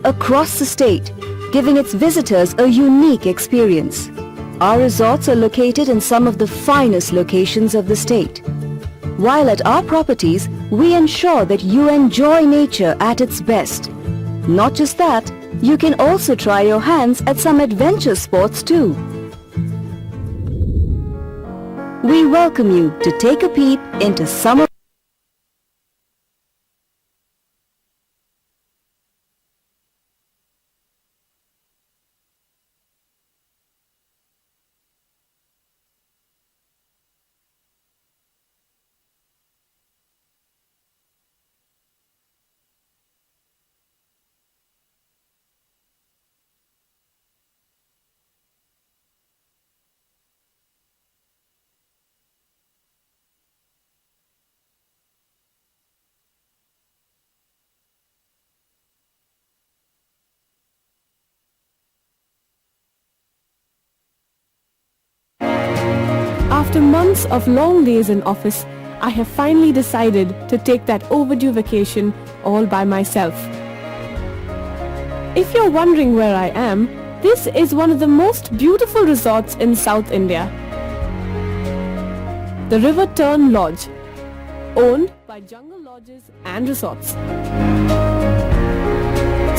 across the state, giving its visitors a unique experience. Our resorts are located in some of the finest locations of the state. While at our properties, we ensure that you enjoy nature at its best. Not just that, you can also try your hands at some adventure sports too. We welcome you to take a peep into some of After months of long days in office, I have finally decided to take that overdue vacation all by myself. If you're wondering where I am, this is one of the most beautiful resorts in South India. The River Turn Lodge, owned by Jungle Lodges and Resorts.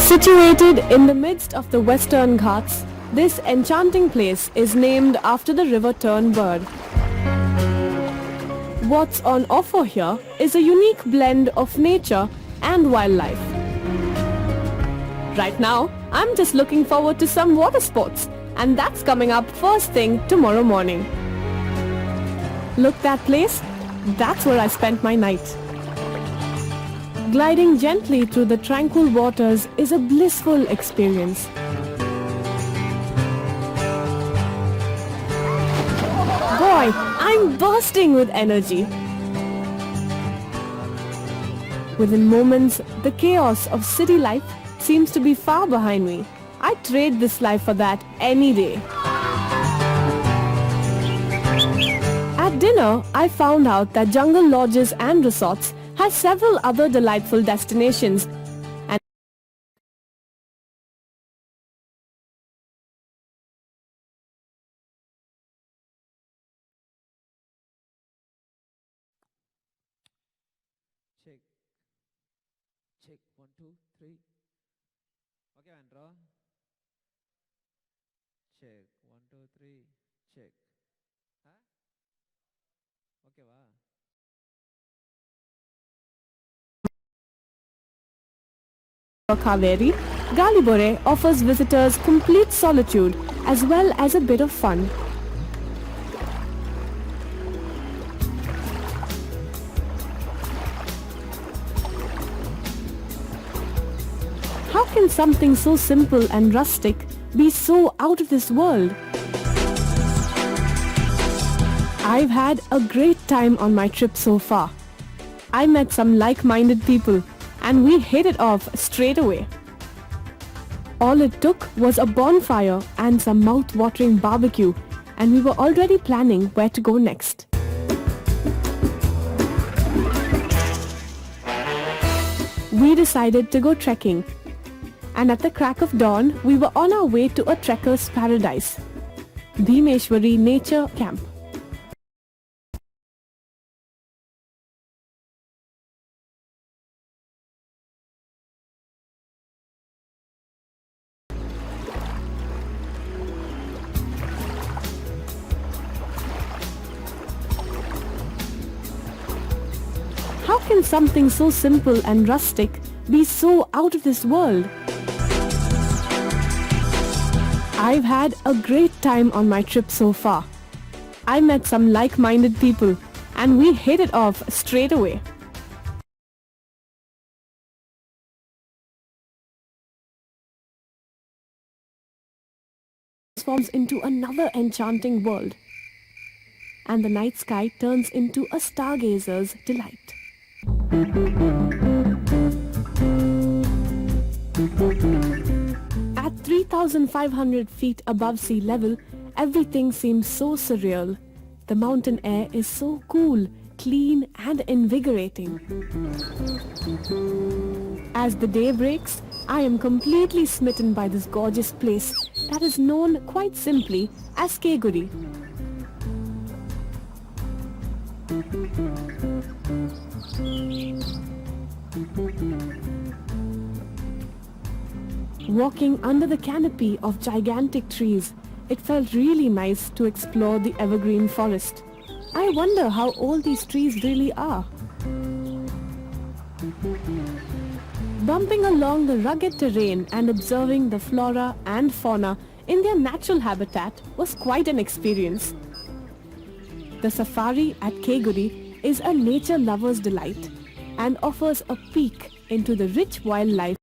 Situated in the midst of the Western Ghats, this enchanting place is named after the River Tern bird. What's on offer here is a unique blend of nature and wildlife. Right now, I'm just looking forward to some water sports, and that's coming up first thing tomorrow morning. Look that place? That's where I spent my night. Gliding gently through the tranquil waters is a blissful experience. Boy, I'm bursting with energy. Within moments, the chaos of city life seems to be far behind me. I'd trade this life for that any day. At dinner, I found out that Jungle Lodges and Resorts has several other delightful destinations. Check. Check. 1, 2, 3. Okay, Andra. Check. 1, 2, 3. Check. Huh? Okay, wow. Kaveri, Galibore offers visitors complete solitude as well as a bit of fun. How can something so simple and rustic be so out of this world? I've had a great time on my trip so far. I met some like-minded people and we hit it off straight away. All it took was a bonfire and some mouth-watering barbecue, and we were already planning where to go next. We decided to go trekking, and at the crack of dawn, we were on our way to a trekker's paradise, Bhimeshwari Nature Camp. How can something so simple and rustic be so out of this world? I've had a great time on my trip so far. I met some like-minded people and we hit it off straight away. Transforms into another enchanting world, and the night sky turns into a stargazer's delight. At 3,500 feet above sea level, everything seems so surreal. The mountain air is so cool, clean and invigorating. As the day breaks, I am completely smitten by this gorgeous place that is known quite simply as Kabini. Walking under the canopy of gigantic trees, it felt really nice to explore the evergreen forest. I wonder how old these trees really are. Bumping along the rugged terrain and observing the flora and fauna in their natural habitat was quite an experience. The safari at Kabini is a nature lover's delight and offers a peek into the rich wildlife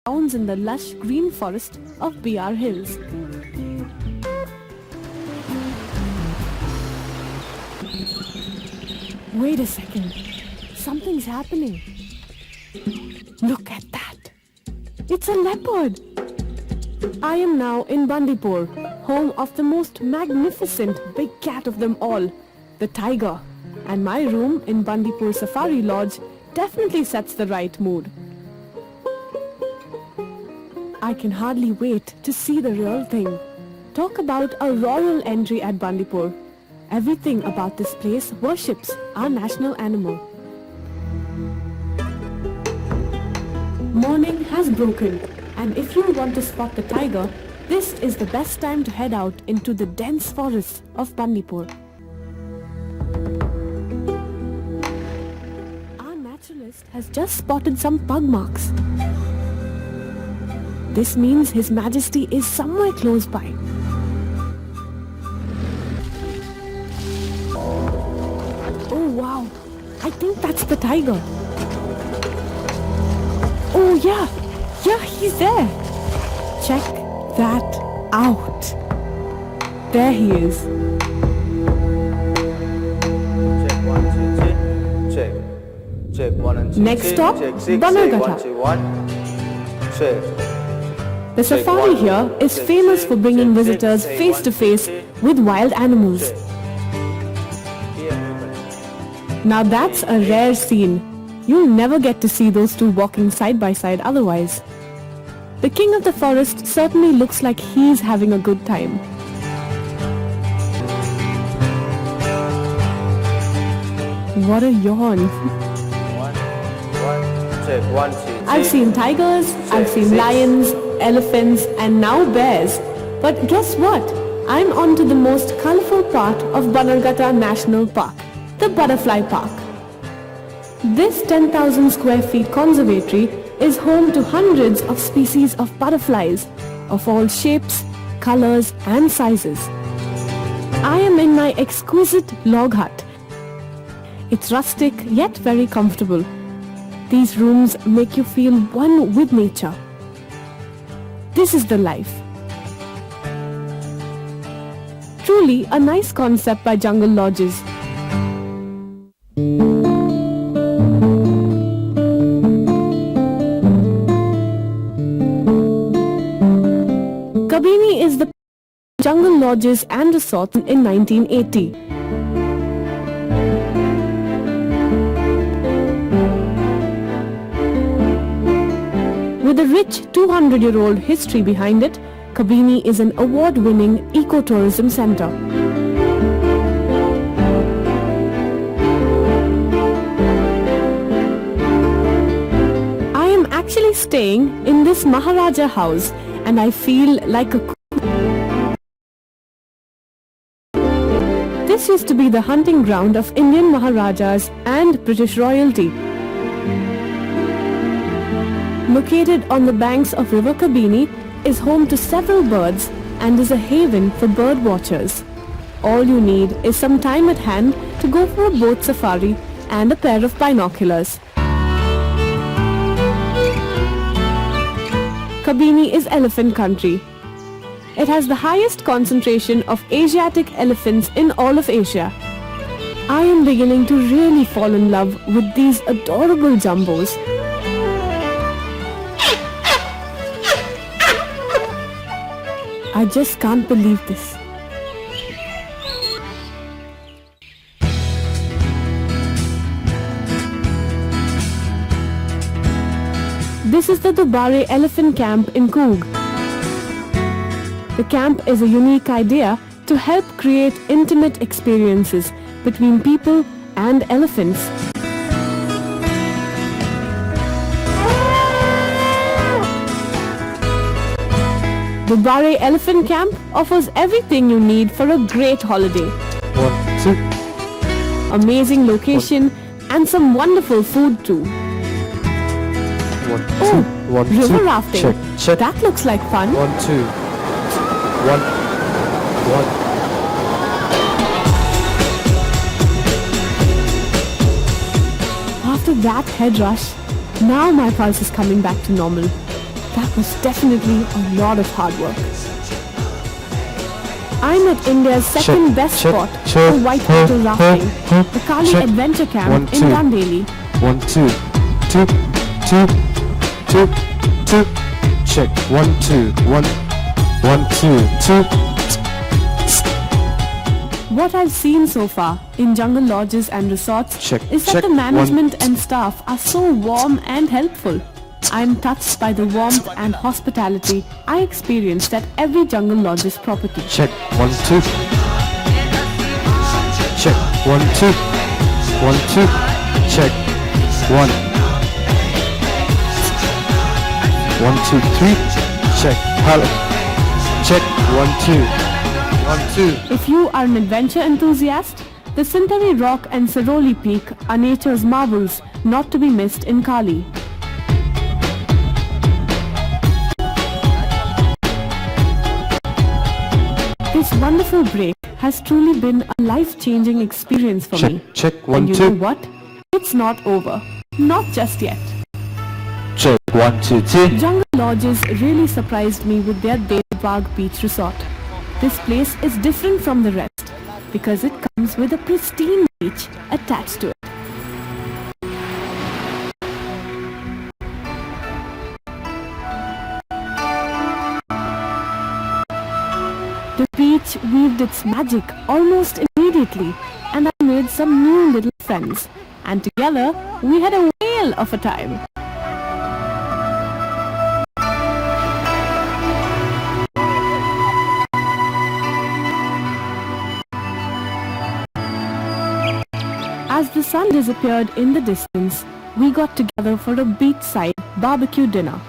found in the lush green forest of BR Hills. Wait a second, something's happening. Look at that. It's a leopard. I am now in Bandipur, home of the most magnificent big cat of them all, the tiger. And my room in Bandipur Safari Lodge definitely sets the right mood. I can hardly wait to see the real thing. Talk about a royal entry at Bandipur. Everything about this place worships our national animal. Morning has broken, and if you want to spot the tiger, this is the best time to head out into the dense forests of Bandipur. Our naturalist has just spotted some pug marks. This means His Majesty is somewhere close by. Oh wow, I think that's the tiger. Oh yeah, he's there. Check that out. There he is. Check 1 2 check. Check 1 and 2. Next stop, check 6 Bannerghatta. 1 2 1. Check. The safari here is famous for bringing visitors face to face with wild animals. Now that's a rare scene. You'll never get to see those two walking side by side otherwise. The king of the forest certainly looks like he's having a good time. What a yawn. 1 check 1 2. I've seen tigers, I've seen lions, elephants and now bears. But guess what? I'm on to the most colorful part of Bannerghatta National Park, the Butterfly Park. This 10,000 square feet conservatory is home to hundreds of species of butterflies of all shapes, colors and sizes. I am in my exquisite log hut. It's rustic yet very comfortable. These rooms make you feel one with nature. This is the life. Truly a nice concept by Jungle Lodges. Kabini is the Jungle Lodges and Resorts in 1980. With a rich 200-year-old history behind it, Kabini is an award-winning ecotourism center. I am actually staying in this Maharaja house and I feel like a This used to be the hunting ground of Indian Maharajas and British royalty. Located on the banks of River Kabini, is home to several birds and is a haven for bird watchers. All you need is some time at hand to go for a boat safari and a pair of binoculars. Kabini is elephant country. It has the highest concentration of Asiatic elephants in all of Asia. I am beginning to really fall in love with these adorable jumbos. I just can't believe this. This is the Dubare Elephant Camp in Coorg. The camp is a unique idea to help create intimate experiences between people and elephants. The Dubare Elephant Camp offers everything you need for a great holiday. 1, 2. Amazing location and some wonderful food too. 1, 2. Oh, 1, 2. river rafting. Check, check. That looks like fun. 1, 2. 1, 1. After that head rush, now my pulse is coming back to normal. That was definitely a lot of hard work. I'm at India's second best spot for whitewater rafting, the Kali Adventure Camp in Dandeli. 1, 2. 2, 2, 2, 2. Check. 1, 2. 1, 1, 2, 2. What I've seen so far in jungle lodges and resorts is that the management and staff are so warm and helpful. I'm touched by the warmth and hospitality I experienced at every jungle lodge's property. Check. 1, 2. Check. 1, 2. 1, 2. Check. 1. 1, 2, 3. Check. Hello. Check. 1, 2. 1, 2. If you are an adventure enthusiast, the Sintari Rock and Saroli Peak are nature's marvels not to be missed in Kali. This wonderful break has truly been a life-changing experience for me. Check. 1, And you 2. know what? It's not over. Not just yet. Check. 1, 2, 3. Jungle Lodges really surprised me with their Devbagh Beach Resort. This place is different from the rest because it comes with a pristine beach attached to it. The beach weaved its magic almost immediately, and I made some new little friends. And together, we had a whale of a time. As the sun disappeared in the distance, we got together for a beachside barbecue dinner.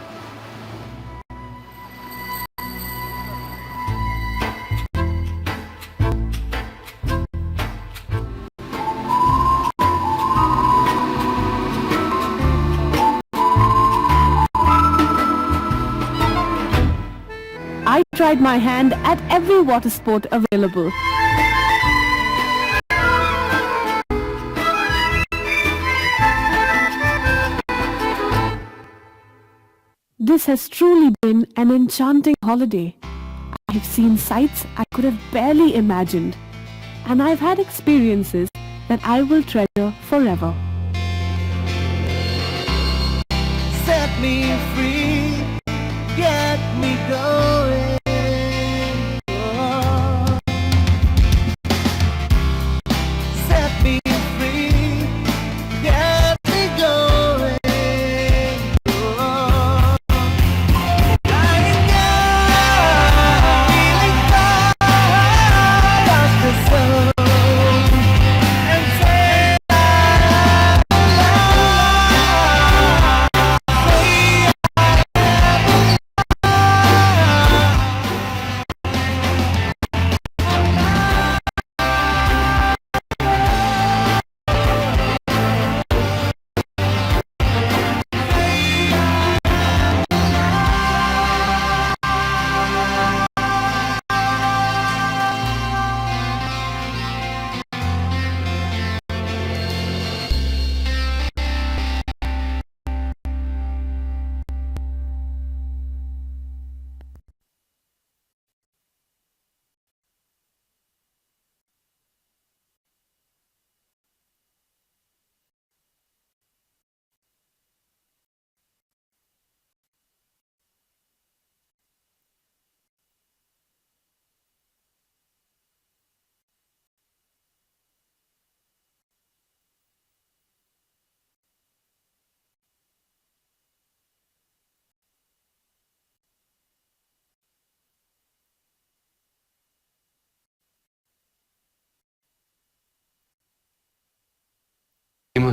I tried my hand at every water sport available. This has truly been an enchanting holiday. I've seen sights I could have barely imagined, and I've had experiences that I will treasure forever. Set me free, get me going. Oh. Set me free, get me going. Oh. I know, feeling far off the zone and say I'm alive.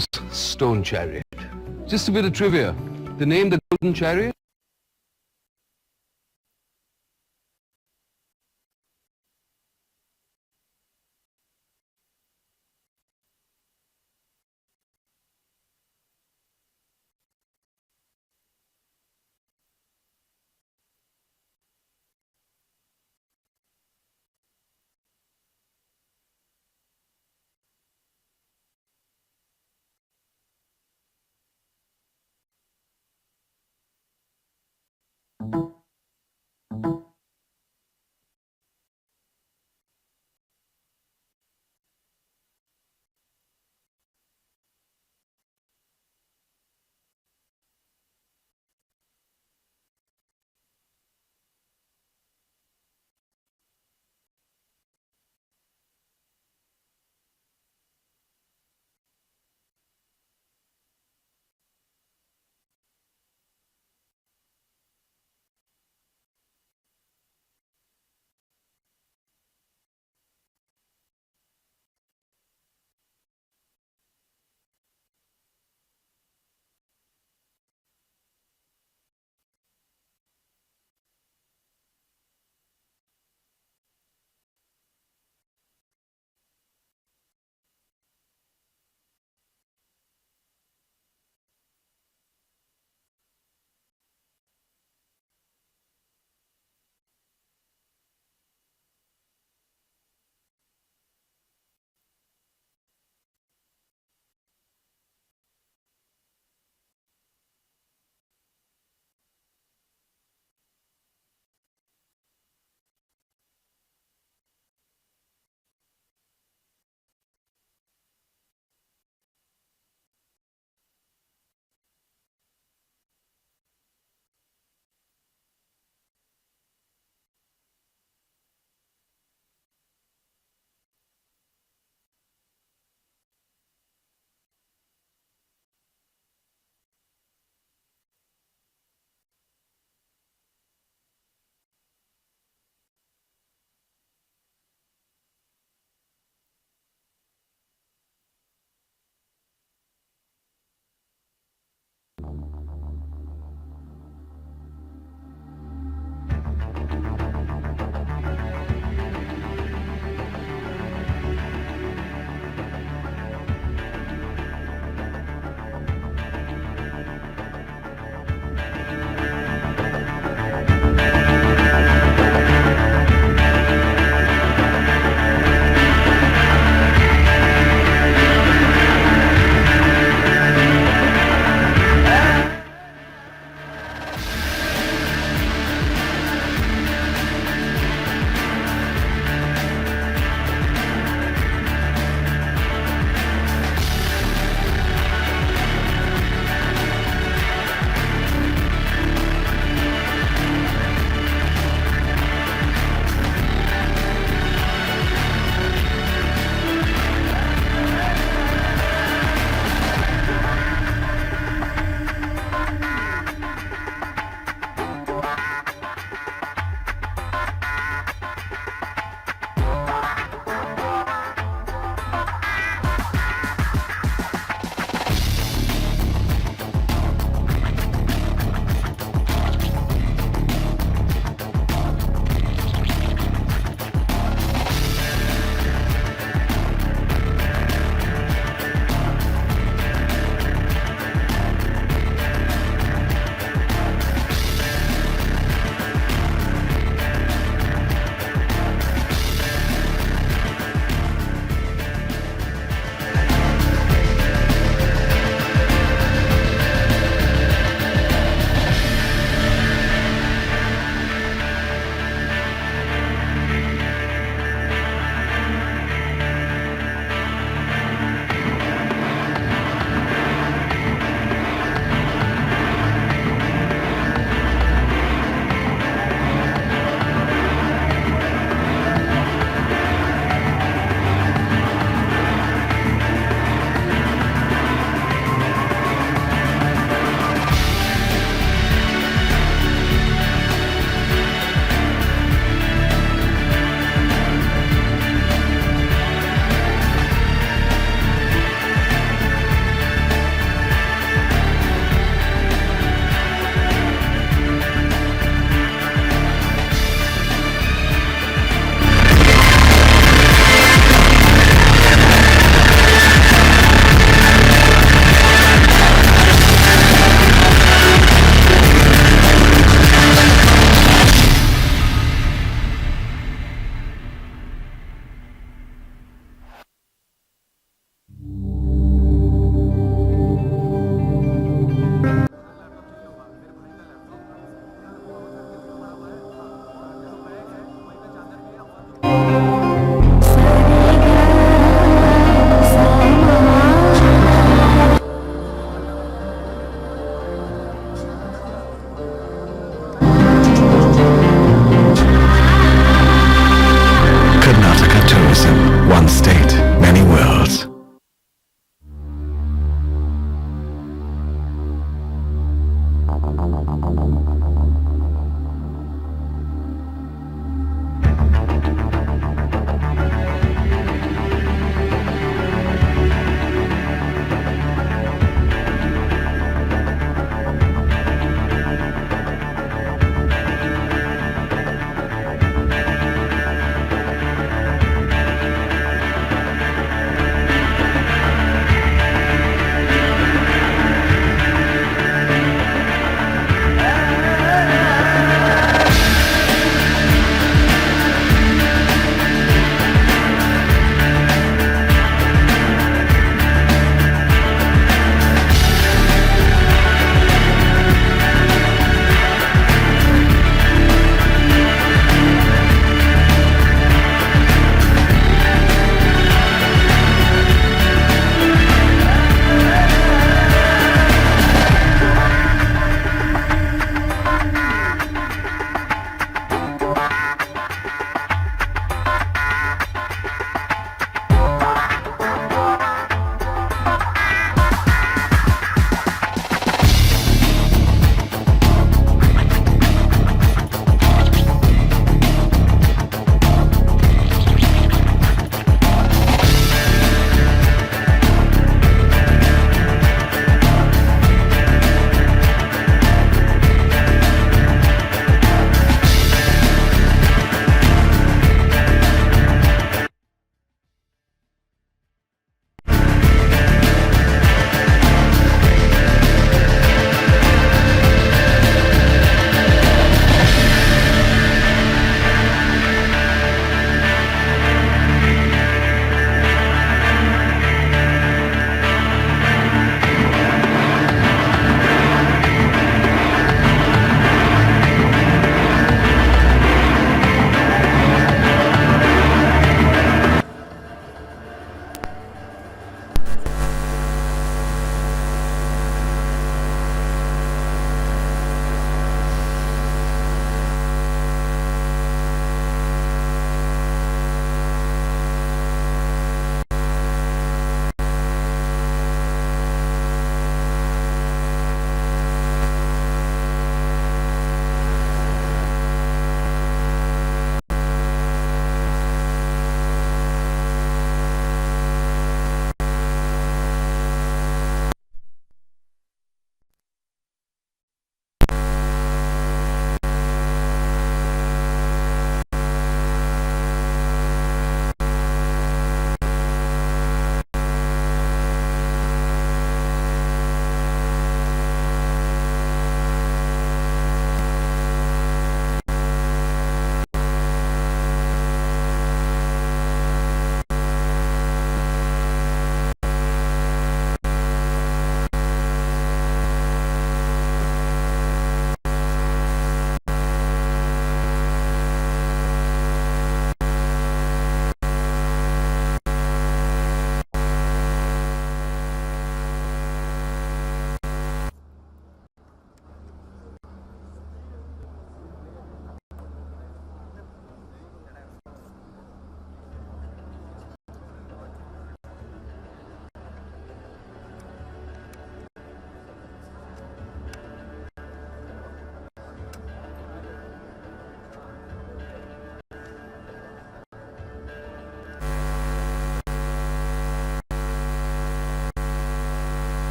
famous stone chariot. Just a bit of trivia. The name the Golden Chariot?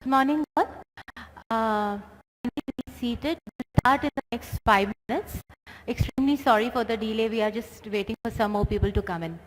Good morning all. Be seated. We'll start in the next 5 minutes. Extremely sorry for the delay. We are just waiting for some more people to come in.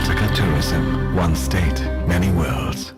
Ecotourism, one state, many worlds.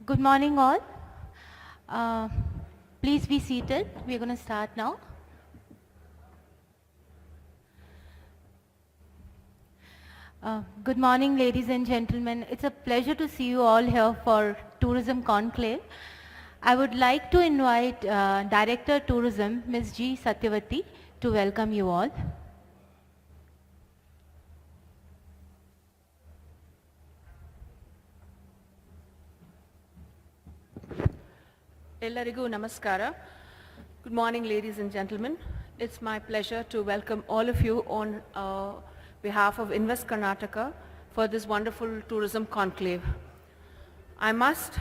Good morning all. Please be seated. We're going to start now. Good morning ladies and gentlemen. It's a pleasure to see you all here for Tourism Conclave. I would like to invite Director Tourism Ms. G. Satyavati to welcome you all. Ellarigu Namaskara. Good morning, ladies and gentlemen. It's my pleasure to welcome all of you on behalf of Invest Karnataka for this wonderful tourism conclave. I must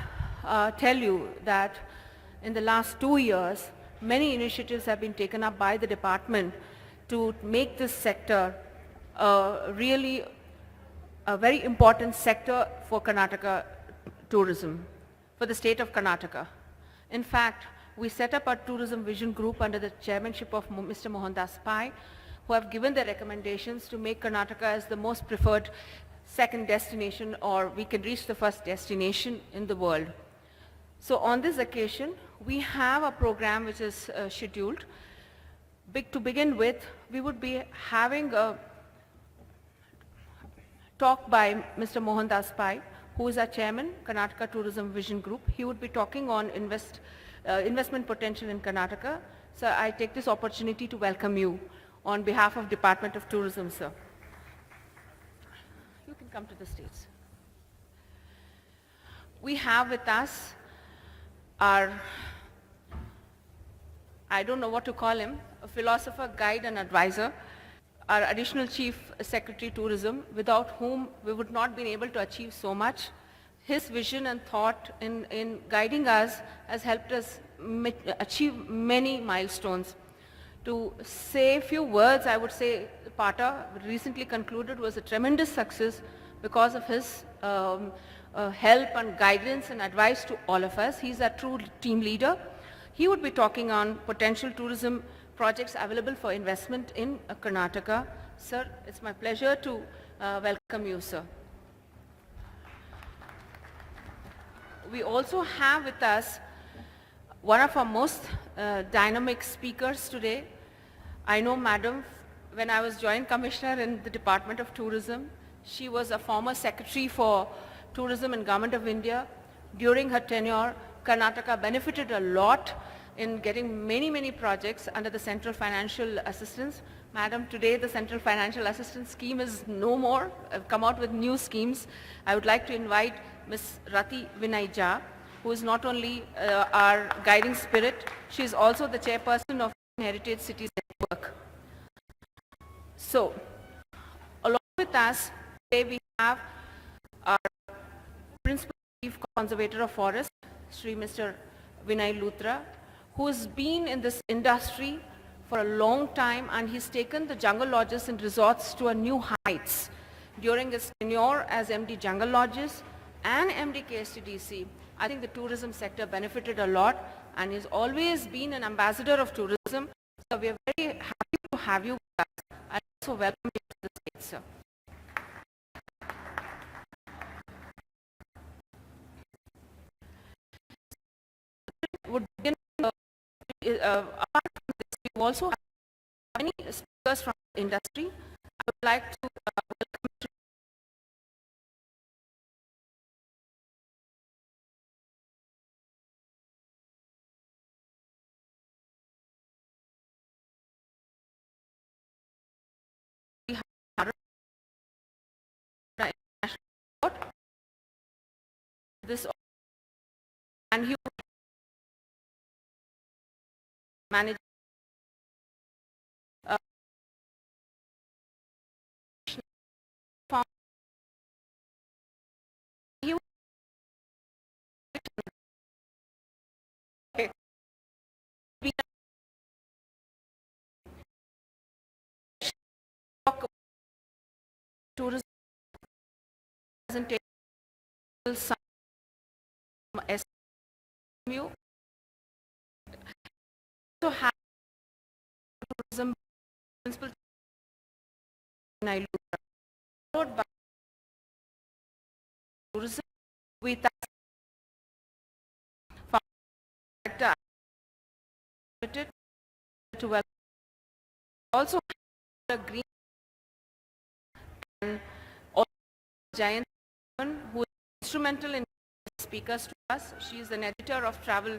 tell you that in the last 2 years, many initiatives have been taken up by the department to make this sector really a very important sector for Karnataka tourism, for the state of Karnataka. In fact, we set up a tourism vision group under the chairmanship of Mr. Mohandas Pai, who have given their recommendations to make Karnataka as the most preferred second destination, or we can reach the first destination in the world. So on this occasion, we have a program which is scheduled. To begin with, we would be having a talk by Mr. Mohandas Pai, who is our chairman, Karnataka Tourism Vision Group. He would be talking on investment potential in Karnataka. So I take this opportunity to welcome you on behalf of Department of Tourism, sir. You can come to the stage. We have with us our, I don't know what to call him, a philosopher, guide and advisor, our additional Chief Secretary Tourism, without whom we would not be able to achieve so much. His vision and thought in guiding us has helped us achieve many milestones. To say a few words, I would say PATA recently concluded was a tremendous success because of his help and guidance and advice to all of us. He's a true team leader. He would be talking on potential tourism projects available for investment in Karnataka. Sir, it's my pleasure to welcome you, sir. We also have with us one of our most dynamic speakers today. I know Madam, when I was Joint Commissioner in the Department of Tourism, she was a former Secretary for Tourism in Government of India. During her tenure, Karnataka benefited a lot in getting many projects under the Central Financial Assistance. Madam, today the Central Financial Assistance scheme is no more. I've come out with new schemes. I would like to invite Ms. Rati Vinay Jha, who is not only our guiding spirit, she is also the chairperson of Heritage Cities Network. So, along with us, today we have our Principal Chief Conservator of Forest, Sri Mr. Vinay Luthra, who has been in this industry for a long time, and he's taken the jungle lodges and resorts to a new heights. During his tenure as MD Jungle Lodges and MD KSTDC, I think the tourism sector benefited a lot, and he's always been an ambassador of tourism. So we are very happy to have you with us. I also welcome you to the stage, sir. Would begin, apart from this, we also have many speakers from the industry. I would like to welcome to this, and he manage he talk tourism presentation some SMU. So have tourism principal followed by tourism with Also have a green and also giant woman who is instrumental in speakers to us. She is an editor of Travel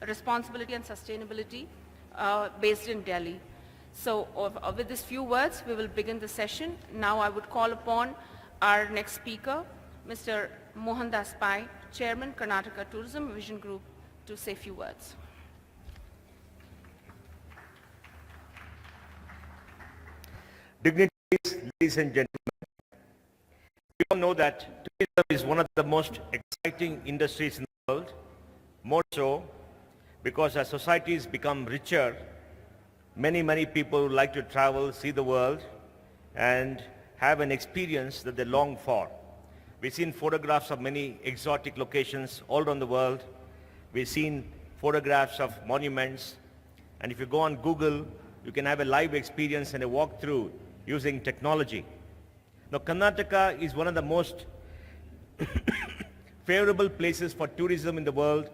Responsibility and Sustainability based in Delhi. So with these few words, we will begin the session. Now I would call upon our next speaker, Mr. Mohandas Pai, Chairman, Karnataka Tourism Vision Group, to say a few words. Dignitaries, ladies and gentlemen, we all know that tourism is one of the most exciting industries in the world, more so because as societies become richer, many people would like to travel, see the world, and have an experience that they long for. We've seen photographs of many exotic locations all around the world. We've seen photographs of monuments, and if you go on Google, you can have a live experience and a walkthrough using technology. Now, Karnataka is one of the most favorable places for tourism in the world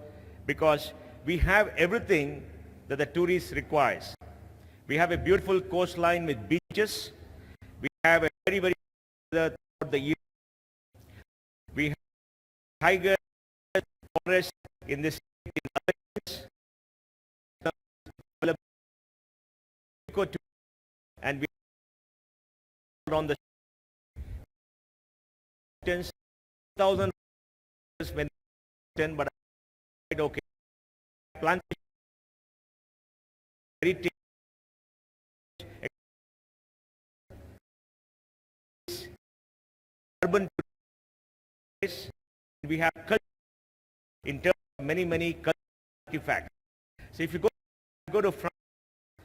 because we have everything that the tourist requires. We have a beautiful coastline with beaches. We have a very throughout the year. We have tiger forest in this Ecotourism, and we on the mountains, 1,000 when 10, but okay. Plantation, heritage, urban place, we have culture in terms of many cultural artifacts. So if you go to France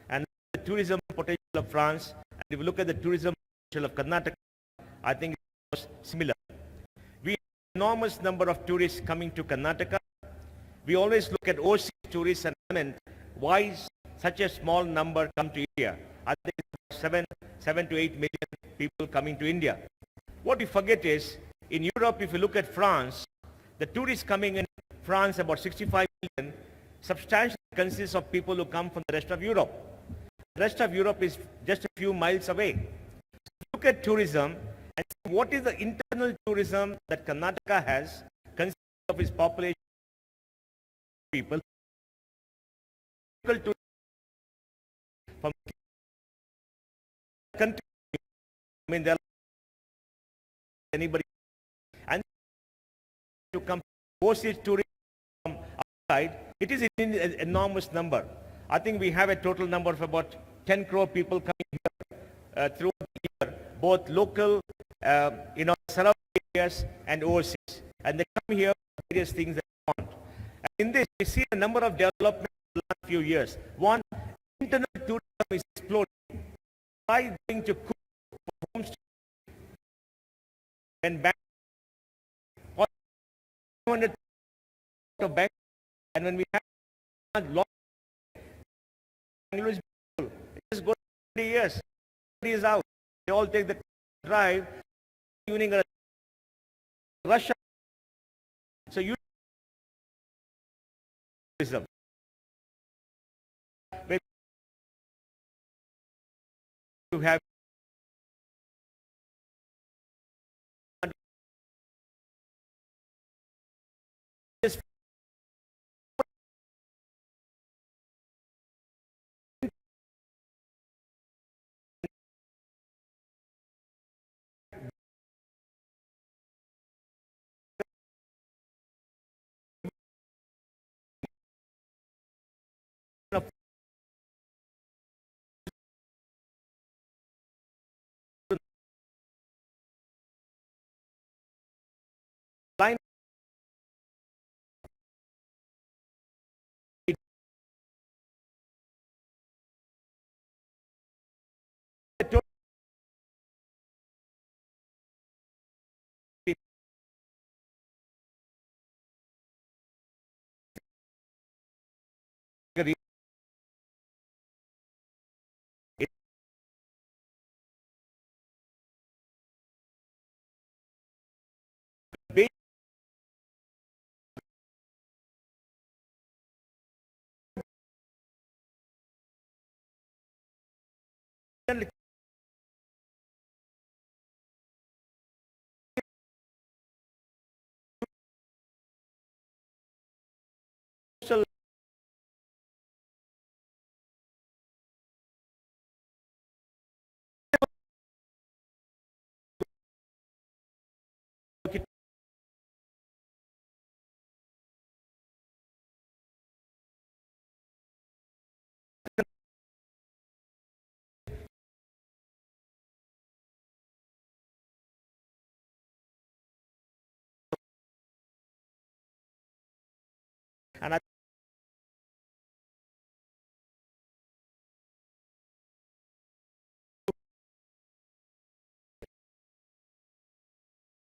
and the tourism potential of France, and if you look at the tourism potential of Karnataka, I think it's similar. We have an enormous number of tourists coming to Karnataka. We always look at overseas tourists and why such a small number come to India. I think it's 7 to 8 million people coming to India. What we forget is, in Europe, if you look at France, the tourists coming in France, about 65 million, substantially consists of people who come from the rest of Europe. The rest of Europe is just a few miles away. So look at tourism and see what is the internal tourism that Karnataka has, consisting of its population, people, from country. I mean, there are anybody, and to come overseas tourists from outside, it is an enormous number. I think we have a total number of about 10 crore people coming here throughout the year, both local, surrounding areas and overseas. And they come here for various things they want. And in this, we see a number of developments in the last few years. One, internal tourism is exploding. By going to cook for homestay and back, or 200 back, and when we have long English people, it just goes 20 years, 20 years out. They all take the drive, evening rush. So you tourism. You have just line And I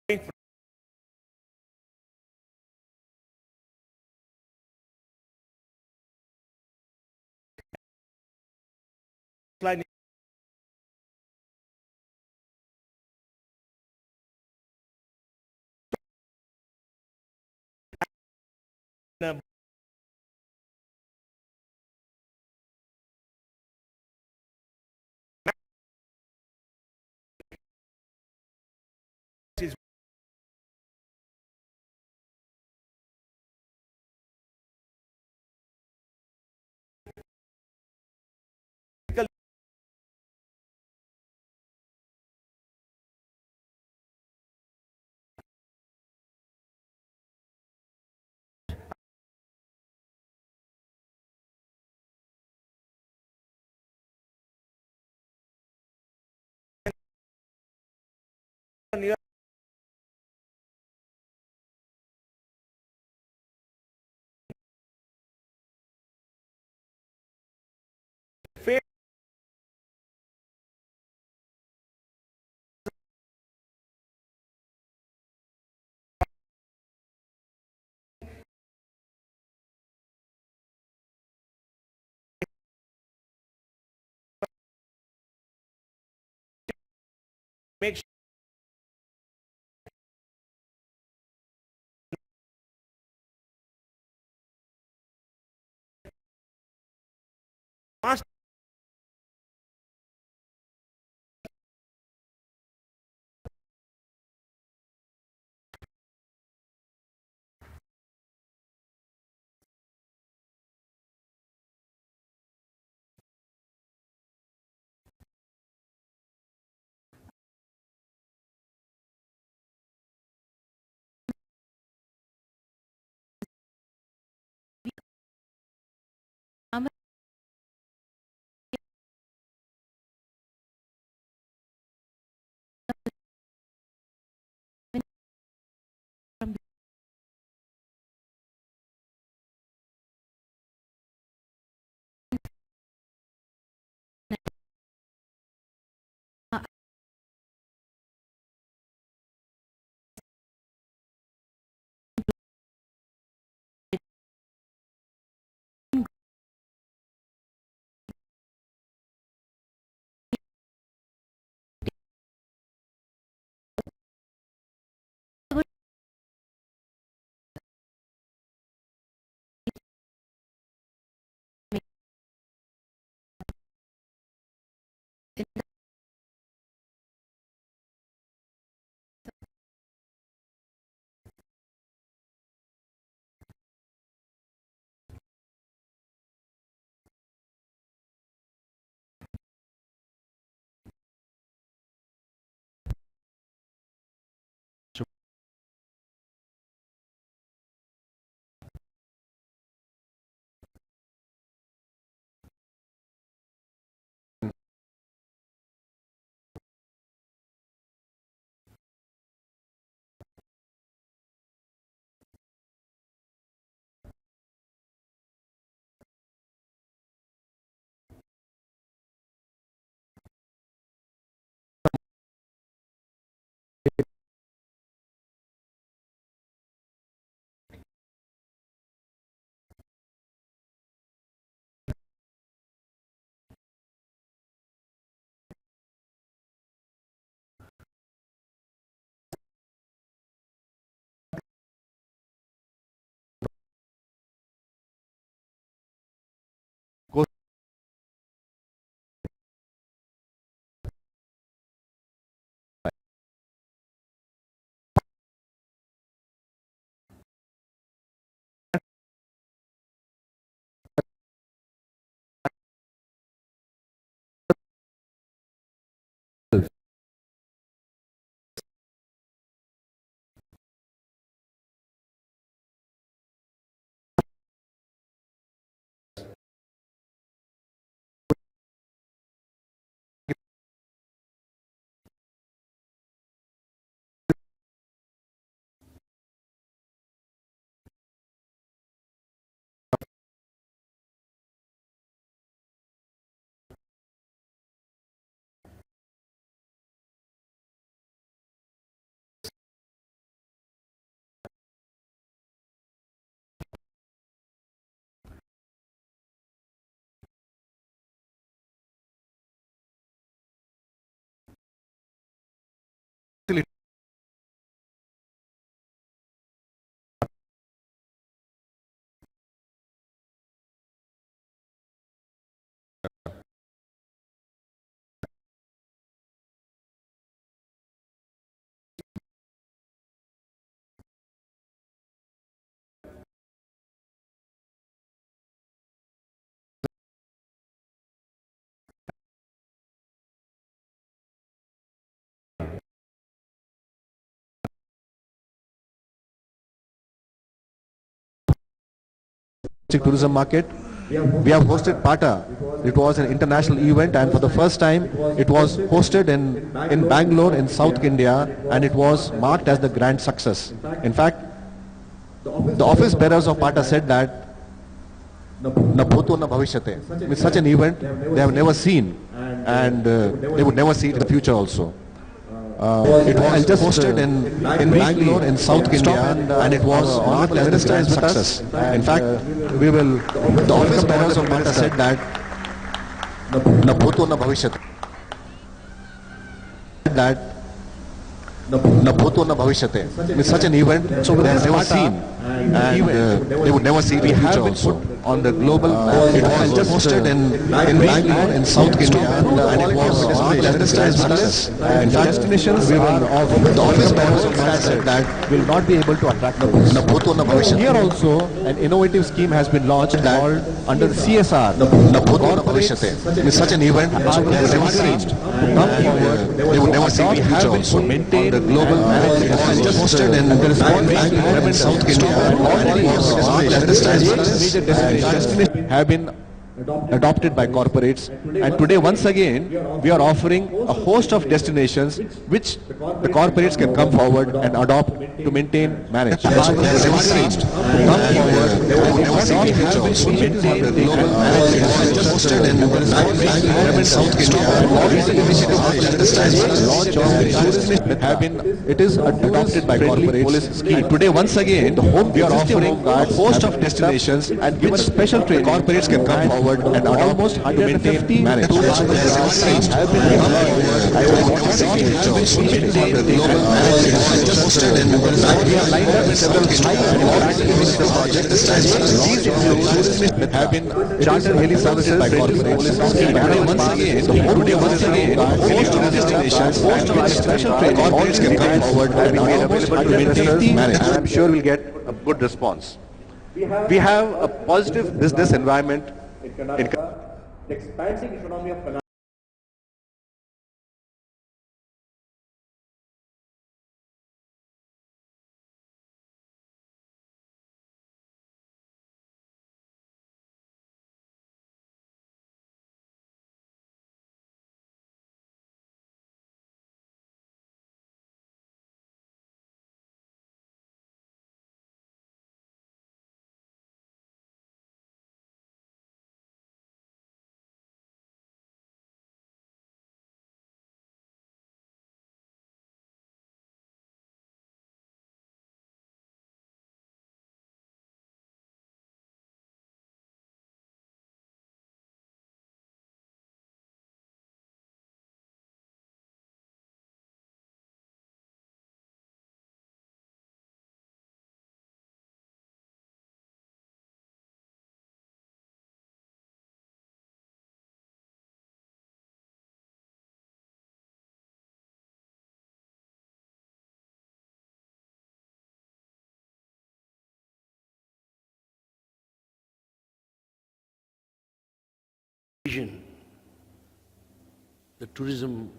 think slide is near face make sure master tourism market. We have hosted PATA. It was an international event, and for the first time it was hosted in Bangalore in South India, and it was marked as the grand success. In fact, the office bearers of PATA said that na bhuto na bhavishyate. With such an event they have never seen, and they would never see it in the future also. It was just hosted in Bangalore in South India, and it was marked as the grand success. In fact, the office bearers of PATA said that na bhuto na bhavishyate. That na bhuto na bhavishyate. With such an event, so they have never seen, and they would never see it in the future also. On the global map, it was just hosted in Bangalore in South India, and it was marked as the grand success. In fact, destinations the office bearers of PATA said that will not be able to attract the na bhuto na bhavishyate. Here also, an innovative scheme has been launched called under the CSR. Na bhuto na bhavishyate. With such an event, so they have never seen, they would never see it in the future also. On the global map, it was just hosted in Bangalore in South India, and it was marked as the grand success. Destinations have been adopted by corporates, and today once again we are offering a host of destinations which the corporates can come forward and adopt to maintain, manage. It is adopted by corporates, and today once again we are offering a host of destinations and given special training. Corporates can come forward and almost 150 marriage. Have been chartered heli services by corporates. Once again, host of destinations and special training. Corporates can come forward and are available to maintain marriage. I am sure we'll get a good response. We have a positive business environment in the expanding economy of Karnataka. Vision the tourism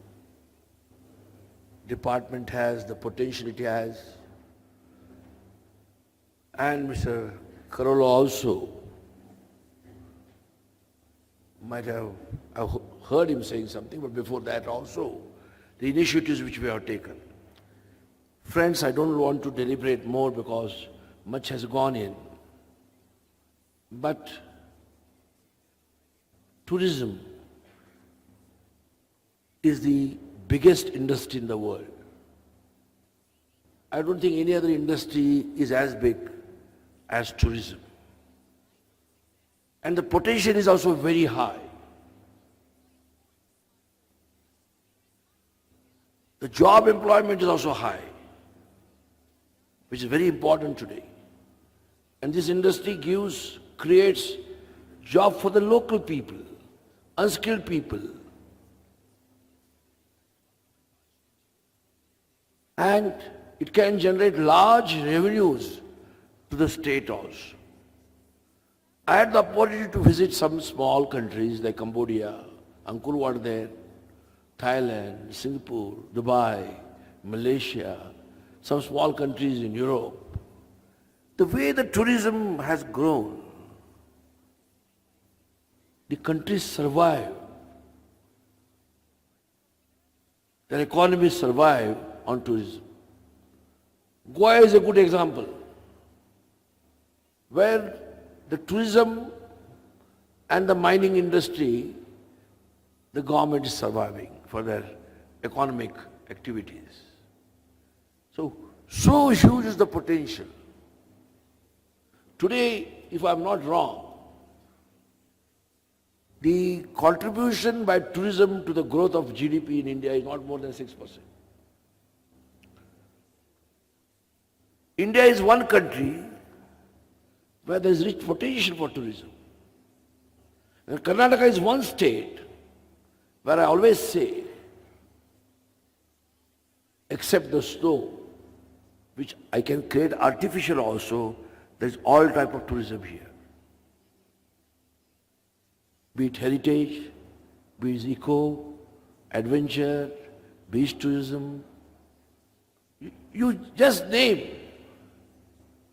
department has, the potential it has, and Mr. Karola also might have, I've heard him saying something, but before that also, the initiatives which we have taken. Friends, I don't want to deliberate more because much has gone in, but tourism is the biggest industry in the world. I don't think any other industry is as big as tourism. And the potential is also very high. The job employment is also high, which is very important today. And this industry creates job for the local people, unskilled people. And it can generate large revenues to the state also. I had the opportunity to visit some small countries like Cambodia, Uncle was there, Thailand, Singapore, Dubai, Malaysia, some small countries in Europe. The way the tourism has grown, the countries survive, their economies survive on tourism. Goa is a good example, where the tourism and the mining industry, the government is surviving for their economic activities. So huge is the potential. Today, if I'm not wrong, the contribution by tourism to the growth of GDP in India is not more than 6%. India is one country where there is rich potential for tourism. And Karnataka is one state where I always say, except the snow, which I can create artificial also, there is all type of tourism here. Be it heritage, be it eco, adventure, beach tourism. You just name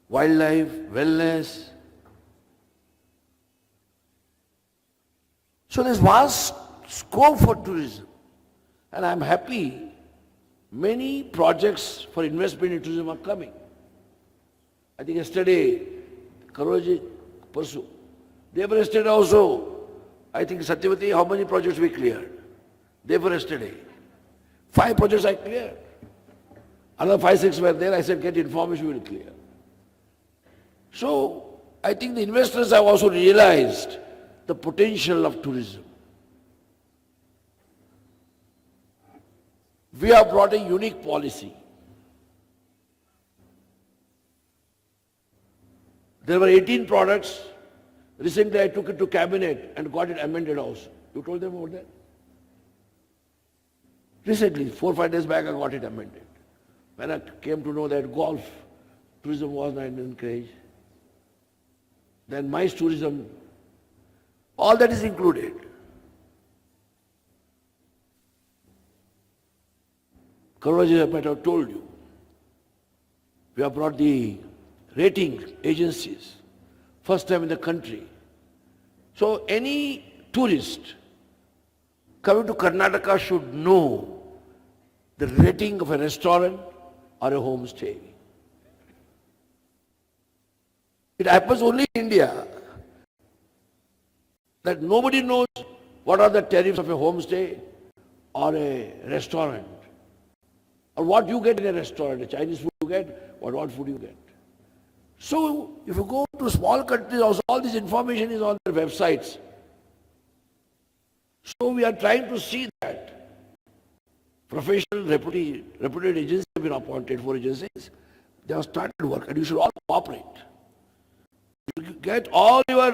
wildlife, wellness. So there's vast scope for tourism. And I'm happy many projects for investment in tourism are coming. I think yesterday, Karoji, Parsu, they were yesterday also. I think Satyavati, how many projects we cleared? They were yesterday. 5 projects I cleared. Another 5, 6 were there. I said, get information, we will clear. So, I think the investors have also realized the potential of tourism. We have brought a unique policy. There were 18 products. Recently I took it to cabinet and got it amended also. You told them about that? Recently, 4 or 5 days back I got it amended. When I came to know that golf tourism was not encouraged, then MICE tourism, all that is included. Karwaji, I might have told you, we have brought the rating agencies, first time in the country. So any tourist coming to Karnataka should know the rating of a restaurant or a homestay. It happens only in India that nobody knows what are the tariffs of a homestay or a restaurant, or what you get in a restaurant, a Chinese food you get, or what food you get. So if you go to small countries, also all this information is on their websites. So we are trying to see that professional reputed agencies have been appointed, 4 agencies. They have started work and you should all cooperate. You get all your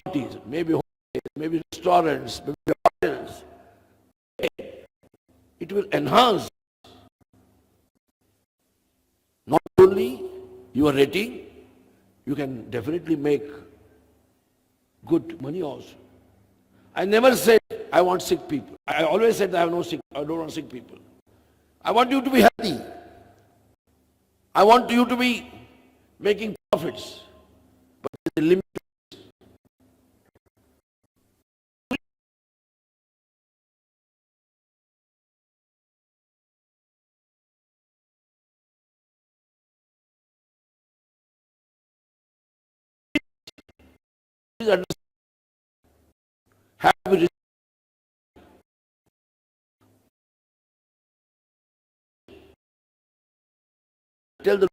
properties, maybe hotels, maybe restaurants, maybe hotels. It will enhance not only your rating, you can definitely make good money also. I never said I want sick people. I always said I don't want sick people. I want you to be healthy. I want you to be making profits. But there's a limit. Have we tell the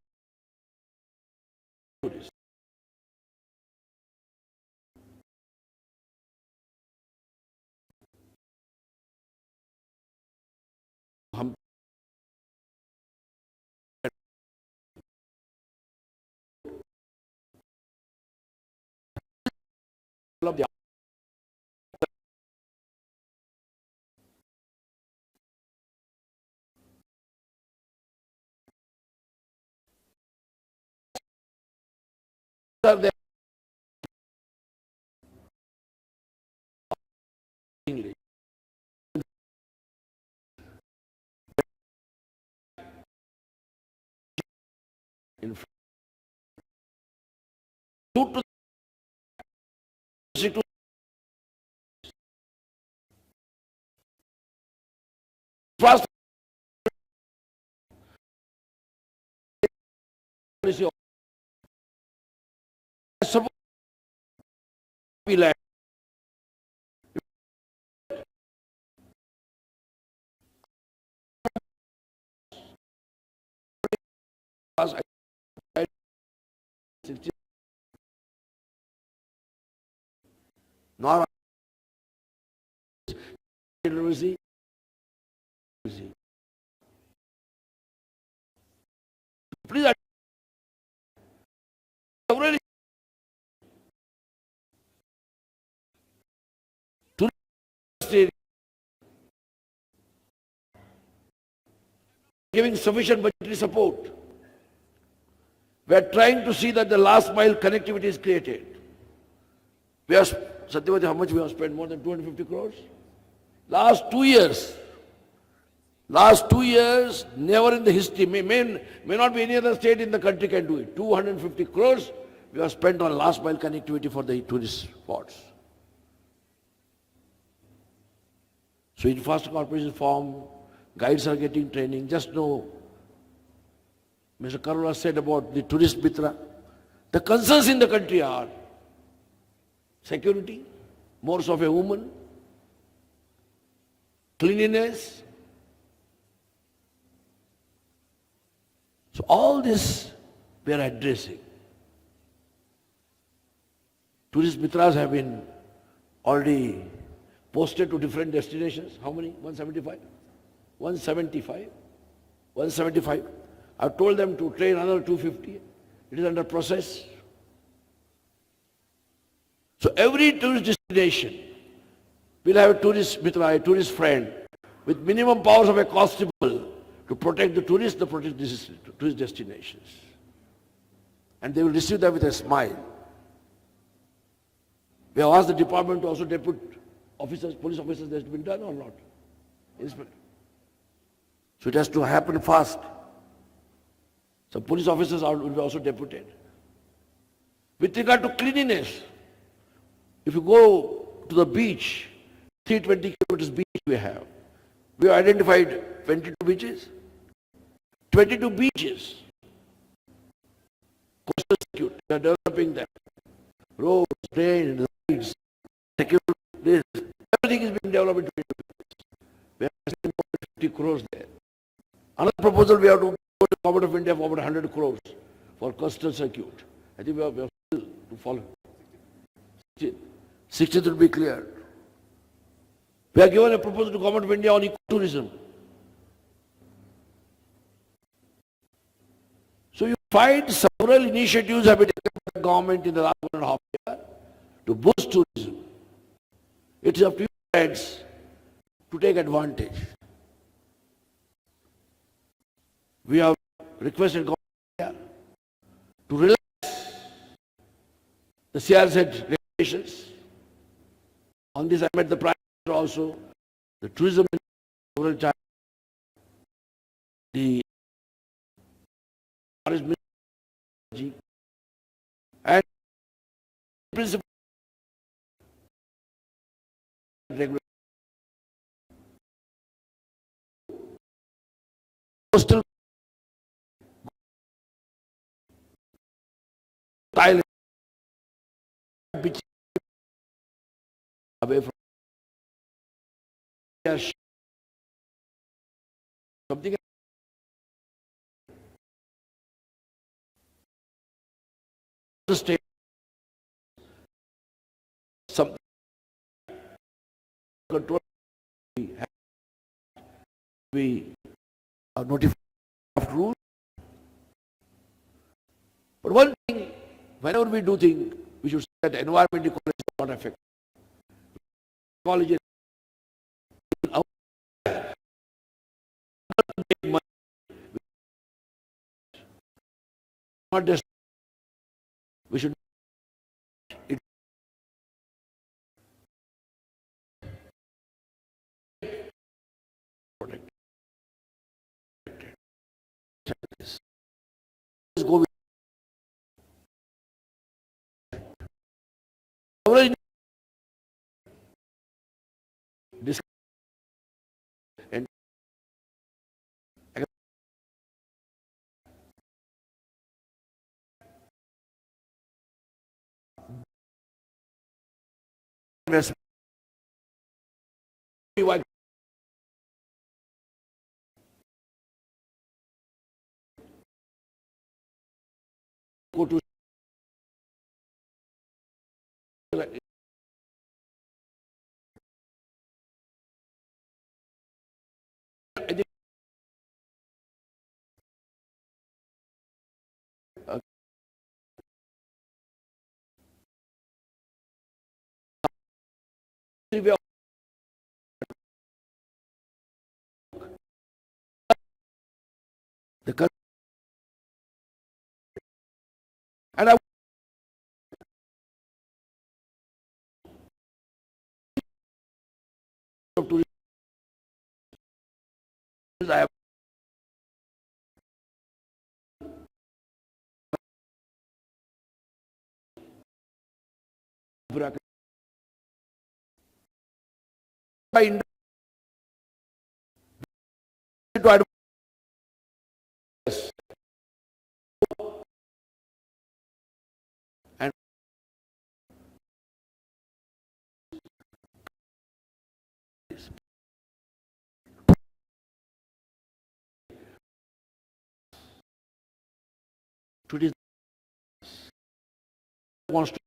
of the are there English. In First policy of suppose we land. Nor literacy. Please giving sufficient budgetary support. We are trying to see that the last mile connectivity is created. We are, Satyavati, how much we have spent? More than 250 crores? Last 2 years. Last 2 years, never in the history, may not be any other state in the country can do it. 250 crores we have spent on last mile connectivity for the tourist spots. So infrastructure corporation form, guides are getting training. Just know, Mr. Karula said about the tourist mitra. The concerns in the country are security, mores of a woman, cleanliness. So all this we are addressing. Tourist mitras have been already posted to different destinations. How many? 175? 175? 175. I've told them to train another 250. It is under process. So every tourist destination will have a tourist mitra, a tourist friend, with minimum powers of a constable to protect the tourists, to protect tourist destinations. And they will receive that with a smile. We have asked the department to also depute officers, police officers, that has been done or not? Inspector. So it has to happen fast. So police officers will be also deputed. With regard to cleanliness, if you go to the beach, 320 kilometers beach we have. We have identified 22 beaches. 22 beaches. Coastal security, we are developing them. Roads, drains, lights, security, this, everything is being developed in 22 beaches. We have invested more than 50 crores there. Another proposal we have to go to the Government of India for about 100 crores for coastal circuit. I think we have still to follow. 60th will be cleared. We have given a proposal to Government of India on ecotourism. So you find several initiatives have been taken by the government in the last 1.5 years to boost tourism. It is up to you friends to take advantage. We have requested Government of India to relax the CRZ regulations. On this I met the Prime Minister also, the tourism several times, the Forest Minister, and principal regulation. Coastal Thailand away from something the state something control we are notified of rules. But one thing, whenever we do things, we should say that environment ecology is not affected. Ecology is not just we should it protect. Let's go with this and investment. Go to the country. And I have by to advance. And today wants to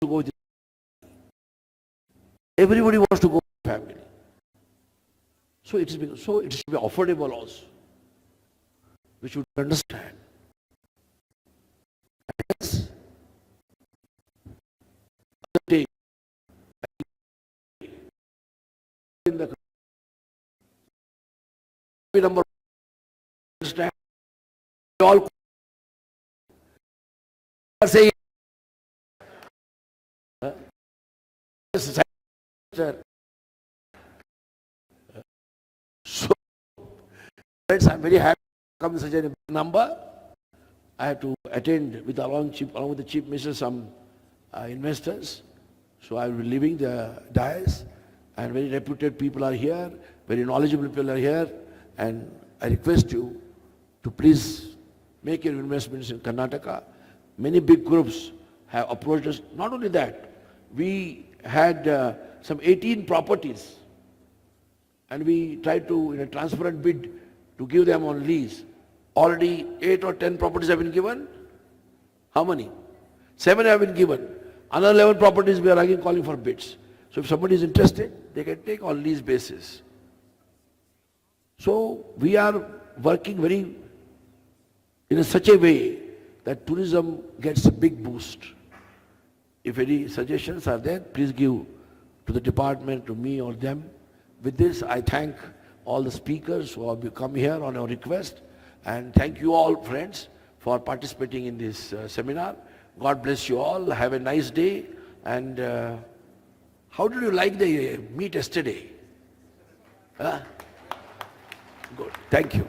go with everybody wants to go with family. So it should be affordable also. We should understand. Yes. In the number understand all are saying so friends, I'm very happy to come in such a big number. I have to attend with along with the chief minister some investors. So I will be leaving the dais, and very reputed people are here, very knowledgeable people are here, and I request you to please make your investments in Karnataka. Many big groups have approached us. Not only that, we had some 18 properties, and we tried to, in a transparent bid, to give them on lease. Already 8 or 10 properties have been given. How many? 7 have been given. Another 11 properties we are again calling for bids. So if somebody is interested, they can take on lease basis. So we are working very in such a way that tourism gets a big boost. If any suggestions are there, please give to the department, to me or them. With this, I thank all the speakers who have come here on our request, and thank you all, friends, for participating in this seminar. God bless you all. Have a nice day. And how did you like the meet yesterday? Huh? Good. Thank you.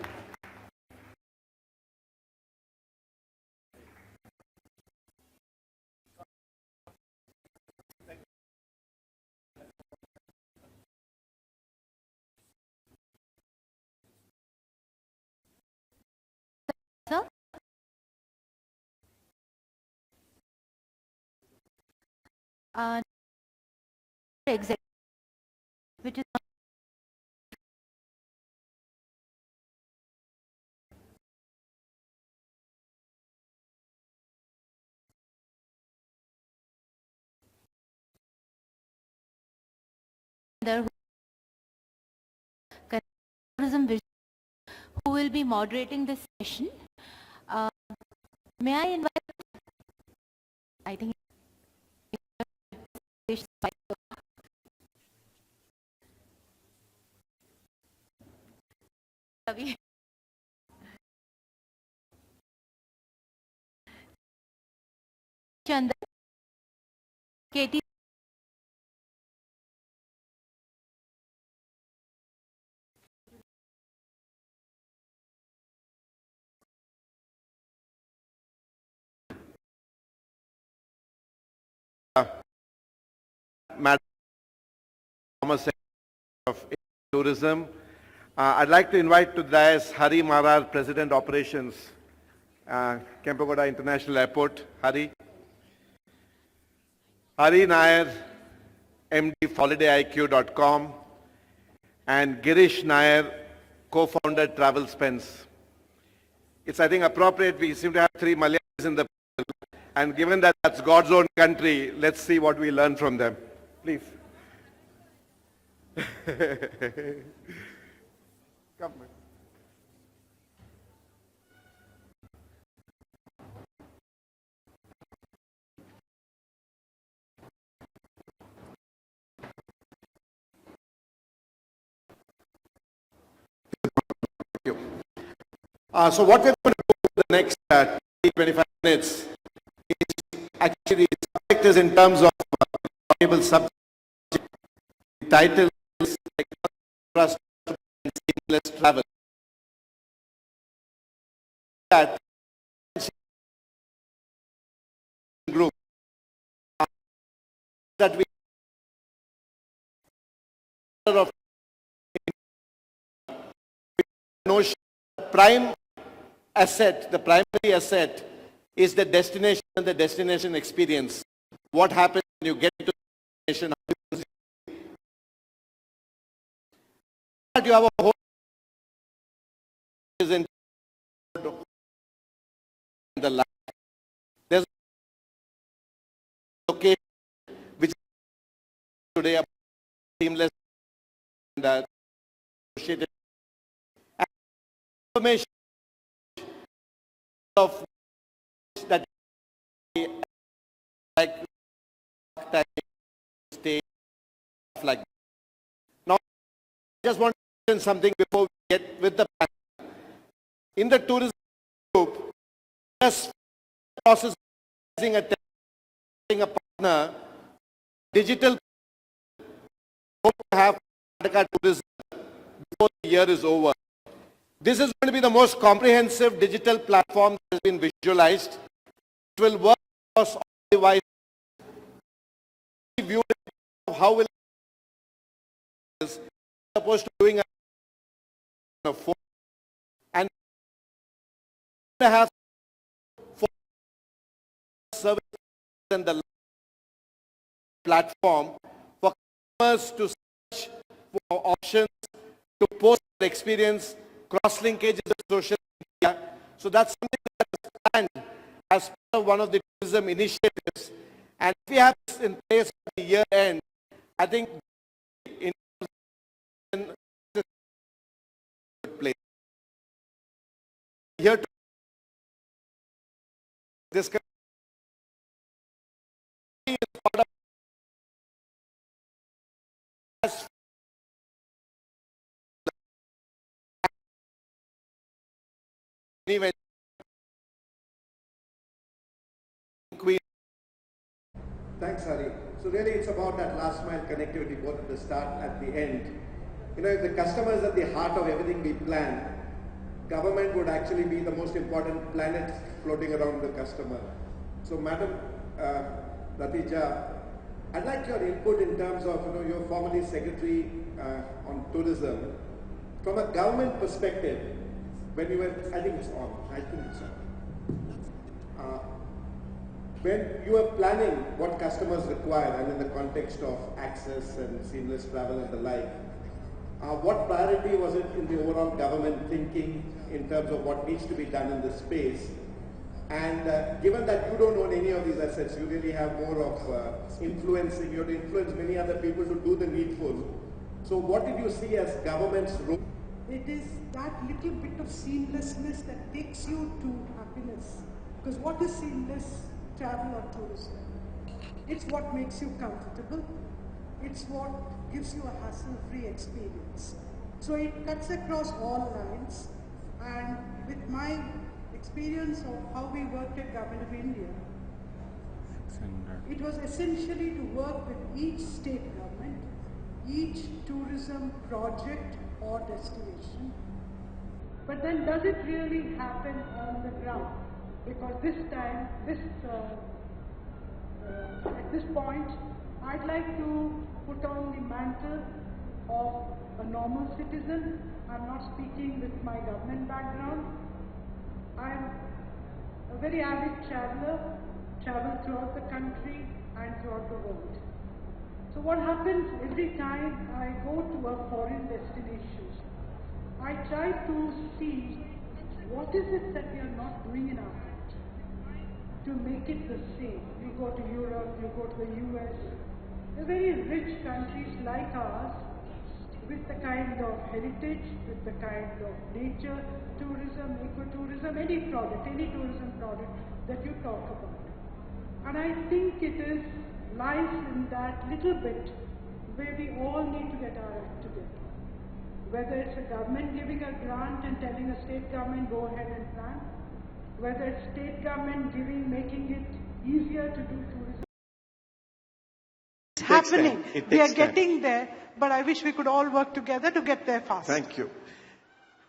Sir? Executive, which is there tourism vision, who will be moderating this session. May I invite? I think. Ravi. Chandra. Katie. Madam Thomas of Ecotourism. I'd like to invite to the dais Hari Marar, President Operations, Kempegoda International Airport. Hari. Hari Nair, MD holidayIQ.com, and Girish Nair, co-founder Travel Spends. It's, I think, appropriate. We seem to have 3 Malayalis in the panel, and given that that's God's own country, let's see what we learn from them. Please. Come. So what we're going to do for the next 25 minutes is actually the subject is in terms of valuable subject. The title is Trust and Seamless Travel. That group that we of notion prime asset, the primary asset is the destination and the destination experience. What happens when you get to the destination? You have a whole is in the life. There's a location which today are seamless and associated information of that like stay like that. Now I just want to mention something before we get with the panel. In the tourism group, just process a partner, digital hope to have tourism before the year is over. This is going to be the most comprehensive digital platform that has been visualized. It will work across all devices. View how will it supposed to doing a phone and have service and the platform for customers to search for options to post their experience, cross-linkages of social media. So that's something that is planned as part of one of the tourism initiatives. And if we have this in place at the year end, I think in this place. Here to this is part of as anyway, Thanks, Hari. So really it's about that last mile connectivity, both at the start and at the end. You know, if the customer is at the heart of everything we plan, government would actually be the most important planet floating around the customer. So Madam Ratija, I'd like your input in terms of, you're formerly Secretary on Tourism. From a government perspective, when you were, I think it's on. When you are planning what customers require and in the context of access and seamless travel and the like, what priority was it in the overall government thinking in terms of what needs to be done in this space? And given that you don't own any of these assets, you really have more of influencing, you have to influence many other people to do the needful. So what did you see as government's role? It is that little bit of seamlessness that takes you to happiness. Because what is seamless travel or tourism? It's what makes you comfortable. It's what gives you a hassle-free experience. So it cuts across all lines. And with my experience of how we worked at Government of India, it was essentially to work with each state government, each tourism project or destination. But then does it really happen on the ground? Because this time, at this point, I'd like to put on the mantle of a normal citizen. I'm not speaking with my government background. I'm a very avid traveler, travel throughout the country, and throughout the world. So what happens every time I go to a foreign destination, I try to see what is it that we are not doing in our country to make it the same. You go to Europe, you go to the US, the very rich countries like ours, with the kind of heritage, with the kind of nature, tourism, ecotourism, any tourism product that you talk about. And I think it is lies in that little bit where we all need to get our act together. Whether it's a government giving a grant and telling a state government go ahead and plan, whether it's state government making it easier to do tourism. It's happening. We are getting there, but I wish we could all work together to get there fast. Thank you.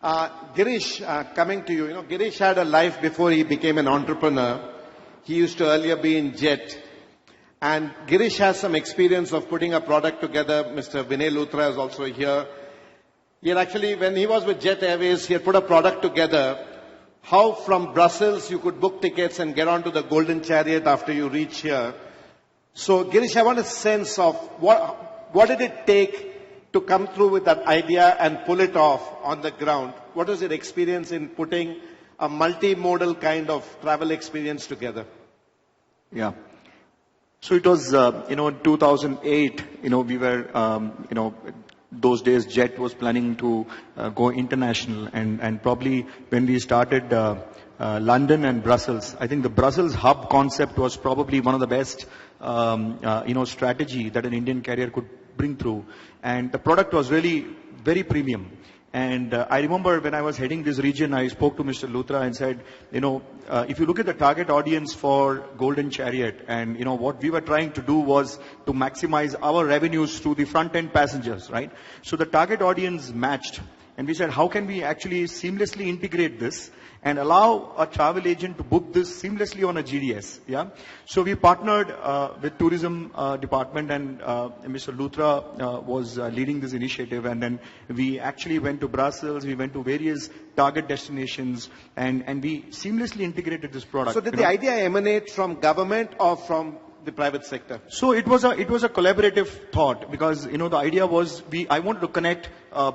Girish, coming to you. Girish had a life before he became an entrepreneur. He used to earlier be in Jet. And Girish has some experience of putting a product together. Mr. Vinay Luthra is also here. He had actually, when he was with Jet Airways, he had put a product together. How from Brussels you could book tickets and get onto the Golden Chariot after you reach here. So Girish, I want a sense of what did it take to come through with that idea and pull it off on the ground? What was your experience in putting a multimodal kind of travel experience together? Yeah. So it was, 2008, we were, those days Jet was planning to go international, and probably when we started London and Brussels, I think the Brussels hub concept was probably one of the best, strategy that an Indian carrier could bring through. And the product was really very premium. And I remember when I was heading this region, I spoke to Mr. Luthra and said, if you look at the target audience for Golden Chariot, and what we were trying to do was to maximize our revenues through the front-end passengers, right? So the target audience matched. And we said, how can we actually seamlessly integrate this and allow a travel agent to book this seamlessly on a GDS? Yeah. So we partnered with tourism department, and Mr. Luthra was leading this initiative. And then we actually went to Brussels, we went to various target destinations, and we seamlessly integrated this product. So did the idea emanate from government or from the private sector? So it was a collaborative thought, because the idea was I wanted to connect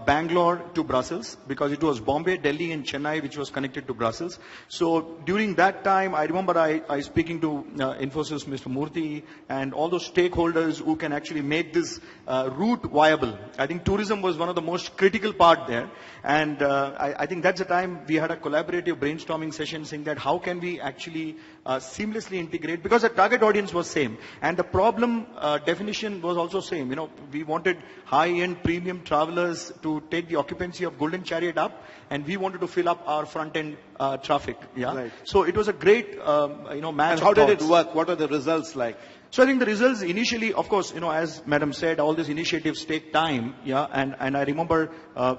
Bangalore to Brussels, because it was Bombay, Delhi and Chennai which was connected to Brussels. So during that time, I remember I speaking to Infosys, Mr. Murthy, and all those stakeholders who can actually make this route viable. I think tourism was one of the most critical part there, and I think that's the time we had a collaborative brainstorming session saying that how can we actually seamlessly integrate, because the target audience was same and the problem definition was also same. We wanted high-end premium travelers to take the occupancy of Golden Chariot up, and we wanted to fill up our front-end traffic. Yeah. Right. So it was a great, match. And how did it work? What are the results like? So I think the results initially, of course, as Madam said, all these initiatives take time. Yeah. And I remember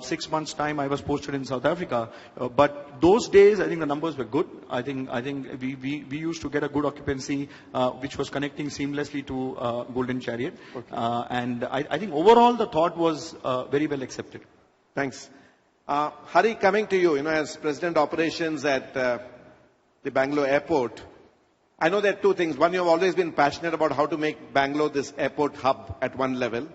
6 months time I was posted in South Africa. But those days, I think the numbers were good. I think we used to get a good occupancy, which was connecting seamlessly to Golden Chariot. Okay. And I think overall the thought was very well accepted. Thanks. Hari, coming to you, as President Operations at the Bangalore Airport, I know there are two things. One, you've always been passionate about how to make Bangalore this airport hub at one level.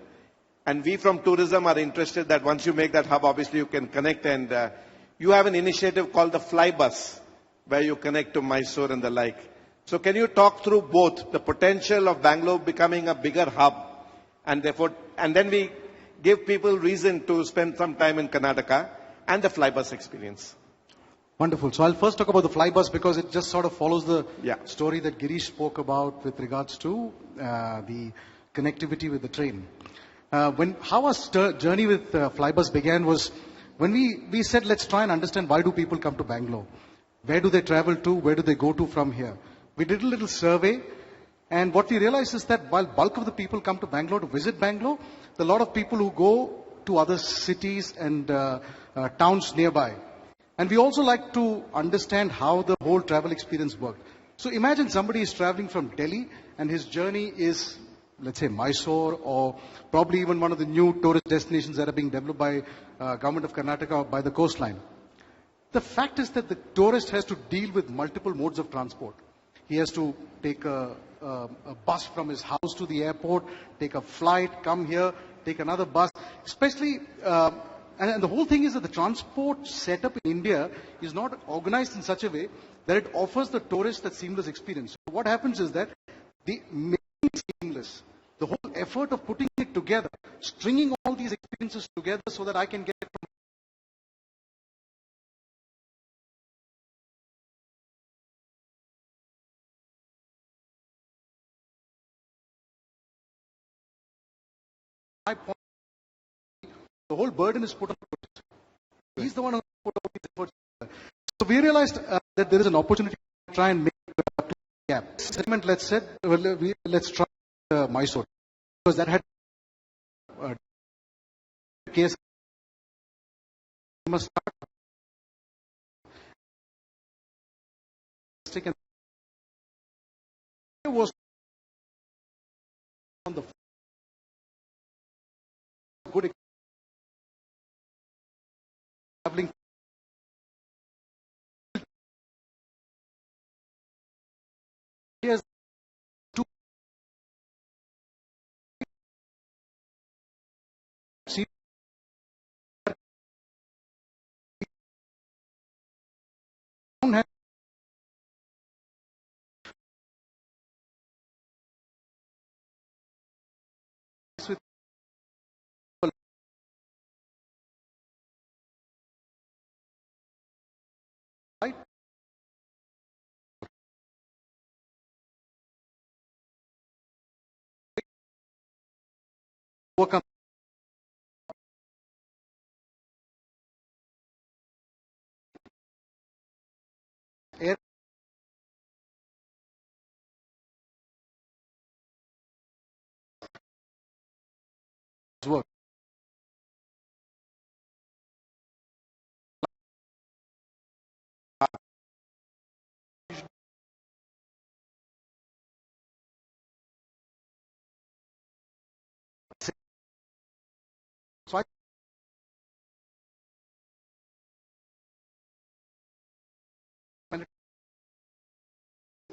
And we from tourism are interested that once you make that hub, obviously you can connect. And you have an initiative called the Flybus, where you connect to Mysore and the like. So can you talk through both the potential of Bangalore becoming a bigger hub, and then we give people reason to spend some time in Karnataka, and the Flybus experience? Wonderful. So I'll first talk about the Flybus, because it just sort of follows the story that Girish spoke about with regards to the connectivity with the train. How our journey with Flybus began was when we said, let's try and understand why do people come to Bangalore? Where do they travel to? Where do they go to from here? We did a little survey, and what we realized is that while bulk of the people come to Bangalore to visit Bangalore, there are a lot of people who go to other cities and towns nearby. And we also like to understand how the whole travel experience worked. So imagine somebody is traveling from Delhi and his journey is, let's say, Mysore, or probably even one of the new tourist destinations that are being developed by government of Karnataka or by the coastline. The fact is that the tourist has to deal with multiple modes of transport. He has to take a bus from his house to the airport, take a flight, come here, take another bus. Especially, and the whole thing is that the transport setup in India is not organized in such a way that it offers the tourist that seamless experience. So what happens is that the making it seamless, the whole effort of putting it together, stringing all these experiences together so that I can get from my point, the whole burden is put on the tourist. He's the one who put all these efforts together. So we realized that there is an opportunity to try and make a gap. Segment, let's try Mysore, because that had case. We must start and was on the good traveling. Here's two. See, don't have with right. Work on air work. So I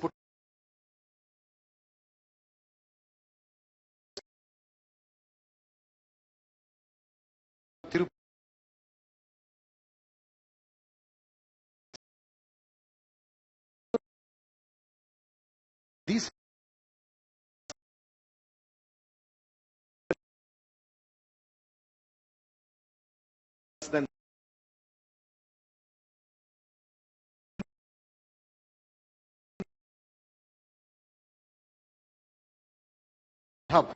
put these then hub.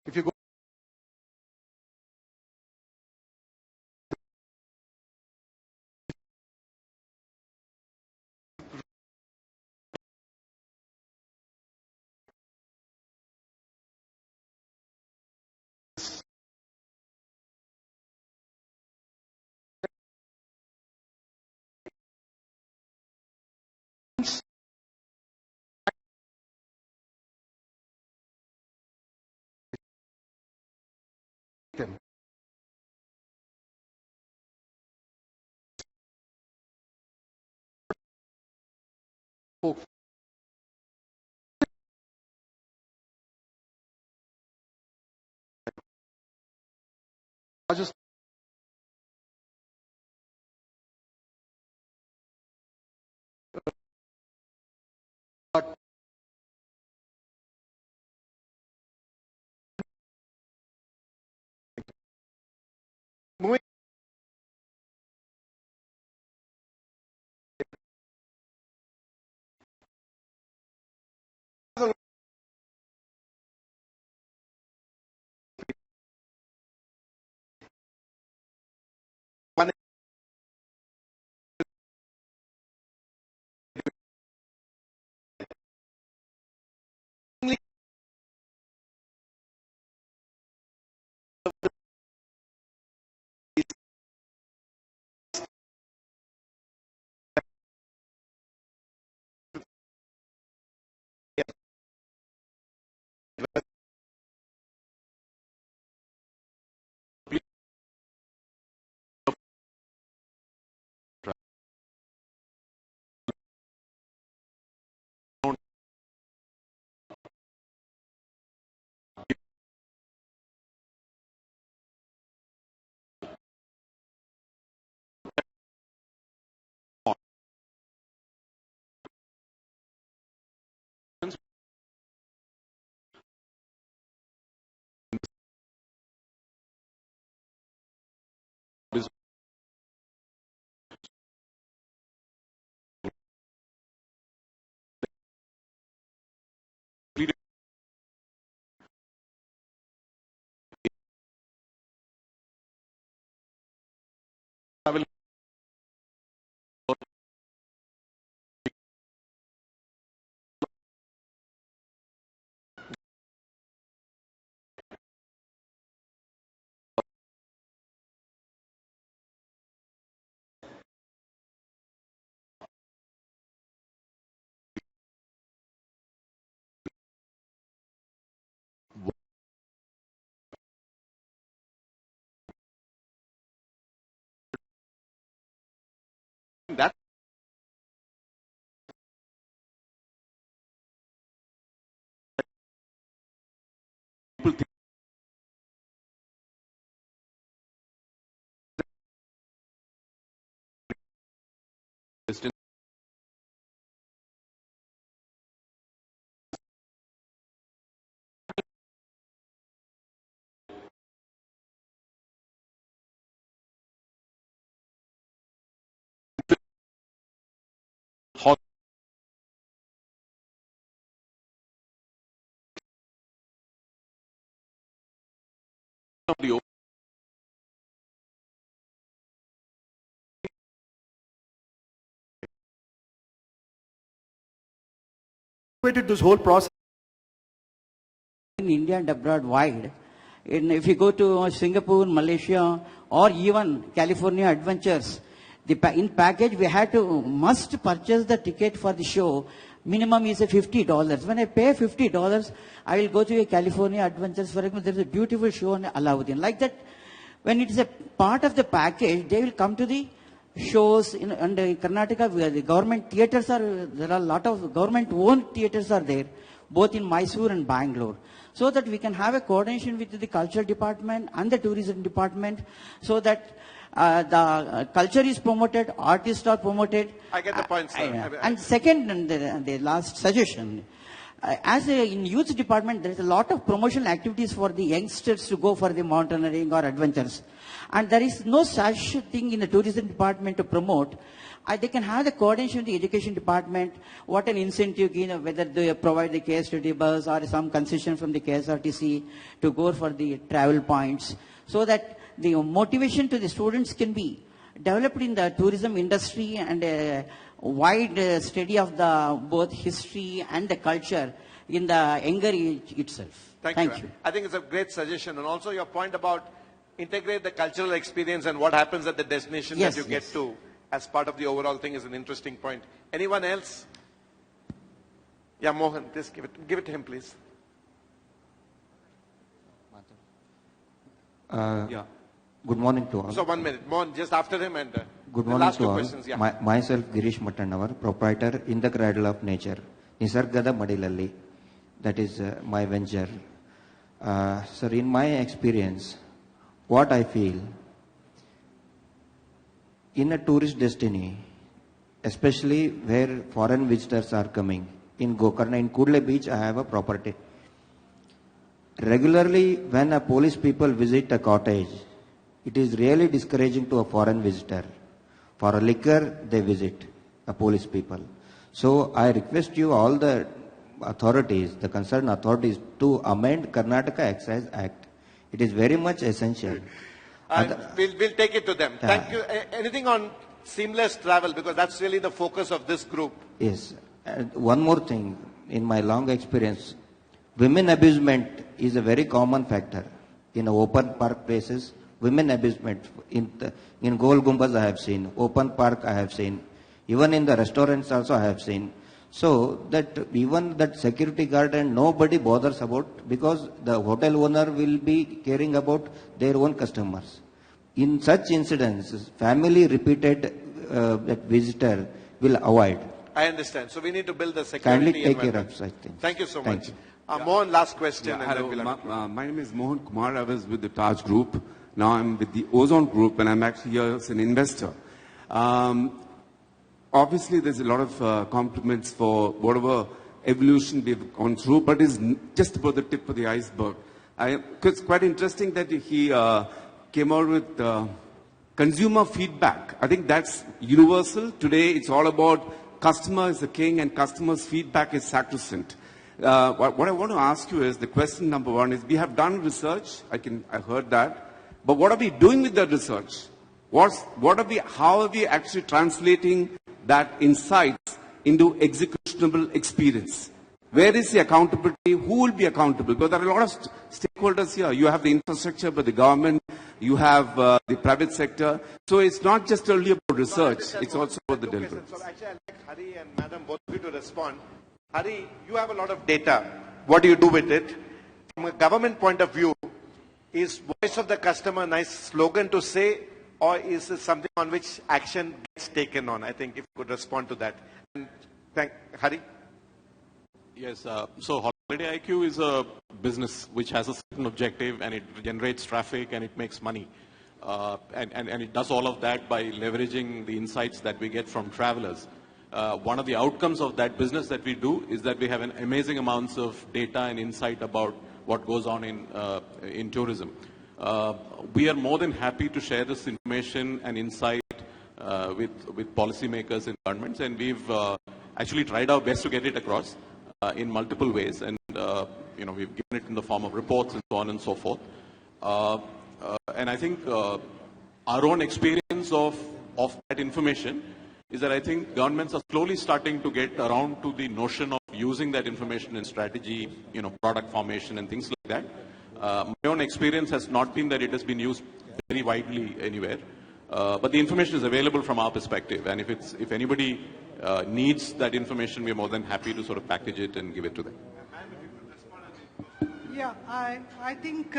If you go them, folks, I just but moving travel that people think distance hot of the This whole process in India and abroad wide. If you go to Singapore, Malaysia, or even California Adventures, in package we had to must purchase the ticket for the show. Minimum is $50. When I pay $50, I will go to a California Adventures. For example, there is a beautiful show on Aladdin. Like that, when it is a part of the package, they will come to the shows in Karnataka, where the government theatres are, there are a lot of government-owned theatres are there, both in Mysore and Bangalore, so that we can have a coordination with the cultural department and the tourism department, so that the culture is promoted, artists are promoted. I get the point, sir. And second, and the last suggestion, in youth department, there is a lot of promotional activities for the youngsters to go for the mountaineering or adventures. And there is no such thing in the tourism department to promote. They can have the coordination with the education department, what an incentive, whether they provide the KSRT bus or some concession from the KSRTC to go for the travel points, so that the motivation to the students can be developed in the tourism industry and a wide study of the both history and the culture in the younger age itself. Thank you. I think it's a great suggestion. And also your point about integrate the cultural experience and what happens at the destination that you get to as part of the overall thing is an interesting point. Anyone else? Yeah, Mohan, just give it to him, please. Yeah. Good morning to all. So 1 minute. Mohan, just after him and good the morning last to two all. questions. Yeah. Myself, Girish Mattannavar, proprietor in the Cradle of Nature, Nisargada Madilalli. That is my venture. Sir, in my experience, what I feel, in a tourist destiny, especially where foreign visitors are coming, in Gokarna, in Kudle Beach, I have a property. Regularly, when a police people visit a cottage, it is really discouraging to a foreign visitor. For a liquor, they visit a police people. So I request you, all the authorities, the concerned authorities, to amend Karnataka Excise Act. It is very much essential. We'll take it to them. Thank you. Anything on seamless travel, because that's really the focus of this group. Yes. One more thing, in my long experience, women abusement is a very common factor. In open park places, women abusement. In Gol Gumbaz I have seen, open park I have seen, even in the restaurants also I have seen. So that even that security guard and nobody bothers about, because the hotel owner will be caring about their own customers. In such incidents, family repeated that visitor will avoid. I understand. So we need to build the security. Kindly take care of such things. Thank you so much. Mohan, last question. Yeah, hello. My name is Mohan Kumar. I was with the Taj Group. Now I'm with the Ozone Group, and I'm actually here as an investor. Obviously, there's a lot of compliments for whatever evolution we've gone through, but it's just about the tip of the iceberg. It's quite interesting that he came out with consumer feedback. I think that's universal. Today, it's all about customer is the king and customer's feedback is sacrosanct. What I want to ask you is, the question number one is, we have done research. I heard that. But what are we doing with that research? How are we actually translating that insights into executable experience? Where is the accountability? Who will be accountable? Because there are a lot of stakeholders here. You have the infrastructure, but the government, you have the private sector. So it's not just only about research, it's also about the delivery. So actually I'd like Hari and Madam both of you to respond. Hari, you have a lot of data. What do you do with it? From a government point of view, is voice of the customer a nice slogan to say, or is it something on which action gets taken on? I think if you could respond to that. Thank Hari. Yes, so Holiday IQ is a business which has a certain objective and it generates traffic and it makes money. And it does all of that by leveraging the insights that we get from travelers. One of the outcomes of that business that we do is that we have an amazing amounts of data and insight about what goes on in tourism. We are more than happy to share this information and insight with policymakers and governments, and we've actually tried our best to get it across in multiple ways, and we've given it in the form of reports and so on and so forth. And I think our own experience of that information is that I think governments are slowly starting to get around to the notion of using that information in strategy, product formation and things like that. My own experience has not been that it has been used very widely anywhere, but the information is available from our perspective, and if anybody needs that information, we're more than happy to sort of package it and give it to them. Yeah, I think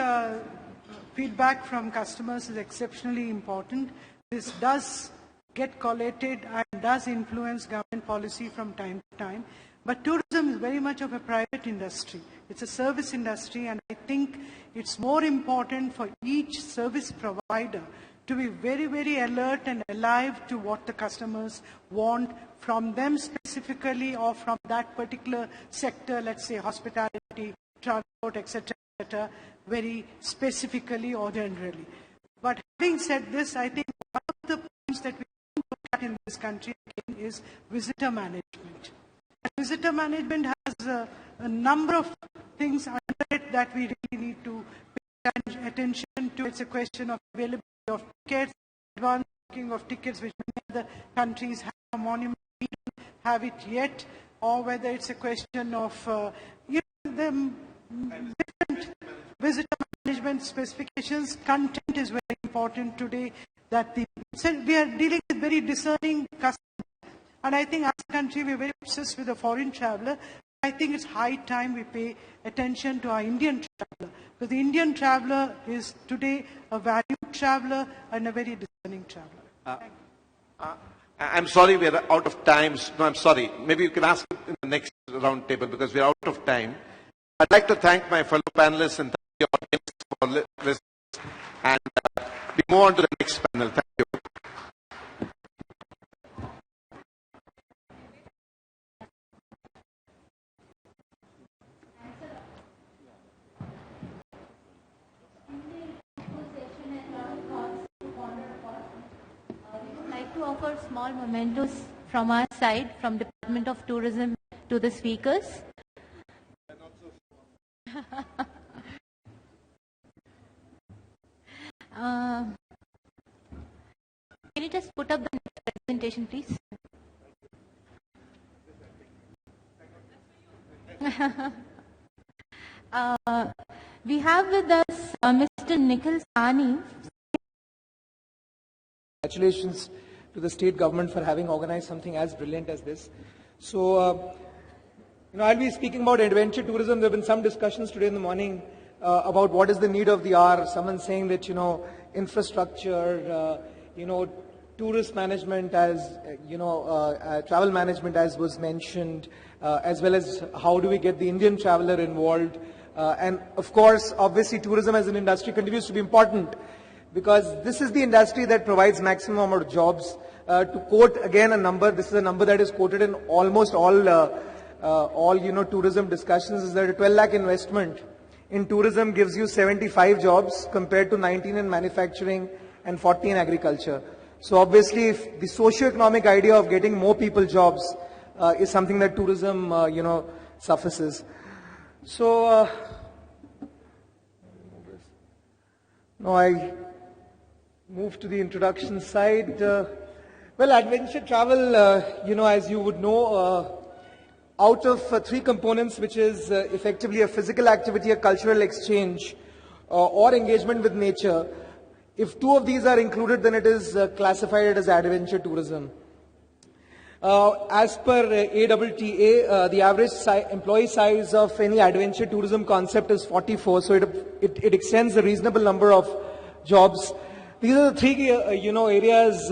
feedback from customers is exceptionally important. This does get collated and does influence government policy from time to time. But tourism is very much of a private industry. It's a service industry, and I think it's more important for each service provider to be very, very alert and alive to what the customers want from them specifically or from that particular sector, let's say hospitality, transport, etc., very specifically or generally. But having said this, I think one of the points that we look at in this country again is visitor management. Visitor management has a number of things under it that we really need to pay attention to. It's a question of availability of tickets, advance booking of tickets, which many other countries have. A monument, we don't have it yet, or whether it's a question of the different visitor management specifications. Content is very important today. We are dealing with very discerning customers. And I think as a country, we're very obsessed with the foreign traveler. I think it's high time we pay attention to our Indian traveler. Because the Indian traveler is today a valued traveler and a very discerning traveler. I'm sorry we're out of time. No, I'm sorry. Maybe you can ask in the next round table because we're out of time. I'd like to thank my fellow panelists and thank the audience for listening. And we move on to the next panel. Thank you. Offer small mementos from our side, from Department of Tourism to the speakers. Can you just put up the next presentation, please? We have with us Mr. Nikhil Sani. Congratulations to the state government for having organized something as brilliant as this. So, I'll be speaking about adventure tourism. There have been some discussions today in the morning about what is the need of the hour. Someone saying that, infrastructure, tourist management as, travel management as was mentioned, as well as how do we get the Indian traveler involved. And of course, obviously tourism as an industry continues to be important, because this is the industry that provides maximum amount of jobs. To quote again a number, this is a number that is quoted in almost all tourism discussions, is that a 12 lakh investment in tourism gives you 75 jobs compared to 19 in manufacturing and 40 in agriculture. So obviously, if the socio-economic idea of getting more people jobs is something that tourism, suffices. So, no, move to the introduction side. Well, adventure travel, as you would know, out of three components, which is effectively a physical activity, a cultural exchange, or engagement with nature, if two of these are included, then it is classified as adventure tourism. As per ATTA, the average employee size of any adventure tourism concept is 44, so it extends a reasonable number of jobs. These are the three, areas,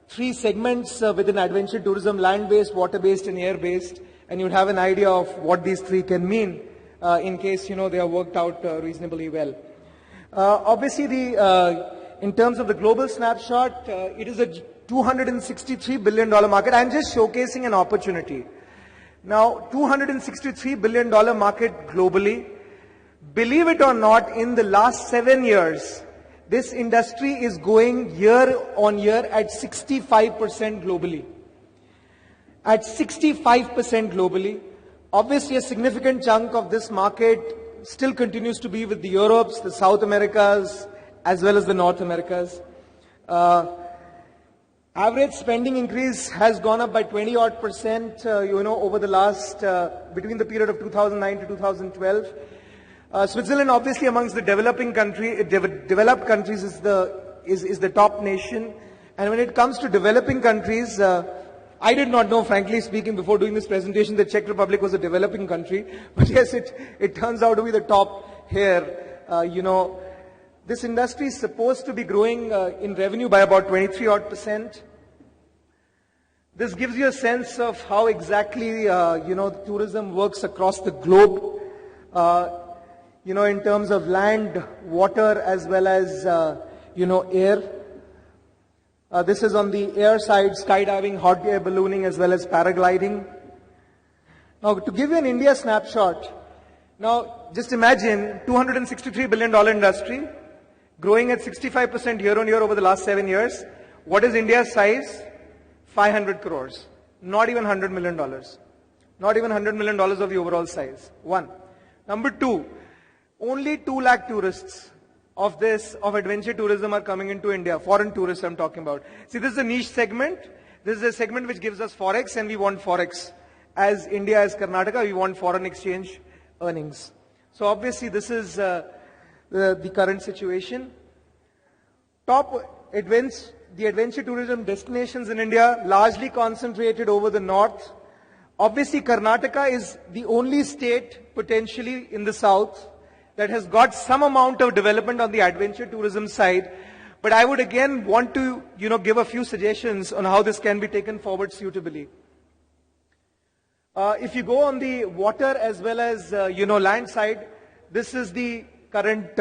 three segments within adventure tourism: land-based, water-based, and air-based. And you'd have an idea of what these three can mean in case, they are worked out reasonably well. Obviously, in terms of the global snapshot, it is a $263 billion market. I'm just showcasing an opportunity. Now, $263 billion market globally. Believe it or not, in the last 7 years, this industry is going year on year at 65% globally. At 65% globally. Obviously, a significant chunk of this market still continues to be with the Europes, the South Americas, as well as the North Americas. Average spending increase has gone up by 20% over the last, between the period of 2009 to 2012. Switzerland, obviously, amongst the developed countries, is the top nation. And when it comes to developing countries, I did not know, frankly speaking, before doing this presentation, that Czech Republic was a developing country. But yes, it turns out to be the top here. This industry is supposed to be growing in revenue by about 23%. This gives you a sense of how exactly, tourism works across the globe. In terms of land, water, as well as, air. This is on the air side: skydiving, hot air ballooning, as well as paragliding. Now, to give you an India snapshot, now just imagine $263 billion industry, growing at 65% year on year over the last 7 years. What is India's size? 500 crores. Not even $100 million. Not even $100 million of the overall size. One. Number two, only 2 lakh tourists of adventure tourism are coming into India. Foreign tourists I'm talking about. See, this is a niche segment. This is a segment which gives us forex, and we want forex. As India, as Karnataka, we want foreign exchange earnings. So obviously this is the current situation. The adventure tourism destinations in India largely concentrated over the north. Obviously, Karnataka is the only state potentially in the south that has got some amount of development on the adventure tourism side. But I would again want to, give a few suggestions on how this can be taken forward suitably. If you go on the water as well as, land side, this is the current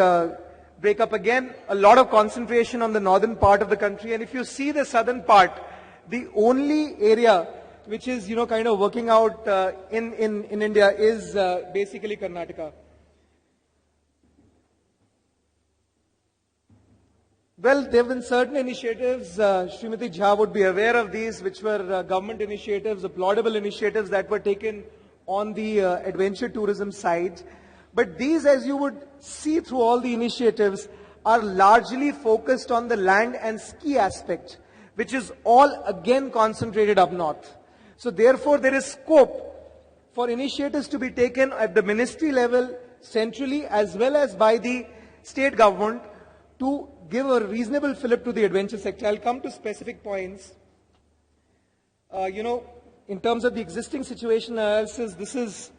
breakup. Again, a lot of concentration on the northern part of the country. And if you see the southern part, the only area which is, kind of working out in India is basically Karnataka. Well, there have been certain initiatives, Srimati Jha would be aware of these, which were government initiatives, applaudable initiatives that were taken on the adventure tourism side. But these, as you would see through all the initiatives, are largely focused on the land and ski aspect, which is all again concentrated up north. So therefore, there is scope for initiatives to be taken at the ministry level, centrally, as well as by the state government, to give a reasonable fillip to the adventure sector. I'll come to specific points. In terms of the existing situation analysis, this is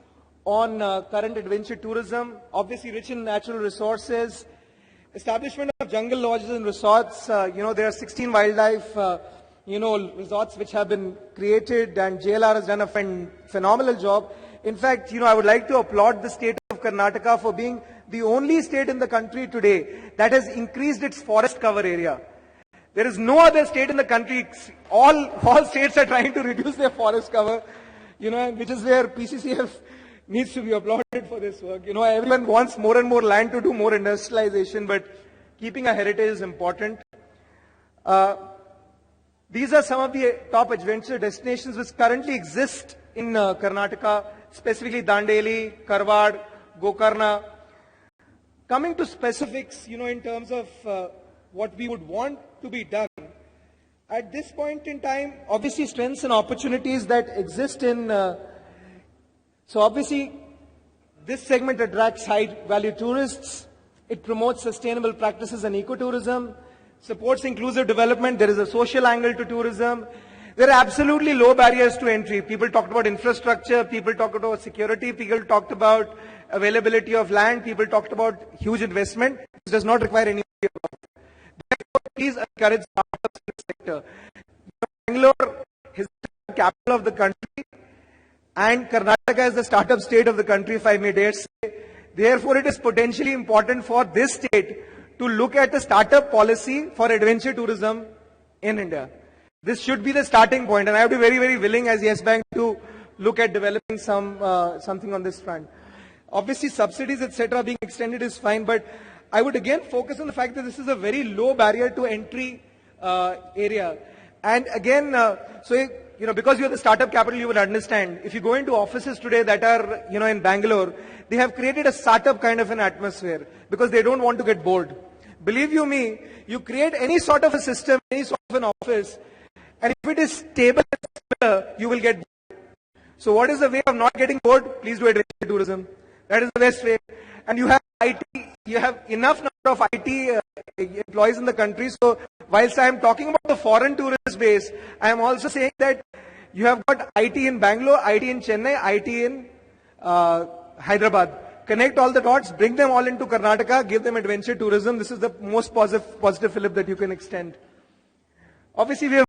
on current adventure tourism, obviously rich in natural resources, establishment of jungle lodges and resorts. There are 16 wildlife, resorts which have been created, and JLR has done a phenomenal job. In fact, I would like to applaud the state of Karnataka for being the only state in the country today that has increased its forest cover area. There is no other state in the country, all states are trying to reduce their forest cover, which is where PCCF needs to be applauded for this work. Everyone wants more and more land to do more industrialization, but keeping a heritage is important. These are some of the top adventure destinations which currently exist in Karnataka, specifically Dandeli, Karwad, Gokarna. Coming to specifics, in terms of what we would want to be done. At this point in time, obviously strengths and opportunities that exist in, so obviously this segment attracts high-value tourists. It promotes sustainable practices and ecotourism, supports inclusive development. There is a social angle to tourism. There are absolutely low barriers to entry. People talked about infrastructure, people talked about security, people talked about availability of land, people talked about huge investment. This does not require any. Therefore, please encourage startups in the sector. Bangalore is the capital of the country, and Karnataka is the startup state of the country, if I may dare say. Therefore, it is potentially important for this state to look at the startup policy for adventure tourism in India. This should be the starting point, and I would be very, very willing as Yes Bank to look at developing something on this front. Obviously, subsidies, etc., being extended is fine, but I would again focus on the fact that this is a very low barrier to entry area. And again, because you're the startup capital, you will understand. If you go into offices today that are, in Bangalore, they have created a startup kind of an atmosphere because they don't want to get bored. Believe you me, you create any sort of a system, any sort of an office, and if it is stable, you will get bored. So what is the way of not getting bored? Please do adventure tourism. That is the best way. And you have IT, you have enough number of IT employees in the country. So whilst I am talking about the foreign tourist base, I am also saying that you have got IT in Bangalore, IT in Chennai, IT in Hyderabad. Connect all the dots, bring them all into Karnataka, give them adventure tourism. This is the most positive fillip that you can extend. Obviously, we have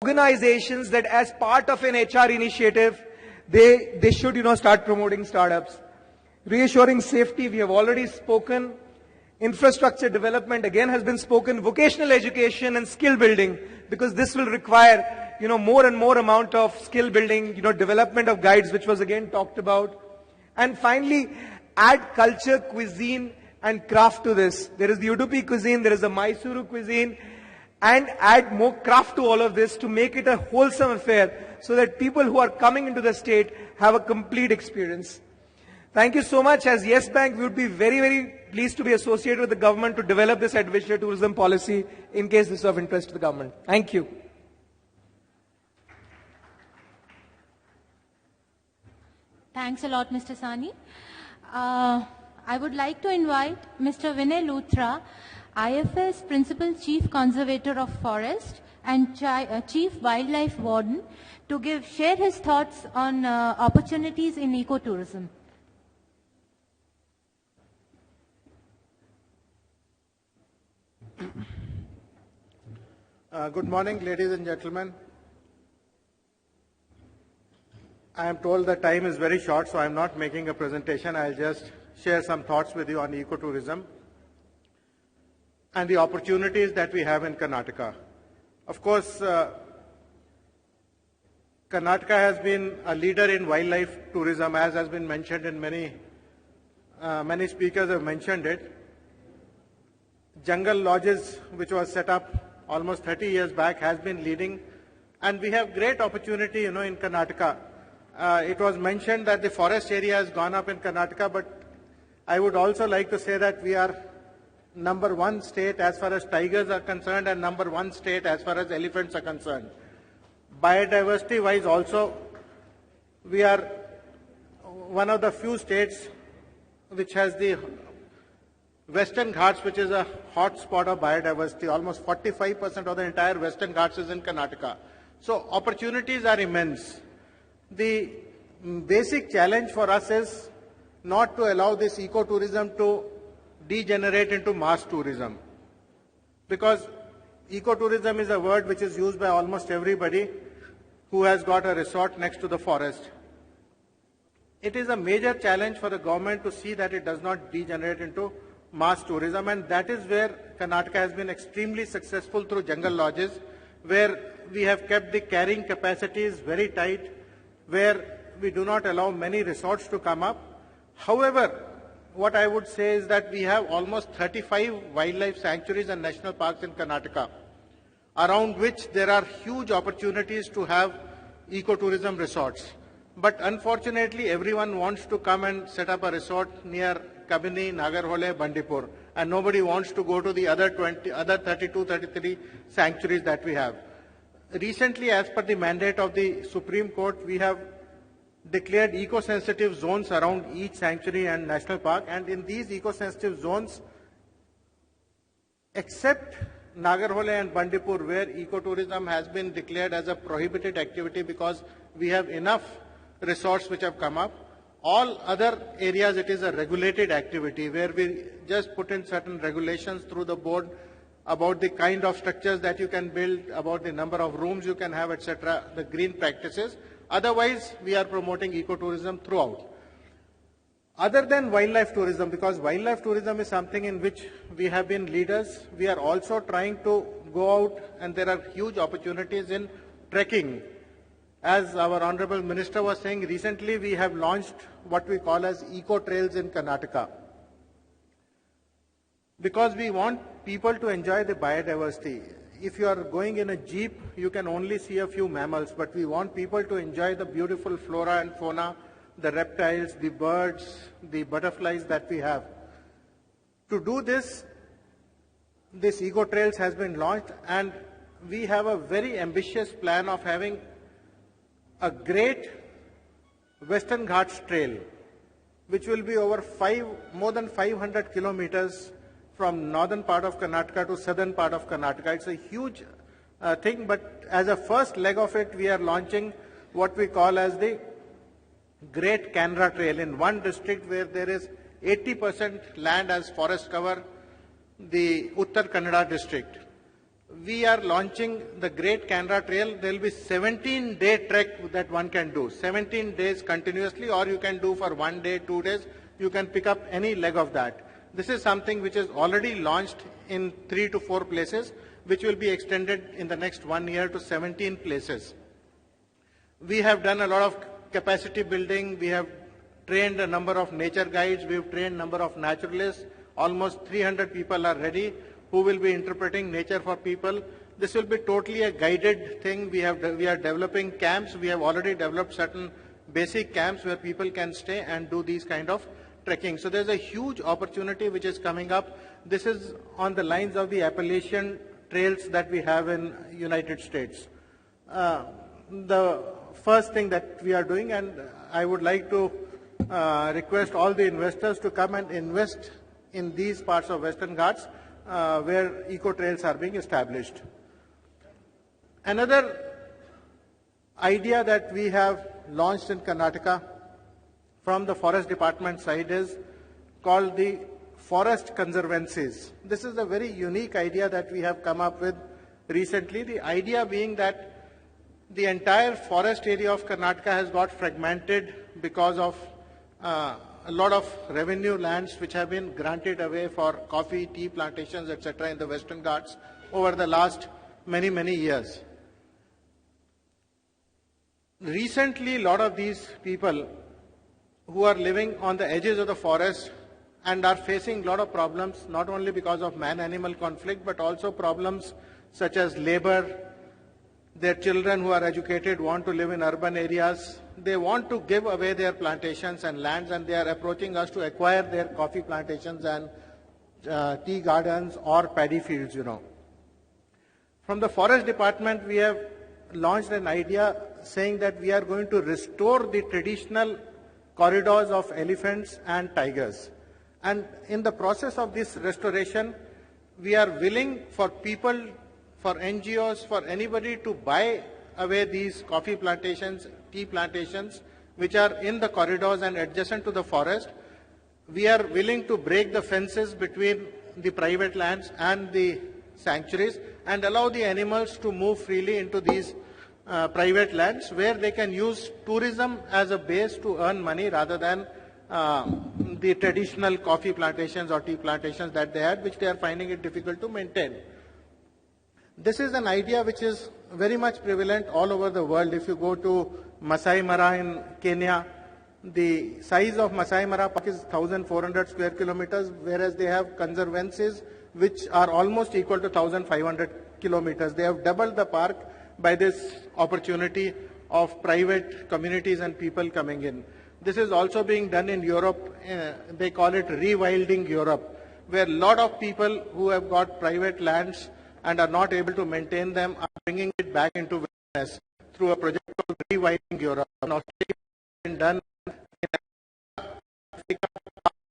organizations that as part of an HR initiative, they should, start promoting startups. Reassuring safety, we have already spoken. Infrastructure development, again, has been spoken. Vocational education and skill building, because this will require, more and more amount of skill building, development of guides, which was again talked about. And finally, add culture, cuisine, and craft to this. There is the Udupi cuisine, there is the Mysuru cuisine, and add more craft to all of this to make it a wholesome affair so that people who are coming into the state have a complete experience. Thank you so much. As Yes Bank, we would be very, very pleased to be associated with the government to develop this adventure tourism policy in case this is of interest to the government. Thank you. Thanks a lot, Mr. Sani. I would like to invite Mr. Vinay Luthra, IFS Principal Chief Conservator of Forest and Chief Wildlife Warden, to share his thoughts on opportunities in ecotourism. Good morning, ladies and gentlemen. I am told the time is very short, so I am not making a presentation. I'll just share some thoughts with you on ecotourism and the opportunities that we have in Karnataka. Of course, Karnataka has been a leader in wildlife tourism, as has been mentioned in many speakers have mentioned it. Jungle lodges, which was set up almost 30 years back, has been leading, and we have great opportunity, in Karnataka. It was mentioned that the forest area has gone up in Karnataka, but I would also like to say that we are #1 state as far as tigers are concerned and #1 state as far as elephants are concerned. Biodiversity wise also, we are one of the few states which has the Western Ghats, which is a hot spot of biodiversity. Almost 45% of the entire Western Ghats is in Karnataka. So opportunities are immense. The basic challenge for us is not to allow this ecotourism to degenerate into mass tourism. Because ecotourism is a word which is used by almost everybody who has got a resort next to the forest. It is a major challenge for the government to see that it does not degenerate into mass tourism, and that is where Karnataka has been extremely successful through jungle lodges, where we have kept the carrying capacities very tight, where we do not allow many resorts to come up. However, what I would say is that we have almost 35 wildlife sanctuaries and national parks in Karnataka, around which there are huge opportunities to have ecotourism resorts. But unfortunately, everyone wants to come and set up a resort near Kabini, Nagarhole, Bandipur, and nobody wants to go to the other 32, 33 sanctuaries that we have. Recently, as per the mandate of the Supreme Court, we have declared eco-sensitive zones around each sanctuary and national park, and in these eco-sensitive zones, except Nagarhole and Bandipur, where ecotourism has been declared as a prohibited activity because we have enough resorts which have come up, all other areas it is a regulated activity where we just put in certain regulations through the board about the kind of structures that you can build, about the number of rooms you can have, etc., the green practices. Otherwise, we are promoting ecotourism throughout. Other than wildlife tourism, because wildlife tourism is something in which we have been leaders, we are also trying to go out, and there are huge opportunities in trekking. As our Honorable Minister was saying, recently we have launched what we call as eco trails in Karnataka. Because we want people to enjoy the biodiversity. If you are going in a jeep, you can only see a few mammals, but we want people to enjoy the beautiful flora and fauna, the reptiles, the birds, the butterflies that we have. To do this, this eco trails has been launched, and we have a very ambitious plan of having a great Western Ghats trail, which will be over more than 500 kilometers from northern part of Karnataka to southern part of Karnataka. It's a huge thing, but as a first leg of it, we are launching what we call as the Great Canara Trail in one district where there is 80% land as forest cover, the Uttar Kannada district. We are launching the Great Canara Trail. There will be 17-day trek that one can do, 17 days continuously, or you can do for 1 day, 2 days. You can pick up any leg of that. This is something which is already launched in 3 to 4 places, which will be extended in the next 1 year to 17 places. We have done a lot of capacity building. We have trained a number of nature guides. We have trained a number of naturalists. Almost 300 people are ready who will be interpreting nature for people. This will be totally a guided thing. We are developing camps. We have already developed certain basic camps where people can stay and do these kind of trekking. So there's a huge opportunity which is coming up. This is on the lines of the Appalachian trails that we have in United States. The first thing that we are doing, and I would like to request all the investors to come and invest in these parts of Western Ghats where eco trails are being established. Another idea that we have launched in Karnataka from the forest department side is called the forest conservancies. This is a very unique idea that we have come up with recently. The idea being that the entire forest area of Karnataka has got fragmented because of a lot of revenue lands which have been granted away for coffee, tea plantations, etc. in the Western Ghats over the last many years. Recently, a lot of these people who are living on the edges of the forest and are facing a lot of problems, not only because of man-animal conflict, but also problems such as labor. Their children who are educated want to live in urban areas. They want to give away their plantations and lands, and they are approaching us to acquire their coffee plantations and tea gardens or paddy fields, From the forest department, we have launched an idea saying that we are going to restore the traditional corridors of elephants and tigers. And in the process of this restoration, we are willing for people, for NGOs, for anybody to buy away these coffee plantations, tea plantations, which are in the corridors and adjacent to the forest. We are willing to break the fences between the private lands and the sanctuaries and allow the animals to move freely into these private lands where they can use tourism as a base to earn money rather than the traditional coffee plantations or tea plantations that they had, which they are finding it difficult to maintain. This is an idea which is very much prevalent all over the world. If you go to Masai Mara in Kenya, the size of Masai Mara Park is 1,400 square kilometers, whereas they have conservancies which are almost equal to 1,500 kilometers. They have doubled the park by this opportunity of private communities and people coming in. This is also being done in Europe. They call it rewilding Europe, where a lot of people who have got private lands and are not able to maintain them are bringing it back into wilderness through a project called Rewilding Europe. In Australia, it's been done in Africa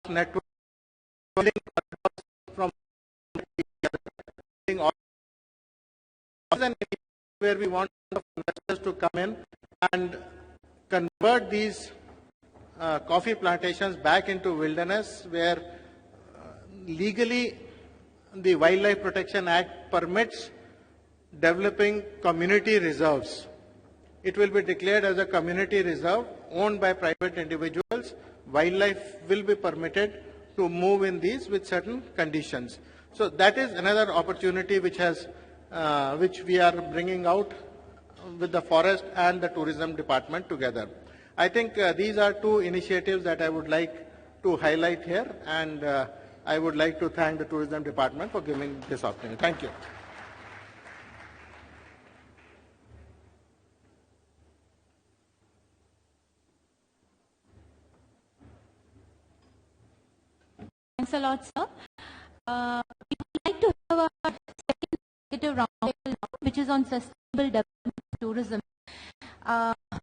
network from where we want investors to come in and convert these coffee plantations back into wilderness, where legally the Wildlife Protection Act permits developing community reserves. It will be declared as a community reserve owned by private individuals. Wildlife will be permitted to move in these with certain conditions. So that is another opportunity which we are bringing out with the forest and the tourism department together. I think these are two initiatives that I would like to highlight here, and I would like to thank the tourism department for giving this opportunity. Thank you. Thanks a lot, sir. We would like to have our second executive roundtable now, which is on sustainable development of tourism.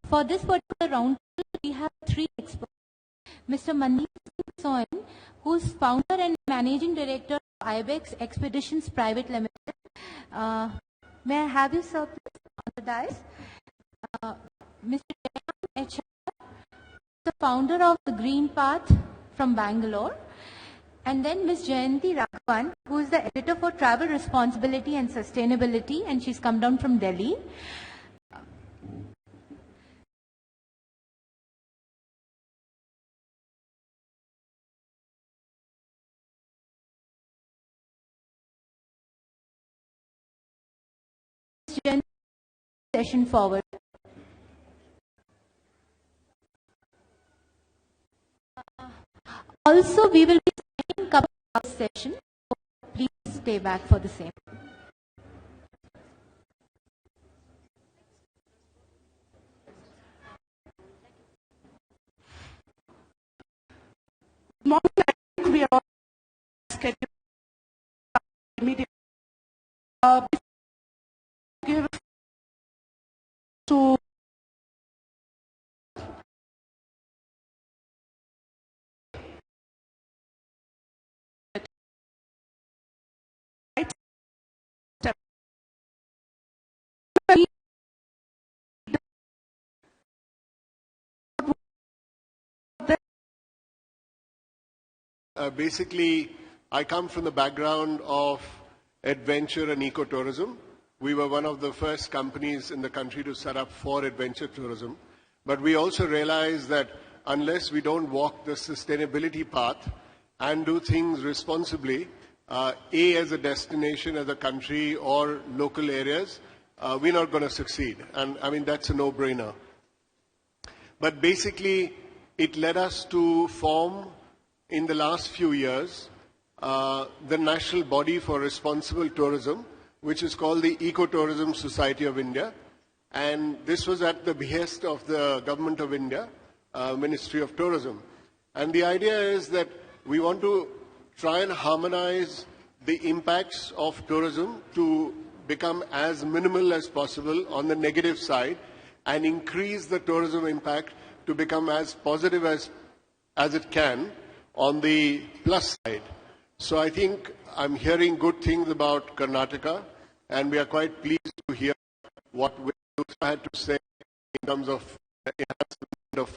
For this particular roundtable, we have three experts. Mr. Mandeep Singh Soin, who is founder and managing director of IBEX Expeditions Private Limited. May I have you, sir, please, on the dais? Mr. Jayan HR, the founder of the Green Path from Bangalore. And then Ms. Jayanti Raghavan, who is the editor for Travel Responsibility and Sustainability, and she's come down from Delhi. Session forward. Also, we will be signing up our session. Please stay back for the same. Morning, we are all scheduled immediately. Give to Basically, I come from the background of adventure and ecotourism. We were one of the first companies in the country to set up for adventure tourism. But we also realized that unless we don't walk the sustainability path and do things responsibly, as a destination, as a country or local areas, we're not going to succeed. And I mean, that's a no-brainer. But basically, it led us to form, in the last few years, the national body for responsible tourism, which is called the Ecotourism Society of India. And this was at the behest of the Government of India, Ministry of Tourism. And the idea is that we want to try and harmonize the impacts of tourism to become as minimal as possible on the negative side and increase the tourism impact to become as positive as it can on the plus side. So I think I'm hearing good things about Karnataka, and we are quite pleased to hear what we had to say in terms of the enhancement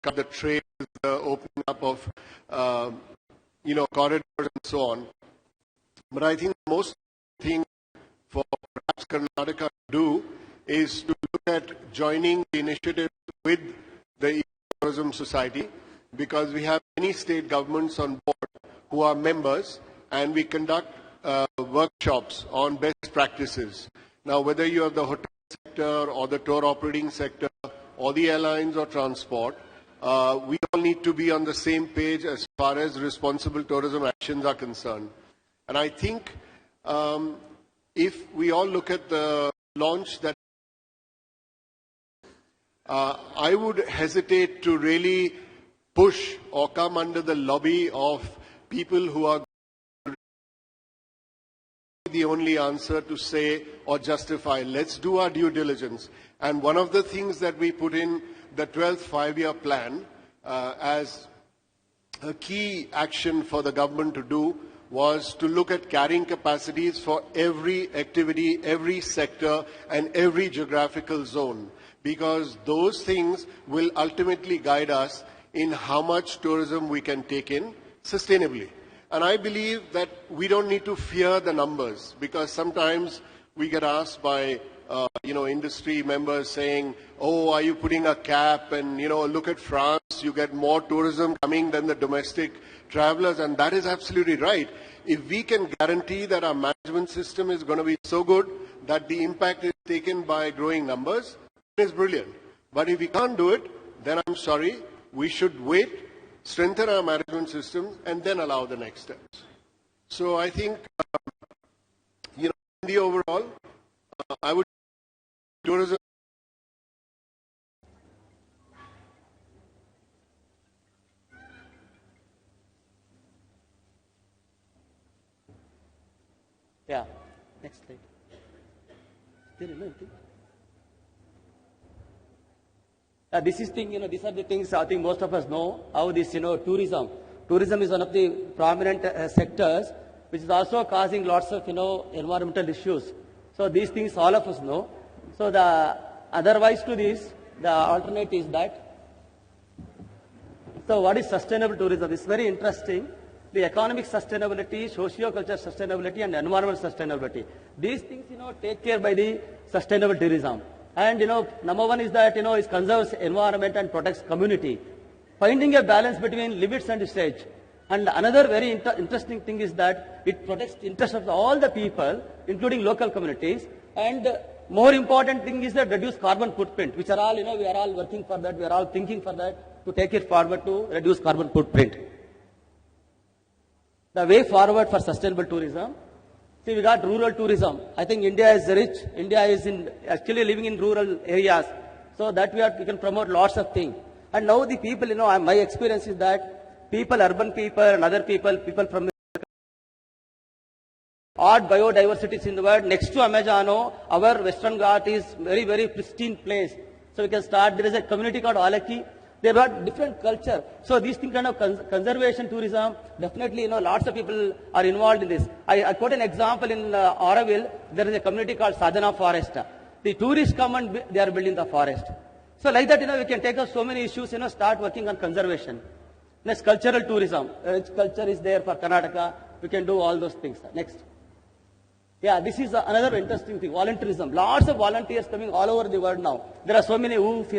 of the trails, the opening up of corridors and so on. But I think the most thing for perhaps Karnataka to do is to look at joining the initiative with the Ecotourism Society, because we have many state governments on board who are members, and we conduct workshops on best practices. Now, whether you are the hotel sector or the tour operating sector or the airlines or transport, we all need to be on the same page as far as responsible tourism actions are concerned. And I think if we all look at the launch that I would hesitate to really push or come under the lobby of people who are the only answer to say or justify. Let's do our due diligence. And one of the things that we put in the 12th five-year plan as a key action for the government to do was to look at carrying capacities for every activity, every sector, and every geographical zone, because those things will ultimately guide us in how much tourism we can take in sustainably. And I believe that we don't need to fear the numbers, because sometimes we get asked by industry members saying, oh, are you putting a cap? And, look at France, you get more tourism coming than the domestic travelers. And that is absolutely right. If we can guarantee that our management system is going to be so good that the impact is taken by growing numbers, it is brilliant. But if we can't do it, then I'm sorry, we should wait, strengthen our management systems, and then allow the next steps. So I think, in the overall, I would tourism. Yeah, next slide. This is thing, these are the things I think most of us know, how this, tourism. Tourism is one of the prominent sectors, which is also causing lots of, environmental issues. So these things all of us know. So the otherwise to this, the alternate is that. So what is sustainable tourism? It's very interesting. The economic sustainability, socio-cultural sustainability, and environmental sustainability. These things, take care by the sustainable tourism. And, number one is that, it conserves environment and protects community. Finding a balance between limits and usage. And another very interesting thing is that it protects the interests of all the people, including local communities. And more important thing is that reduce carbon footprint, which are all, we are all working for that, we are all thinking for that, to take it forward to reduce carbon footprint. The way forward for sustainable tourism. See, we got rural tourism. I think India is rich. India is actually living in rural areas. So that we can promote lots of things. And now the people, my experience is that people, urban people and other people from odd biodiversities in the world. Next to Amazon, our Western Ghat is very, very pristine place. So we can start. There is a community called Alaki. They've got different culture. So these things kind of conservation tourism, definitely, lots of people are involved in this. I quote an example in Auroville. There is a community called Sadhana Forest. The tourists come and they are building the forest. So like that, we can take up so many issues, start working on conservation. Next, cultural tourism. Rich culture is there for Karnataka. We can do all those things. Next. Yeah, this is another interesting thing, volunteerism. Lots of volunteers coming all over the world now. There are so many WOOF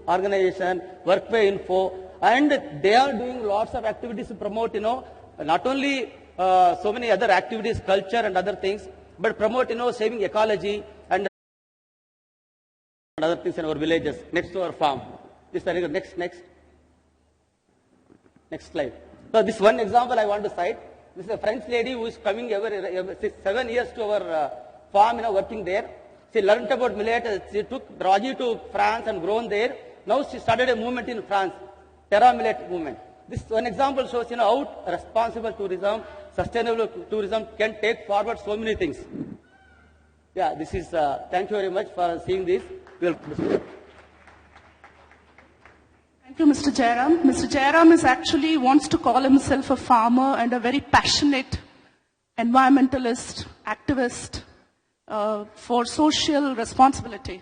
organization, Workway Info, and they are doing lots of activities to promote, not only so many other activities, culture and other things, but promote, saving ecology and other things in our villages, next to our farm. This is next slide. So this one example I want to cite. This is a French lady who is coming every 7 years to our farm, working there. She learned about millet. She took Raji to France and grown there. Now she started a movement in France, Terra Millet movement. This one example shows, how responsible tourism, sustainable tourism can take forward so many things. Yeah, this is, thank you very much for seeing this. Thank you, Mr. Jairam. Mr. Jairam wants to call himself a farmer and a very passionate environmentalist, activist for social responsibility.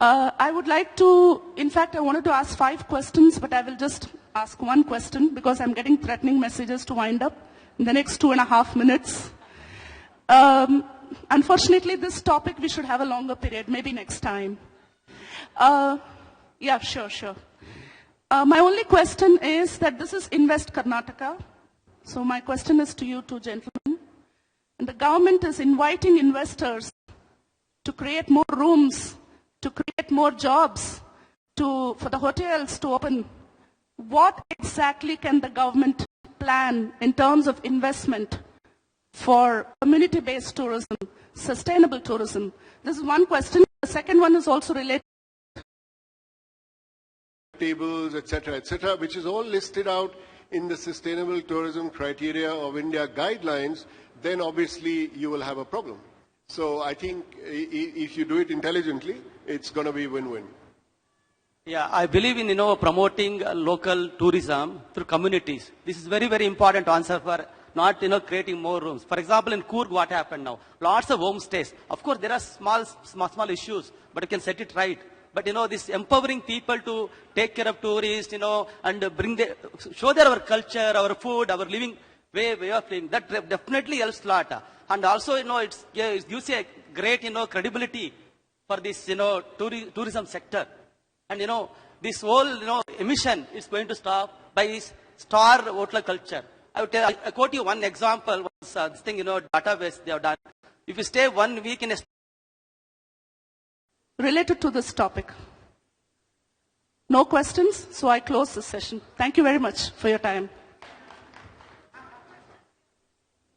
I would like to, in fact, I wanted to ask 5 questions, but I will just ask one question because I'm getting threatening messages to wind up in the next 2.5 minutes. Unfortunately, this topic we should have a longer period, maybe next time. Yeah, sure. My only question is that this is Invest Karnataka. So my question is to you two gentlemen. And the government is inviting investors to create more rooms, to create more jobs, for the hotels to open. What exactly can the government plan in terms of investment for community-based tourism, sustainable tourism? This is one question. The second one is also related tables, etc., which is all listed out in the Sustainable Tourism Criteria of India guidelines, then obviously you will have a problem. So I think if you do it intelligently, it's going to be win-win. Yeah, I believe in, promoting local tourism through communities. This is very, very important answer for not, creating more rooms. For example, in Coorg, what happened now? Lots of homestays. Of course, there are small issues, but you can set it right. But, this empowering people to take care of tourists, and show their our culture, our food, our living way of living. That definitely helps a lot. And also, it gives a great, credibility for this, tourism sector. And this whole emission is going to stop by this star hotel culture. I quote you one example. Was this thing, database they have done. If you stay 1 week in a related to this topic. No questions, so I close this session. Thank you very much for your time.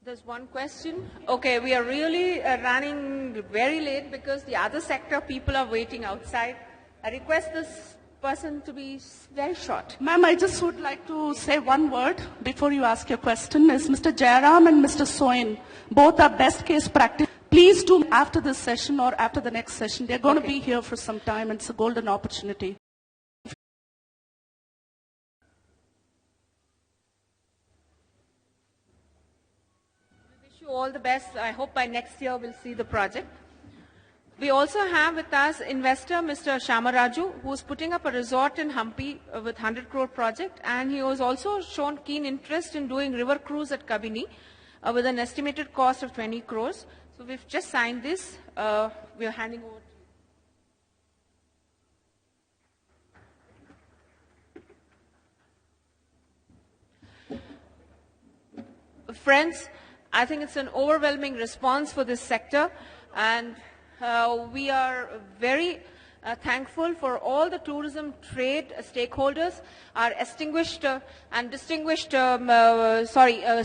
There's one question. Okay, we are really running very late because the other sector people are waiting outside. I request this person to be very short. Ma'am, I just would like to say one word before you ask your question. Is Mr. Jairam and Mr. Soin, both are best case practice. Please do after this session or after the next session. They're going to be here for some time. It's a golden opportunity. We wish you all the best. I hope by next year we'll see the project. We also have with us investor Mr. Shamaraju, who is putting up a resort in Hampi with 100 crore project, and he has also shown keen interest in doing river cruise at Kabini with an estimated cost of 20 crores. So we've just signed this. We are handing over to you. Friends, I think it's an overwhelming response for this sector, and we are very thankful for all the tourism trade stakeholders, our distinguished and distinguished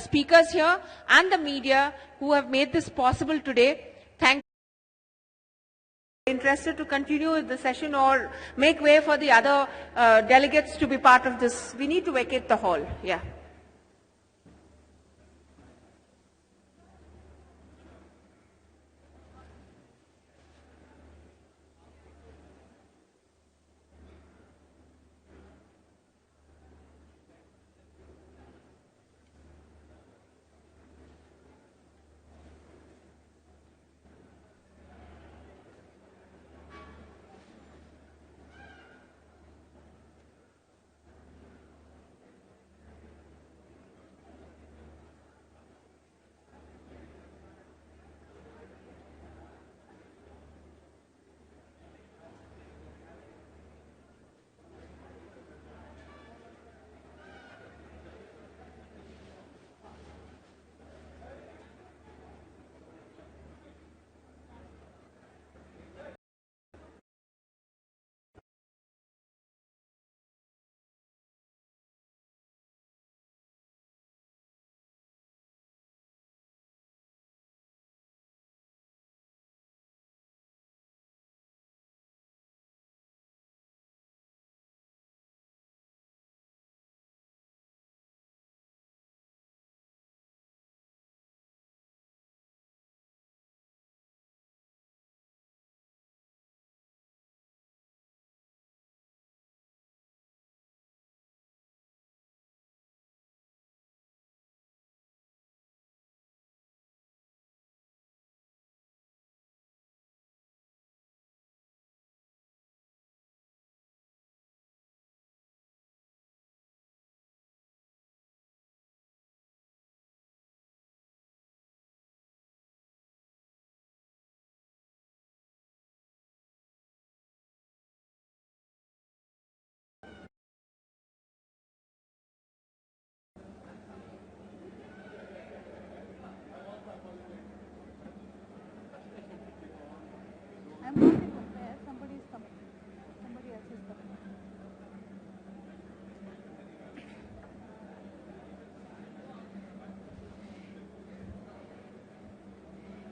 speakers here, and the media who have made this possible today. Thank you. Interested to continue with the session or make way for the other delegates to be part of this. We need to vacate the hall. Yeah.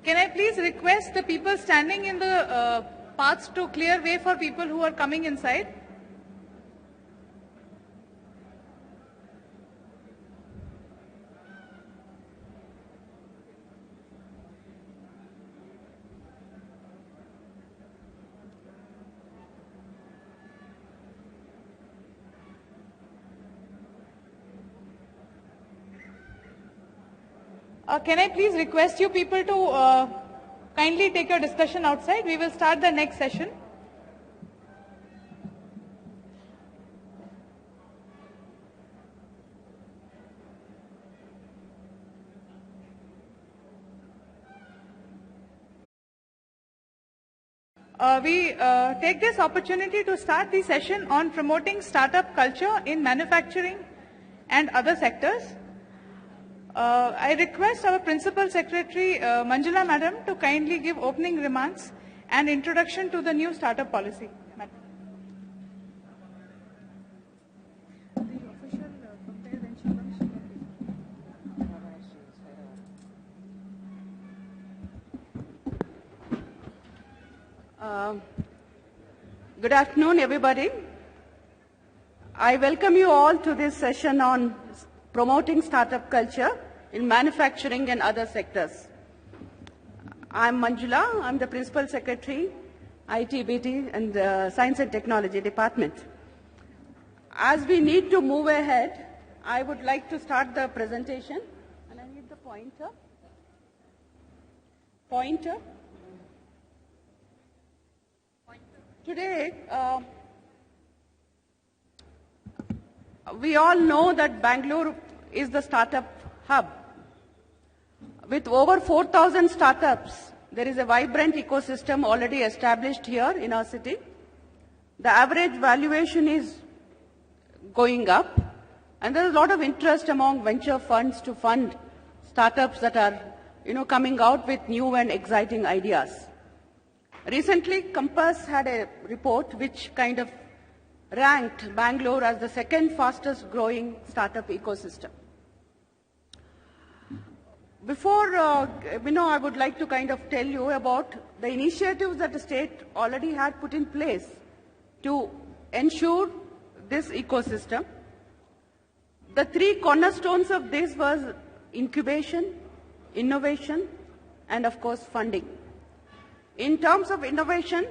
Can I please request the people standing in the paths to clear way for people who are coming inside? Can I please request you people to kindly take your discussion outside? We will start the next session. We take this opportunity to start the session on promoting startup culture in manufacturing and other sectors. I request our Principal Secretary, Manjula Madam, to kindly give opening remarks and introduction to the new startup policy. Good afternoon, everybody. I welcome you all to this session on promoting startup culture in manufacturing and other sectors. I'm Manjula. I'm the Principal Secretary, IT, BT, and Science and Technology Department. As we need to move ahead, I would like to start the presentation. And I need the pointer. Today, we all know that Bangalore is the startup hub. With over 4,000 startups, there is a vibrant ecosystem already established here in our city. The average valuation is going up, and there is a lot of interest among venture funds to fund startups that are, coming out with new and exciting ideas. Recently, Compass had a report which kind of ranked Bangalore as the second fastest growing startup ecosystem. Before, I would like to kind of tell you about the initiatives that the state already had put in place to ensure this ecosystem. The three cornerstones of this was incubation, innovation, and of course funding. In terms of innovation,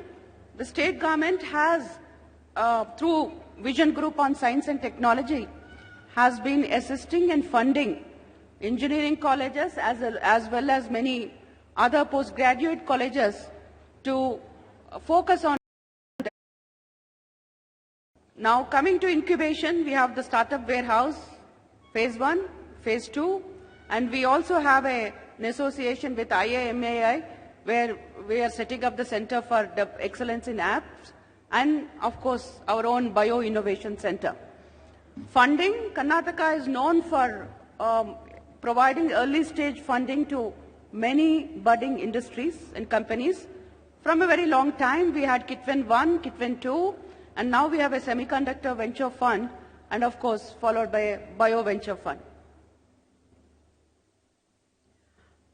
the state government has, through Vision Group on Science and Technology, has been assisting and funding engineering colleges as well as many other postgraduate colleges to focus on. Now coming to incubation, we have the startup warehouse, phase 1, phase 2, and we also have an association with IAMAI where we are setting up the Center for Excellence in Apps and of course our own Bio Innovation Center. Funding, Karnataka is known for providing early stage funding to many budding industries and companies. From a very long time, we had KITVEN 1, KITVEN 2, and now we have a semiconductor venture fund, and of course followed by a bio venture fund.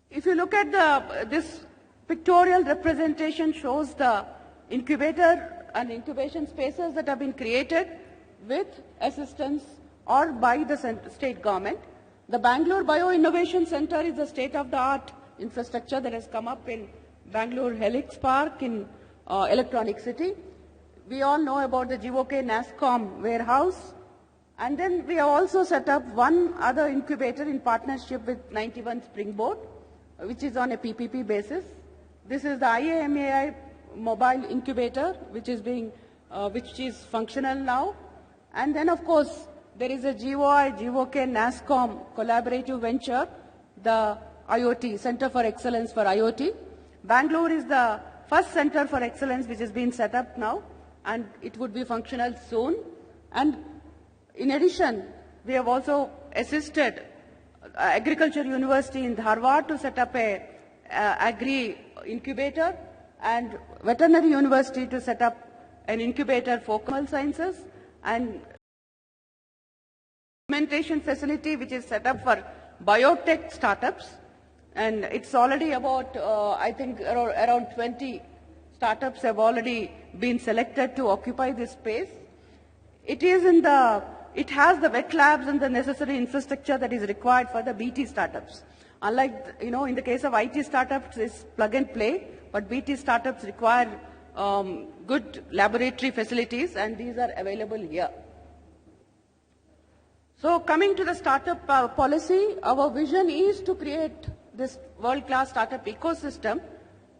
If you look at this pictorial representation shows the incubator and incubation spaces that have been created with assistance or by the state government. The Bangalore Bio Innovation Center is a state-of-the-art infrastructure that has come up in Bangalore Helix Park in Electronic City. We all know about the GOK NASCOM warehouse. And then we have also set up one other incubator in partnership with 91 Springboard, which is on a PPP basis. This is the IAMAI mobile incubator, which is functional now. And then, of course, there is a GOK NASCOM collaborative venture, the IoT, Center for Excellence for IoT. Bangalore is the first Center for Excellence which has been set up now, and it would be functional soon. And in addition, we have also assisted Agriculture University in Dharwad to set up a agri incubator, and Veterinary University to set up an incubator for commercial sciences, and implementation facility which is set up for biotech startups, and it's already about I think around 20 startups have already been selected to occupy this space. It has the wet labs and the necessary infrastructure that is required for the BT startups. Unlike, in the case of IT startups, it's plug and play, but BT startups require good laboratory facilities, and these are available here. So coming to the startup policy, our vision is to create this world-class startup ecosystem,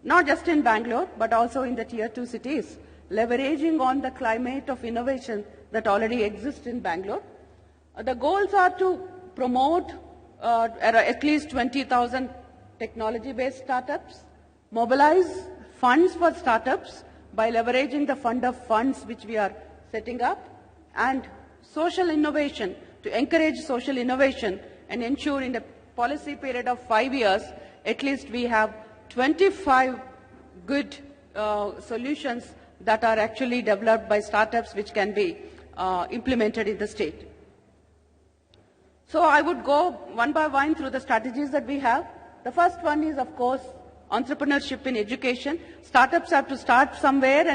not just in Bangalore, but also in the tier 2 cities, leveraging on the climate of innovation that already exists in Bangalore. The goals are to promote at least 20,000 technology-based startups, mobilize funds for startups by leveraging the fund of funds which we are setting up, and social innovation, to encourage social innovation and ensure in the policy period of 5 years, at least we have 25 good solutions that are actually developed by startups which can be implemented in the state. So I would go one by one through the strategies that we have. The first one is, of course, entrepreneurship in education. Startups have to start somewhere,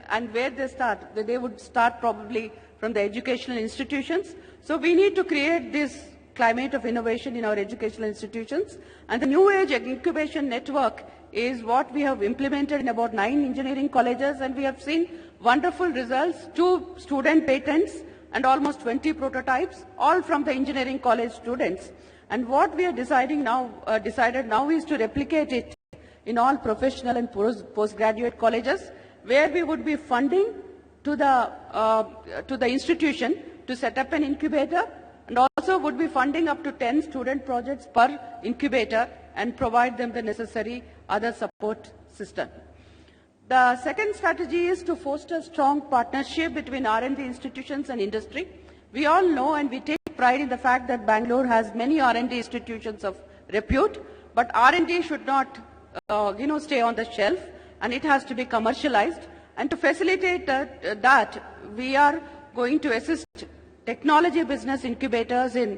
and where they start, they would start probably from the educational institutions. So we need to create this climate of innovation in our educational institutions. And the New Age Incubation Network is what we have implemented in about 9 engineering colleges, and we have seen wonderful results, 2 student patents and almost 20 prototypes, all from the engineering college students. And what we are decided now is to replicate it in all professional and postgraduate colleges, where we would be funding to the institution to set up an incubator, and also would be funding up to 10 student projects per incubator and provide them the necessary other support system. The second strategy is to foster strong partnership between R&D institutions and industry. We all know and we take pride in the fact that Bangalore has many R&D institutions of repute, but R&D should not stay on the shelf, and it has to be commercialized. And to facilitate that, we are going to assist technology business incubators in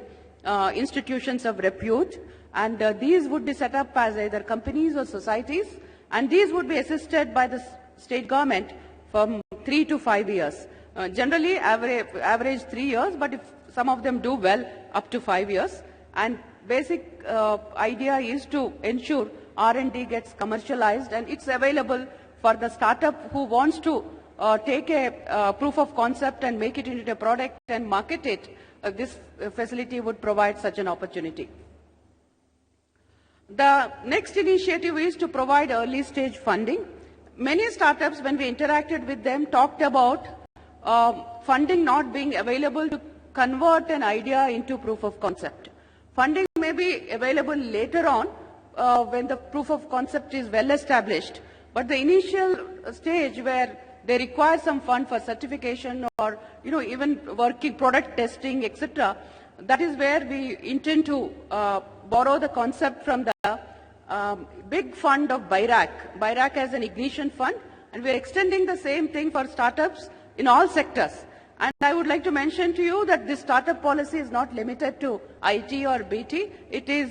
institutions of repute, and these would be set up as either companies or societies, and these would be assisted by the state government from 3 to 5 years. Generally average 3 years, but if some of them do well, up to 5 years. And basic idea is to ensure R&D gets commercialized, and it's available for the startup who wants to take a proof of concept and make it into a product and market it. This facility would provide such an opportunity. The next initiative is to provide early stage funding. Many startups, when we interacted with them, talked about funding not being available to convert an idea into proof of concept. Funding may be available later on when the proof of concept is well established, but the initial stage where they require some fund for certification or even working product testing, etc., that is where we intend to borrow the concept from the big fund of BIRAC. BIRAC has an ignition fund, and we are extending the same thing for startups in all sectors. And I would like to mention to you that this startup policy is not limited to IT or BT. It is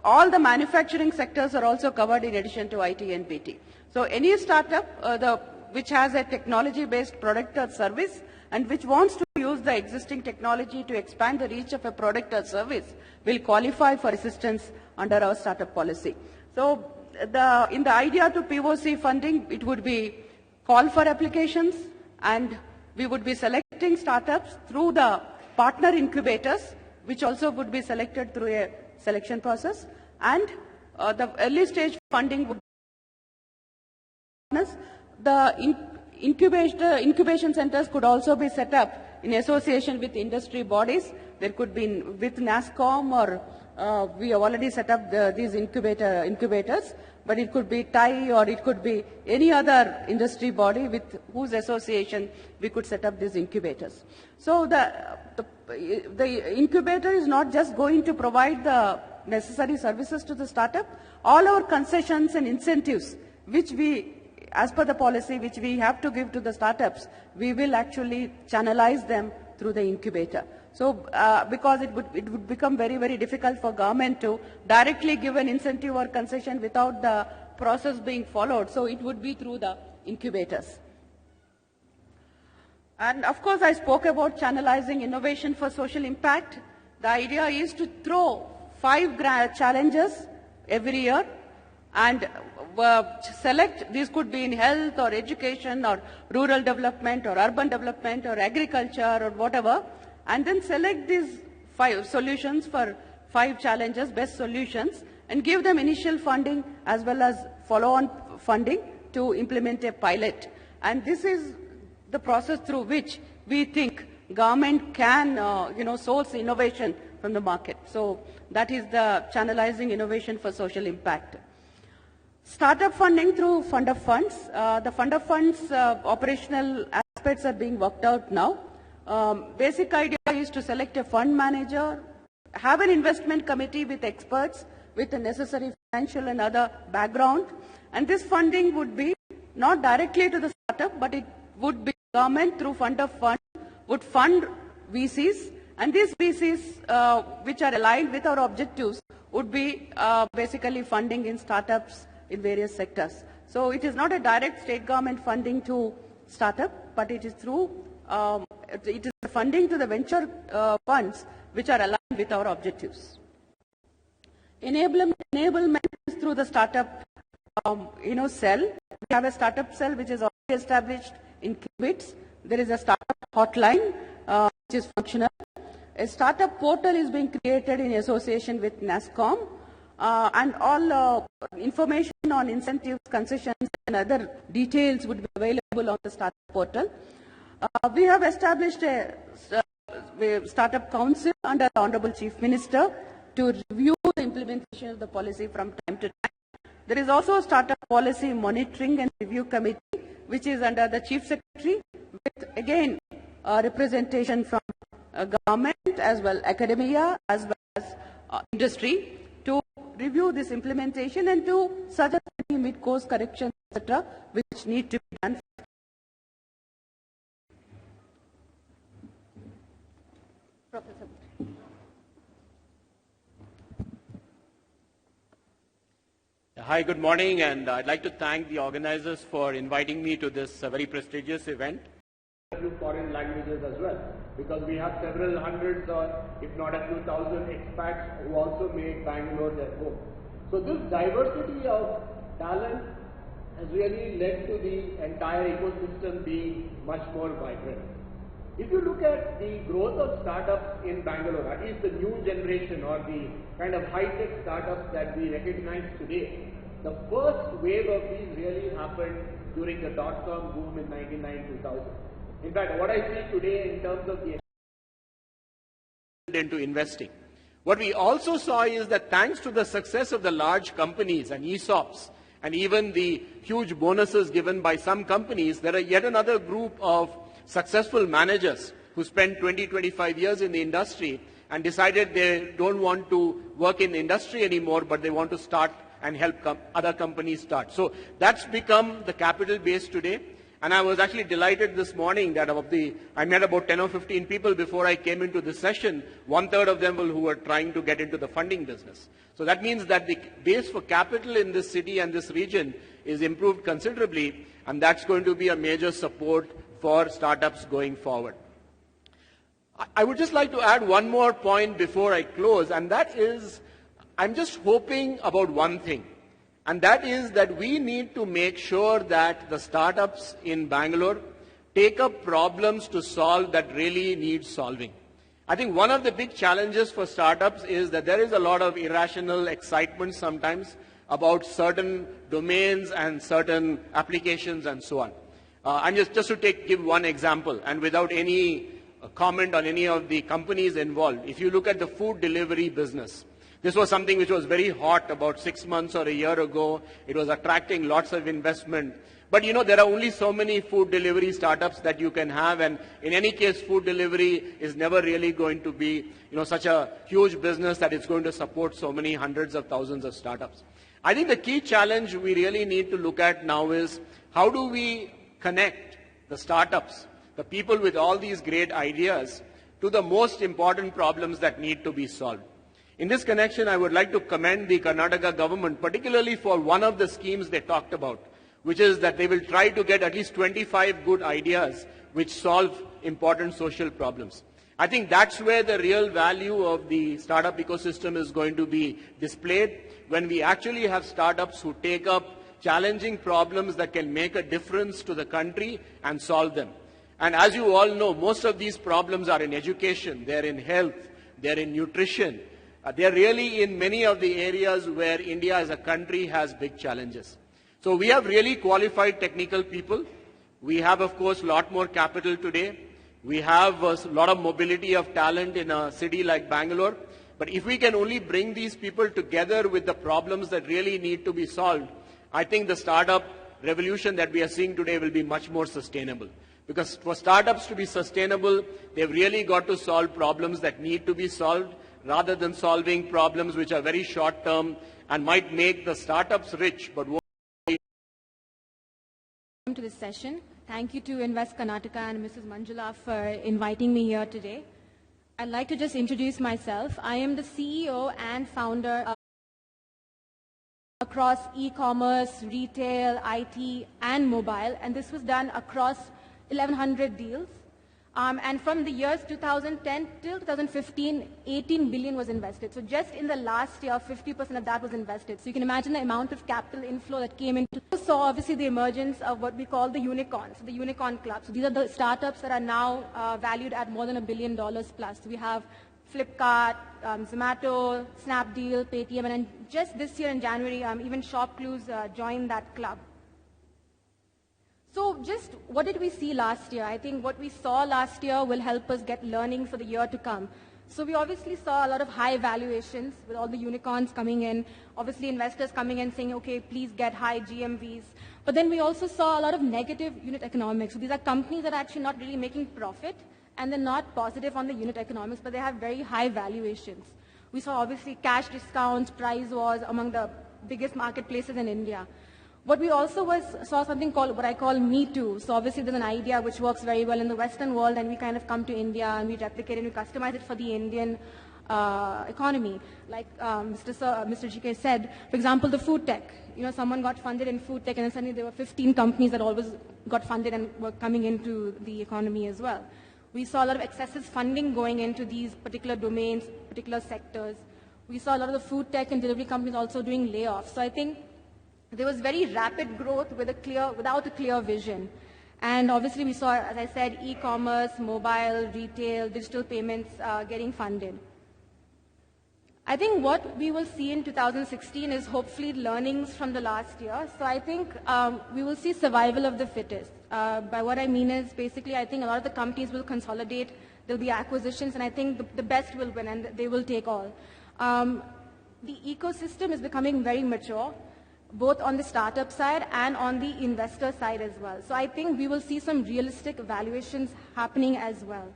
all the manufacturing sectors are also covered in addition to IT and BT. So any startup which has a technology-based product or service and which wants to use the existing technology to expand the reach of a product or service will qualify for assistance under our startup policy. So in the idea to POC funding, it would be call for applications, and we would be selecting startups through the partner incubators, which also would be selected through a selection process, and the early stage funding would the incubation centers could also be set up in association with industry bodies. There could be with NASCOM, or we have already set up these incubators, but it could be TIE or it could be any other industry body with whose association we could set up these incubators. So the incubator is not just going to provide the necessary services to the startup. All our concessions and incentives, which we, as per the policy, which we have to give to the startups, we will actually channelize them through the incubator. So because it would become very, very difficult for government to directly give an incentive or concession without the process being followed. So it would be through the incubators. And of course, I spoke about channelizing innovation for social impact. The idea is to throw 5 challenges every year and select, these could be in health or education or rural development or urban development or agriculture or whatever, and then select these 5 solutions for 5 challenges, best solutions, and give them initial funding as well as follow-on funding to implement a pilot. And this is the process through which we think government can, source innovation from the market. So that is the channelizing innovation for social impact. Startup funding through fund of funds. The fund of funds operational aspects are being worked out now. Basic idea is to select a fund manager, have an investment committee with experts with the necessary financial and other background, and this funding would be not directly to the startup, but it would be government through fund of funds would fund VCs, and these VCs which are aligned with our objectives would be basically funding in startups in various sectors. So it is not a direct state government funding to startup, but it is through it is funding to the venture funds which are aligned with our objectives. Enablement is through the startup cell. We have a startup cell which is already established in Kibitz. There is a startup hotline which is functional. A startup portal is being created in association with NASSCOM, and all information on incentives, concessions and other details would be available on the startup portal. We have established a startup council under the Honorable Chief Minister to review the implementation of the policy from time to time. There is also a startup policy monitoring and review committee which is under the Chief Secretary with again representation from government as well academia as well as industry to review this implementation and to suggest any mid-course corrections etc. which need to be done. Professor. Hi, good morning, and I'd like to thank the organizers for inviting me to this very prestigious event. Foreign languages as well, because we have several hundreds or if not a few thousand expats who also make Bangalore their home. So this diversity of talent has really led to the entire ecosystem being much more vibrant. If you look at the growth of startups in Bangalore, at least the new generation or the kind of high-tech startups that we recognize today, the first wave of these really happened during the dot-com boom in 1999-2000. In fact, what I see today in terms of the into investing. What we also saw is that thanks to the success of the large companies and ESOPs and even the huge bonuses given by some companies, there are yet another group of successful managers who spent 20-25 years in the industry and decided they don't want to work in the industry anymore, but they want to start and help other companies start. So that's become the capital base today. And I was actually delighted this morning that I met about 10 or 15 people before I came into this session. 1/3 of them who were trying to get into the funding business. So that means that the base for capital in this city and this region is improved considerably, and that's going to be a major support for startups going forward. I would just like to add one more point before I close, and that is, I'm just hoping about one thing. And that is that we need to make sure that the startups in Bangalore take up problems to solve that really need solving. I think one of the big challenges for startups is that there is a lot of irrational excitement sometimes about certain domains and certain applications and so on. And just to give one example, and without any comment on any of the companies involved, if you look at the food delivery business, this was something which was very hot about 6 months or a year ago. It was attracting lots of investment. But there are only so many food delivery startups that you can have, and in any case, food delivery is never really going to be, such a huge business that it's going to support so many hundreds of thousands of startups. I think the key challenge we really need to look at now is how do we connect the startups, the people with all these great ideas, to the most important problems that need to be solved. In this connection, I would like to commend the Karnataka government, particularly for one of the schemes they talked about, which is that they will try to get at least 25 good ideas which solve important social problems. I think that's where the real value of the startup ecosystem is going to be displayed, when we actually have startups who take up challenging problems that can make a difference to the country and solve them. And as you all know, most of these problems are in education, they're in health, they're in nutrition, They are really in many of the areas where India as a country has big challenges. So we have really qualified technical people. We have, of course, a lot more capital today. We have a lot of mobility of talent in a city like Bangalore. But if we can only bring these people together with the problems that really need to be solved, I think the startup revolution that we are seeing today will be much more sustainable. Because for startups to be sustainable, they've really got to solve problems that need to be solved rather than solving problems which are very short term and might make the startups rich but won't. To this session. Thank you to Invest Karnataka and Mrs. Manjula for inviting me here today. I'd like to just introduce myself. I am the CEO and founder of across e-commerce, retail, IT, and mobile, and this was done across 1,100 deals. And from the years 2010 till 2015, 18 billion was invested. So just in the last year, 50% of that was invested. So you can imagine the amount of capital inflow that came into. So obviously the emergence of what we call the unicorns, the unicorn club. So these are the startups that are now valued at more than $1 billion plus. So we have Flipkart, Zomato, Snapdeal, Paytm, and just this year in January, even ShopClues joined that club. So just what did we see last year? I think what we saw last year will help us get learning for the year to come. So we obviously saw a lot of high valuations with all the unicorns coming in, obviously investors coming in saying, okay, please get high GMVs. But then we also saw a lot of negative unit economics. So these are companies that are actually not really making profit and they're not positive on the unit economics, but they have very high valuations. We saw obviously cash discounts, price wars among the biggest marketplaces in India. What we also saw something called what I call Me Too. So obviously there's an idea which works very well in the Western world and we kind of come to India and we replicate it and we customize it for the Indian economy. Like Mr. GK said, for example, the food tech. You know, someone got funded in food tech and then suddenly there were 15 companies that always got funded and were coming into the economy as well. We saw a lot of excessive funding going into these particular domains, particular sectors. We saw a lot of the food tech and delivery companies also doing layoffs. So I think there was very rapid growth without a clear vision. And obviously we saw, as I said, e-commerce, mobile, retail, digital payments getting funded. I think what we will see in 2016 is hopefully learnings from the last year. So I think we will see survival of the fittest. By what I mean is basically I think a lot of the companies will consolidate, there'll be acquisitions, and I think the best will win and they will take all. The ecosystem is becoming very mature, both on the startup side and on the investor side as well. So I think we will see some realistic valuations happening as well.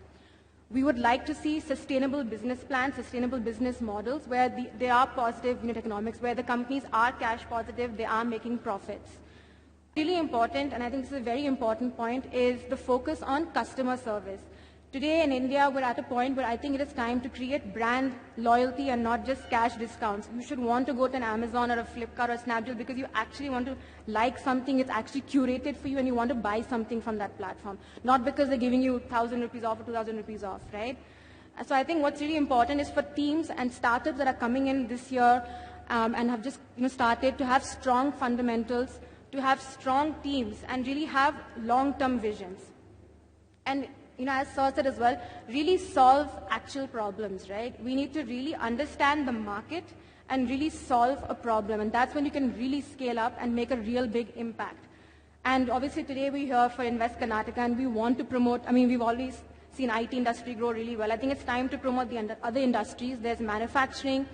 We would like to see sustainable business plans, sustainable business models where they are positive unit economics, where the companies are cash positive, they are making profits. Really important, and I think this is a very important point, is the focus on customer service. Today in India, we're at a point where I think it is time to create brand loyalty and not just cash discounts. You should want to go to an Amazon or a Flipkart or a Snapdeal because you actually want to like something, it's actually curated for you and you want to buy something from that platform. Not because they're giving you 1,000 rupees off or 2,000 rupees off, right? So I think what's really important is for teams and startups that are coming in this year and have just started to have strong fundamentals, to have strong teams and really have long-term visions. And as Sir said as well, really solve actual problems, right? We need to really understand the market and really solve a problem. And that's when you can really scale up and make a real big impact. And obviously today we're here for Invest Karnataka and we want to promote, we've always seen IT industry grow really well. I think it's time to promote the other industries. There's manufacturing,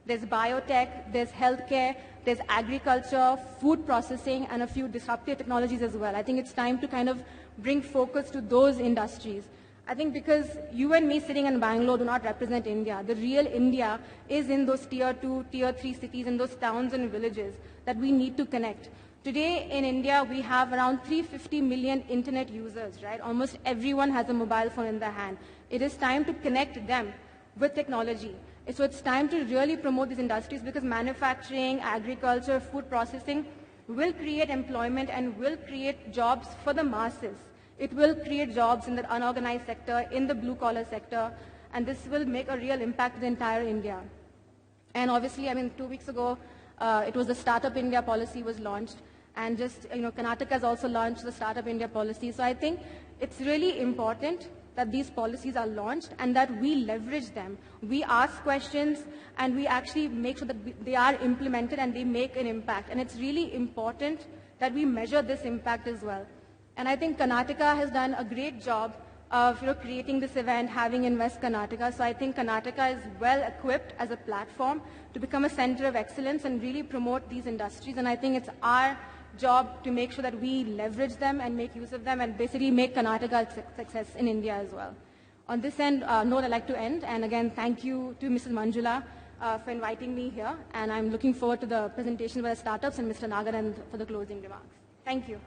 there's biotech, there's healthcare, there's agriculture, food processing, and a few disruptive technologies as well. I think it's time to kind of bring focus to those industries. I think because you and me sitting in Bangalore do not represent India. The real India is in those tier 2, tier 3 cities, in those towns and villages that we need to connect. Today in India, we have around 350 million internet users, right? Almost everyone has a mobile phone in their hand. It is time to connect them with technology. So it's time to really promote these industries because manufacturing, agriculture, food processing will create employment and will create jobs for the masses. It will create jobs in the unorganized sector, in the blue-collar sector, and this will make a real impact to the entire India. And obviously, 2 weeks ago, it was the Startup India policy was launched, and just, Karnataka has also launched the Startup India policy. So I think it's really important that these policies are launched and that we leverage them. We ask questions and we actually make sure that they are implemented and they make an impact. And it's really important that we measure this impact as well. And I think Karnataka has done a great job of creating this event, having Invest Karnataka. So I think Karnataka is well equipped as a platform to become a center of excellence and really promote these industries. And I think it's our job to make sure that we leverage them and make use of them and basically make Karnataka a success in India as well. On this note, I'd like to end. And again, thank you to Mrs. Manjula for inviting me here. And I'm looking forward to the presentation by the startups and Mr. Naganand for the closing remarks. Thank you.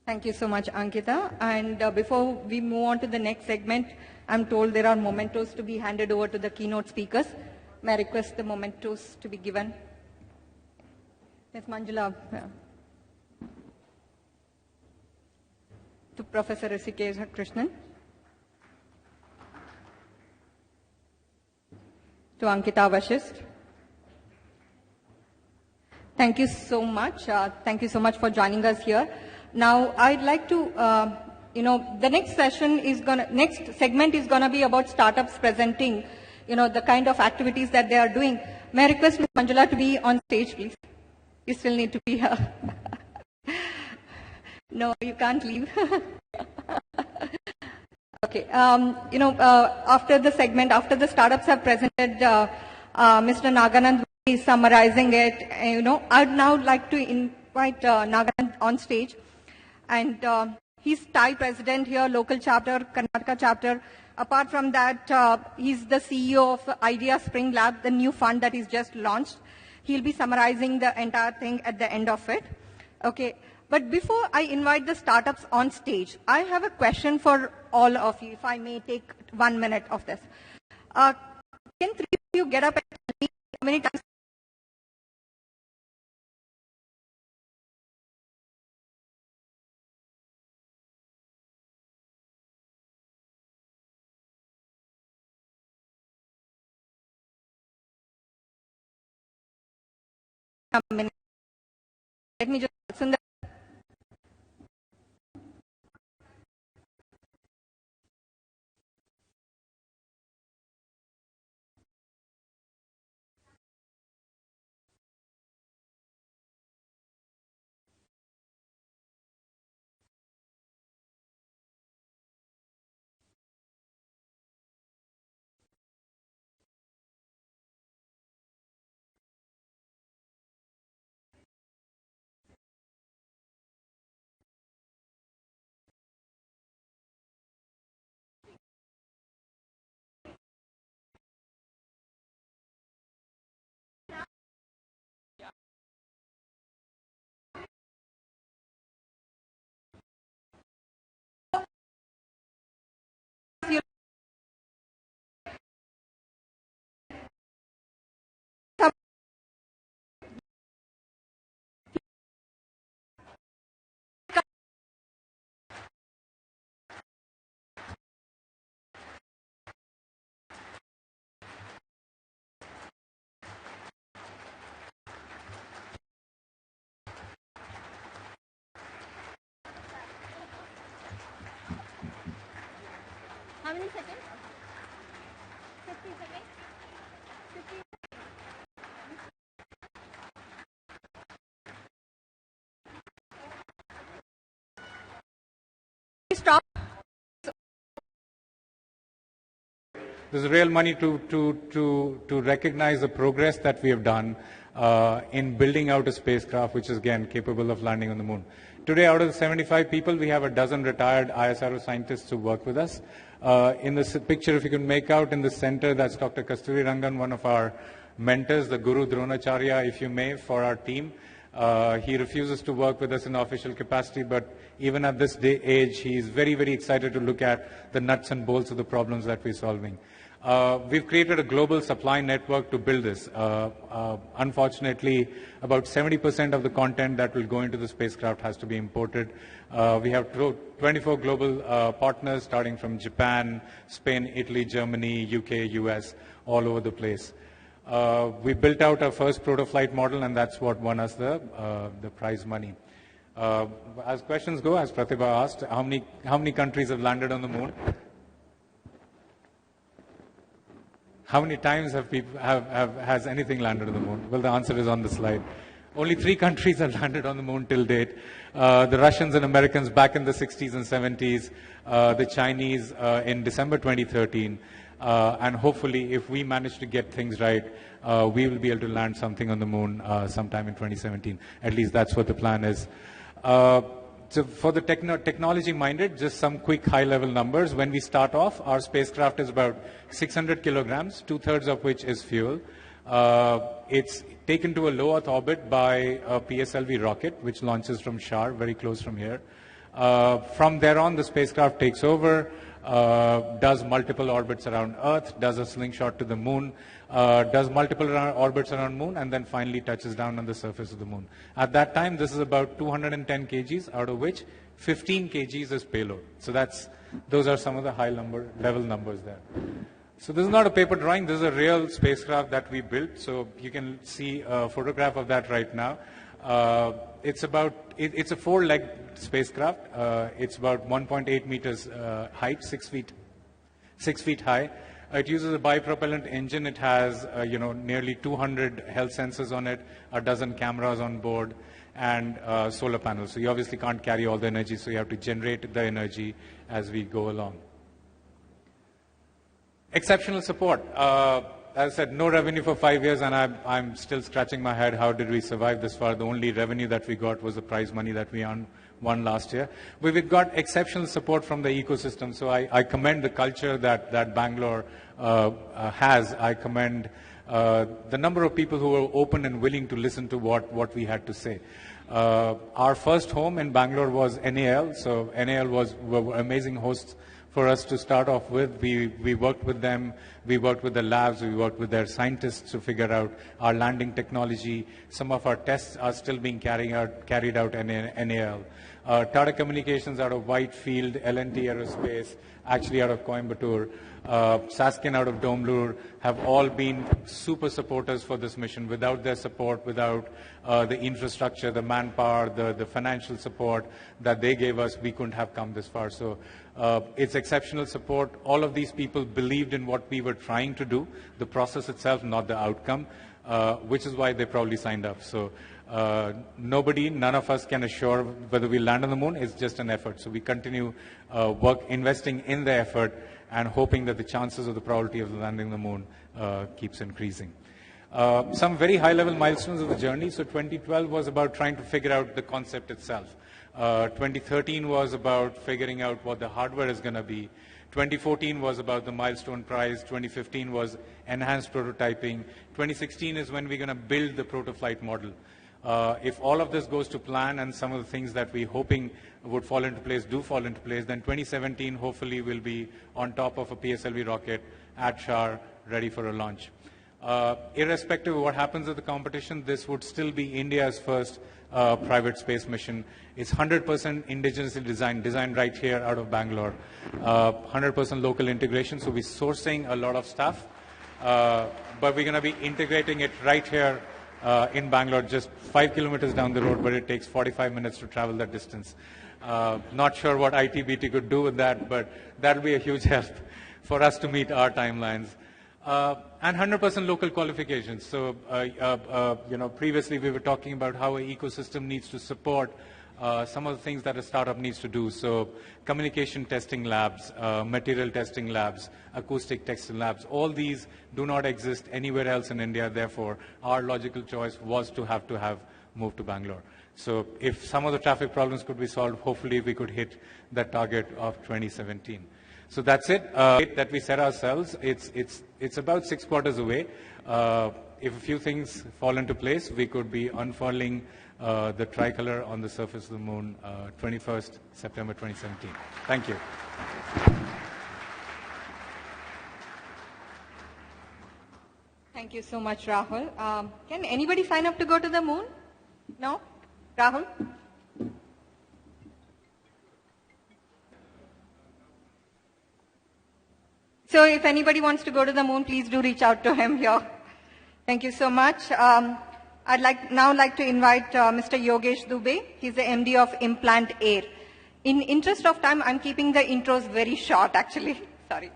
Thank you so much, Ankita. And before we move on to the next segment, I'm told there are mementos to be handed over to the keynote speakers. May I request the mementos to be given? Ms. Manjula. To Professor Hrishikesh Krishnan. To Ankita Vashist. Thank you so much. Thank you so much for joining us here. Now, I'd like to, the next segment is going to be about startups presenting, the kind of activities that they are doing. May I request Ms. Manjula to be on stage, please? You still need to be here. No, you can't leave. Okay. After the segment, after the startups have presented, Mr. Naganand will be summarizing it. I'd now like to invite Naganand on stage. And he's Thai president here, local chapter, Karnataka chapter. Apart from that, he's the CEO of Idea Spring Lab, the new fund that he's just launched. He'll be summarizing the entire thing at the end of it. Okay. But before I invite the startups on stage, I have a question for all of you, if I may take 1 minute of this. Can three of you get up and tell me how many times a minute? Let me just Sundar. How many seconds? 50 seconds? 50 seconds. Stop. There's real money to recognize the progress that we have done in building out a spacecraft which is again capable of landing on the moon. Today, out of the 75 people, we have a dozen retired ISRO scientists who work with us. In this picture, if you can make out in the center, that's Dr. Kasturi Rangan, one of our mentors, the Guru Dronacharya, if you may, for our team. He refuses to work with us in official capacity, but even at this age, he is very, very excited to look at the nuts and bolts of the problems that we're solving. We've created a global supply network to build this. Unfortunately, about 70% of the content that will go into the spacecraft has to be imported. We have 24 global partners starting from Japan, Spain, Italy, Germany, UK, US, all over the place. We built out our first proto-flight model, and that's what won us the prize money. As questions go, as Pratibha asked, how many countries have landed on the moon? How many times has anything landed on the moon? Well, the answer is on the slide. Only 3 countries have landed on the moon till date. The Russians and Americans back in the 60s and 70s, the Chinese in December 2013, and hopefully if we manage to get things right, we will be able to land something on the moon sometime in 2017. At least that's what the plan is. So for the technology-minded, just some quick high-level numbers. When we start off, our spacecraft is about 600 kilograms, 2/3 of which is fuel. It's taken to a low Earth orbit by a PSLV rocket, which launches from Shar, very close from here. From there on, the spacecraft takes over, does multiple orbits around Earth, does a slingshot to the moon, does multiple orbits around moon, and then finally touches down on the surface of the moon. At that time, this is about 210 kgs, out of which 15 kgs is payload. So those are some of the level numbers there. So this is not a paper drawing, this is a real spacecraft that we built. So you can see a photograph of that right now. It's a 4-legged spacecraft. It's about 1.8 meters height, 6 feet high. It uses a bipropellant engine. It has nearly 200 health sensors on it, a dozen cameras on board, and solar panels. So you obviously can't carry all the energy, so you have to generate the energy as we go along. Exceptional support. As I said, no revenue for 5 years, and I'm still scratching my head. How did we survive this far? The only revenue that we got was the prize money that we won last year. We've got exceptional support from the ecosystem. So I commend the culture that Bangalore has. I commend the number of people who were open and willing to listen to what we had to say. Our first home in Bangalore was NAL. So NAL were amazing hosts for us to start off with. We worked with them, we worked with the labs, we worked with their scientists to figure out our landing technology. Some of our tests are still being carried out in NAL. Tata Communications out of Whitefield, L&T Aerospace, actually out of Coimbatore, Saskin out of Domblur have all been super supporters for this mission. Without their support, without the infrastructure, the manpower, the financial support that they gave us, we couldn't have come this far. So it's exceptional support. All of these people believed in what we were trying to do, the process itself, not the outcome, which is why they probably signed up. So none of us can assure whether we land on the moon. It's just an effort. So we continue investing in the effort and hoping that the chances of the probability of landing on the moon keeps increasing. Some very high-level milestones of the journey. So 2012 was about trying to figure out the concept itself. 2013 was about figuring out what the hardware is going to be. 2014 was about the milestone prize. 2015 was enhanced prototyping. 2016 is when we're going to build the proto-flight model. If all of this goes to plan and some of the things that we're hoping would fall into place do fall into place, then 2017 hopefully will be on top of a PSLV rocket at Shar, ready for a launch. Irrespective of what happens at the competition, this would still be India's first private space mission. It's 100% indigenously designed right here out of Bangalore. 100% local integration, so we're sourcing a lot of stuff, but we're going to be integrating it right here in Bangalore, just 5 kilometers down the road, but it takes 45 minutes to travel that distance. Not sure what ITBT could do with that, but that'll be a huge help for us to meet our timelines. And 100% local qualifications. So, previously we were talking about how an ecosystem needs to support some of the things that a startup needs to do. So, communication testing labs, material testing labs, acoustic testing labs, all these do not exist anywhere else in India. Therefore, our logical choice was to have moved to Bangalore. So, if some of the traffic problems could be solved, hopefully we could hit that target of 2017. So that's it that we set ourselves. It's about 6 quarters away. If a few things fall into place, we could be unfurling the tricolor on the surface of the moon 21st September 2017. Thank you. Thank you so much, Rahul. Can anybody sign up to go to the moon? No? Rahul? So if anybody wants to go to the moon, please do reach out to him here. Thank you so much. I'd like to invite Mr. Yogesh Dubey. He's the MD of Implant Air. In interest of time, I'm keeping the intros very short, actually. Sorry.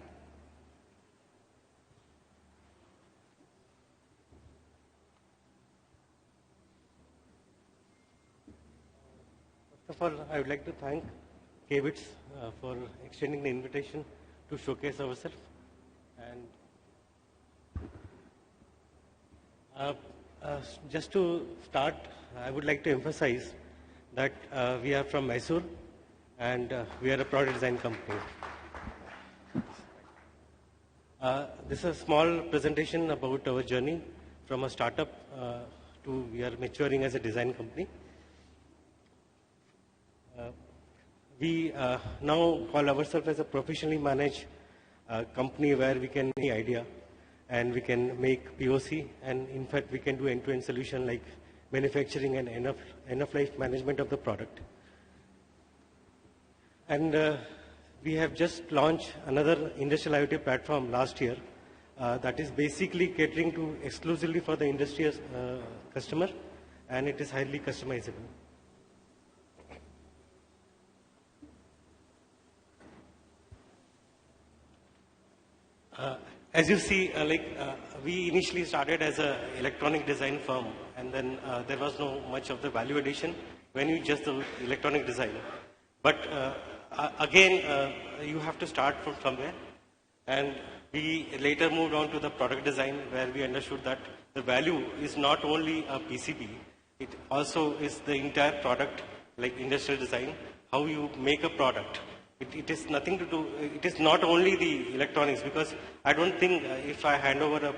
First of all, I would like to thank KBITS for extending the invitation to showcase ourselves. And just to start, I would like to emphasize that we are from Mysore and we are a product design company. This is a small presentation about our journey from a startup to we are maturing as a design company. We now call ourselves as a professionally managed company where we can any idea and we can make POC, and in fact we can do end-to-end solution like manufacturing and end-of-life management of the product. And we have just launched another industrial IoT platform last year that is basically catering to exclusively for the industry customer, and it is highly customizable. As you see, we initially started as an electronic design firm, and then there was no much of the value addition when you just the electronic design. But again, you have to start from somewhere, and we later moved on to the product design, where we understood that the value is not only a PCB, it also is the entire product, like industrial design, how you make a product. It is nothing to do, it is not only the electronics, because I don't think if I hand over an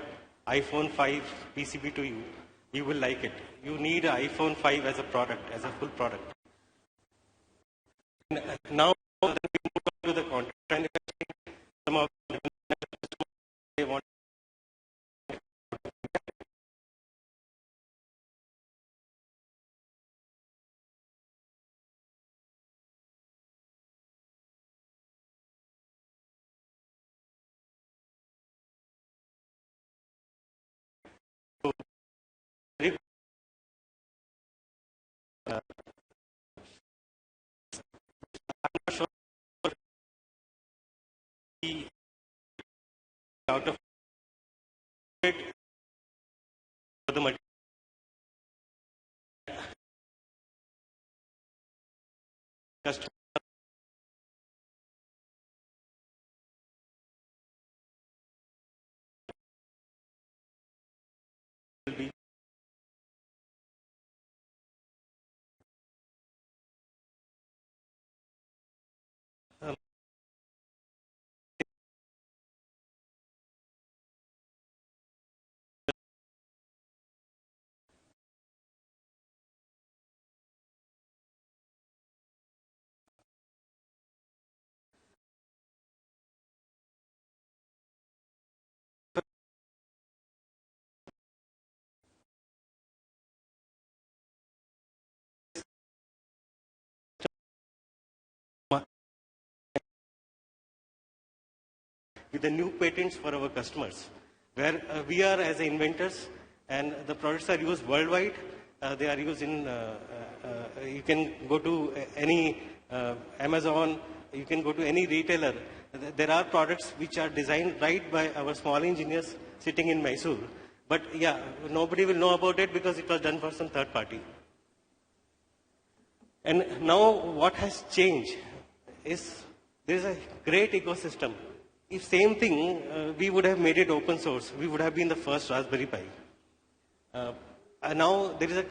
iPhone 5 PCB to you, you will like it. You need an iPhone 5 as a product, as a full product. And now we move on to the contract manufacturing. Some of they want I'm not sure out of it for the material. Customer will be with the new patents for our customers, where we are as inventors and the products are used worldwide. They are used in, you can go to any Amazon, you can go to any retailer. There are products which are designed right by our small engineers sitting in Mysore. But yeah, nobody will know about it because it was done for some third party. And now what has changed is there is a great ecosystem. If same thing, we would have made it open source. We would have been the first Raspberry Pi. And now there is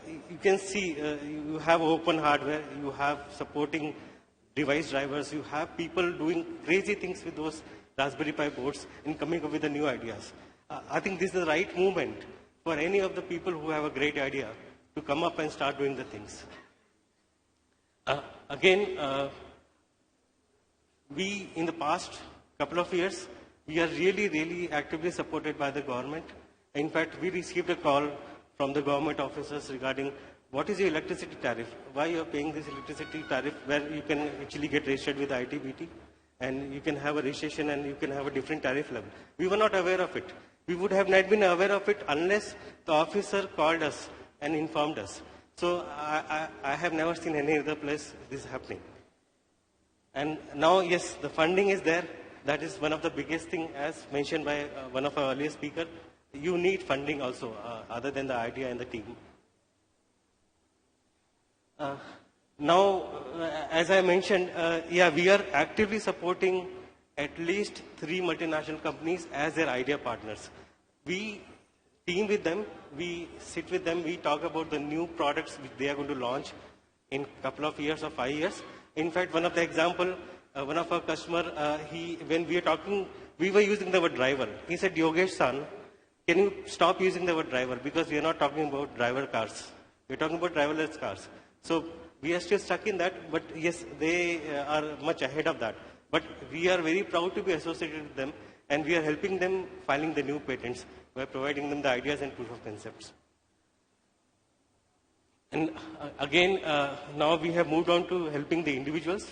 you can see, you have open hardware, you have supporting device drivers, you have people doing crazy things with those Raspberry Pi boards and coming up with the new ideas. I think this is the right movement for any of the people who have a great idea to come up and start doing the things. Again, we in the past couple of years, we are really actively supported by the government. In fact, we received a call from the government officers regarding what is your electricity tariff, why you are paying this electricity tariff, where you can actually get registered with ITBT and you can have a registration and you can have a different tariff level. We were not aware of it. We would have not been aware of it unless the officer called us and informed us. So I have never seen any other place this happening. And now, yes, the funding is there. That is one of the biggest thing, as mentioned by one of our earlier speakers. You need funding also, other than the idea and the team. Now, as I mentioned, yeah, we are actively supporting at least 3 multinational companies as their idea partners. We team with them, we sit with them, we talk about the new products which they are going to launch in a couple of years or 5 years. In fact, one of the example, one of our customer, when we are talking, we were using the word driver. He said, Yogesh-san, can you stop using the word driver? Because we are not talking about driver cars. We are talking about driverless cars. So we are still stuck in that, but yes, they are much ahead of that. But we are very proud to be associated with them, and we are helping them filing the new patents by providing them the ideas and proof of concepts. And again, now we have moved on to helping the individuals.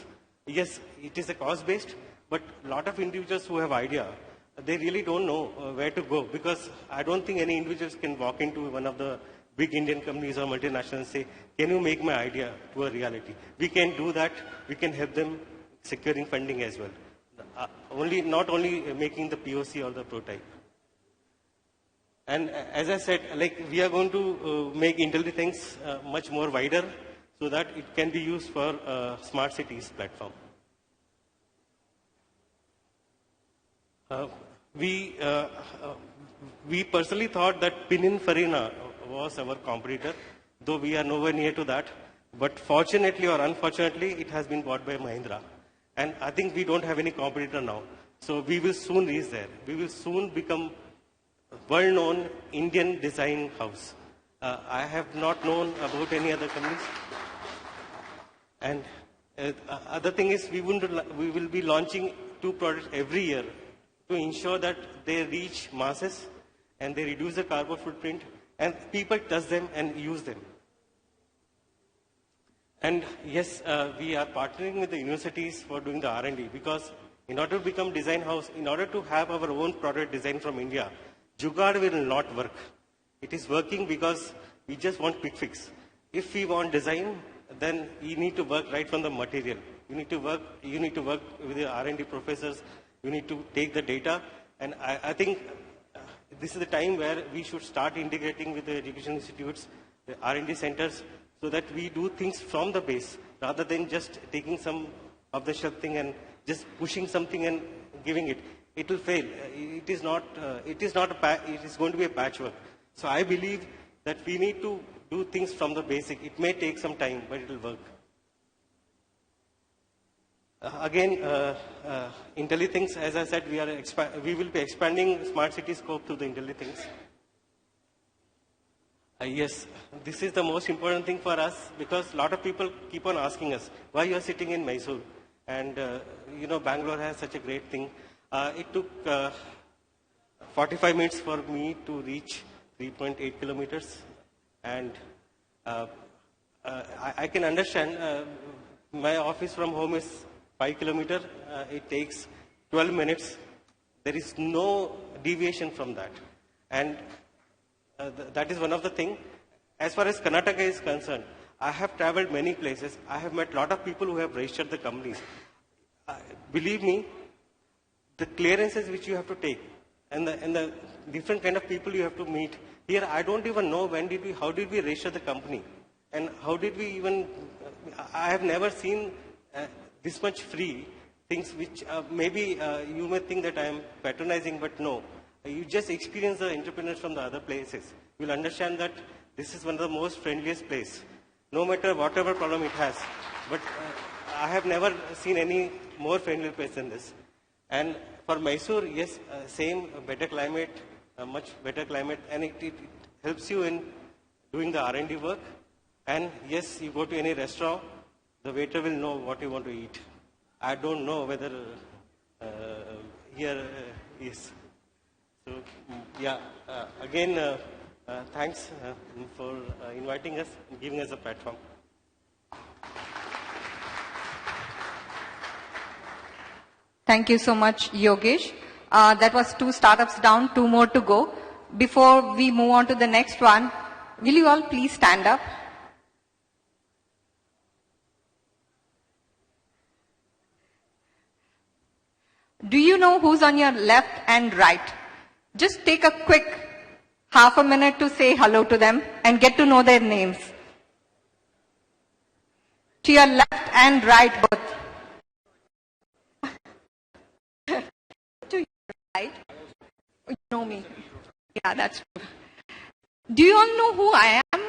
Yes, it is a cost-based, but a lot of individuals who have idea, they really don't know where to go, because I don't think any individuals can walk into one of the big Indian companies or multinationals and say, can you make my idea to a reality? We can do that. We can help them securing funding as well. Not only making the POC or the prototype. And as I said, like, we are going to make IntelliThings much more wider so that it can be used for smart cities platform. We personally thought that Pininfarina was our competitor, though we are nowhere near to that. But fortunately or unfortunately, it has been bought by Mahindra. And I think we don't have any competitor now. So we will soon reach there. We will soon become world-known Indian design house. I have not known about any other companies. And other thing is, we will be launching 2 products every year to ensure that they reach masses and they reduce the carbon footprint and people touch them and use them. And yes, we are partnering with the universities for doing the R&D, because in order to become design house, in order to have our own product design from India, Jugaad will not work. It is working because we just want quick fix. If we want design, then you need to work right from the material. You need to work with the R&D professors. You need to take the data. And I think this is the time where we should start integrating with the education institutes, the R&D centers, so that we do things from the base, rather than just taking some off-the-shelf thing and just pushing something and giving it. It will fail. It is going to be a patchwork. So I believe that we need to do things from the basic. It may take some time, but it will work. Again, IntelliThings, as I said, we will be expanding smart city scope through the IntelliThings. Yes, this is the most important thing for us, because a lot of people keep on asking us, why you are sitting in Mysore? And, Bangalore has such a great thing. It took 45 minutes for me to reach 3.8 kilometers. And I can understand, my office from home is 5 kilometers. It takes 12 minutes. There is no deviation from that. And that is one of the things. As far as Karnataka is concerned, I have traveled many places. I have met a lot of people who have registered the companies. Believe me, the clearances which you have to take and the different kind of people you have to meet. Here, I don't even know how did we register the company, and how did we even. I have never seen this much free things, which maybe you may think that I am patronizing, but no. You just experience the entrepreneurs from the other places. You'll understand that this is one of the most friendliest places, no matter whatever problem it has. But I have never seen any more friendly place than this. And for Mysore, yes, same, better climate, much better climate, and it helps you in doing the R&D work. And yes, you go to any restaurant, the waiter will know what you want to eat. I don't know whether here is. So, yeah, again, thanks for inviting us and giving us a platform. Thank you so much, Yogesh. That was 2 startups down, 2 more to go. Before we move on to the next one, will you all please stand up? Do you know who's on your left and right? Just take a quick half a minute to say hello to them and get to know their names. To your left and right both. To your right. You know me. Yeah, that's true. Do you all know who I am?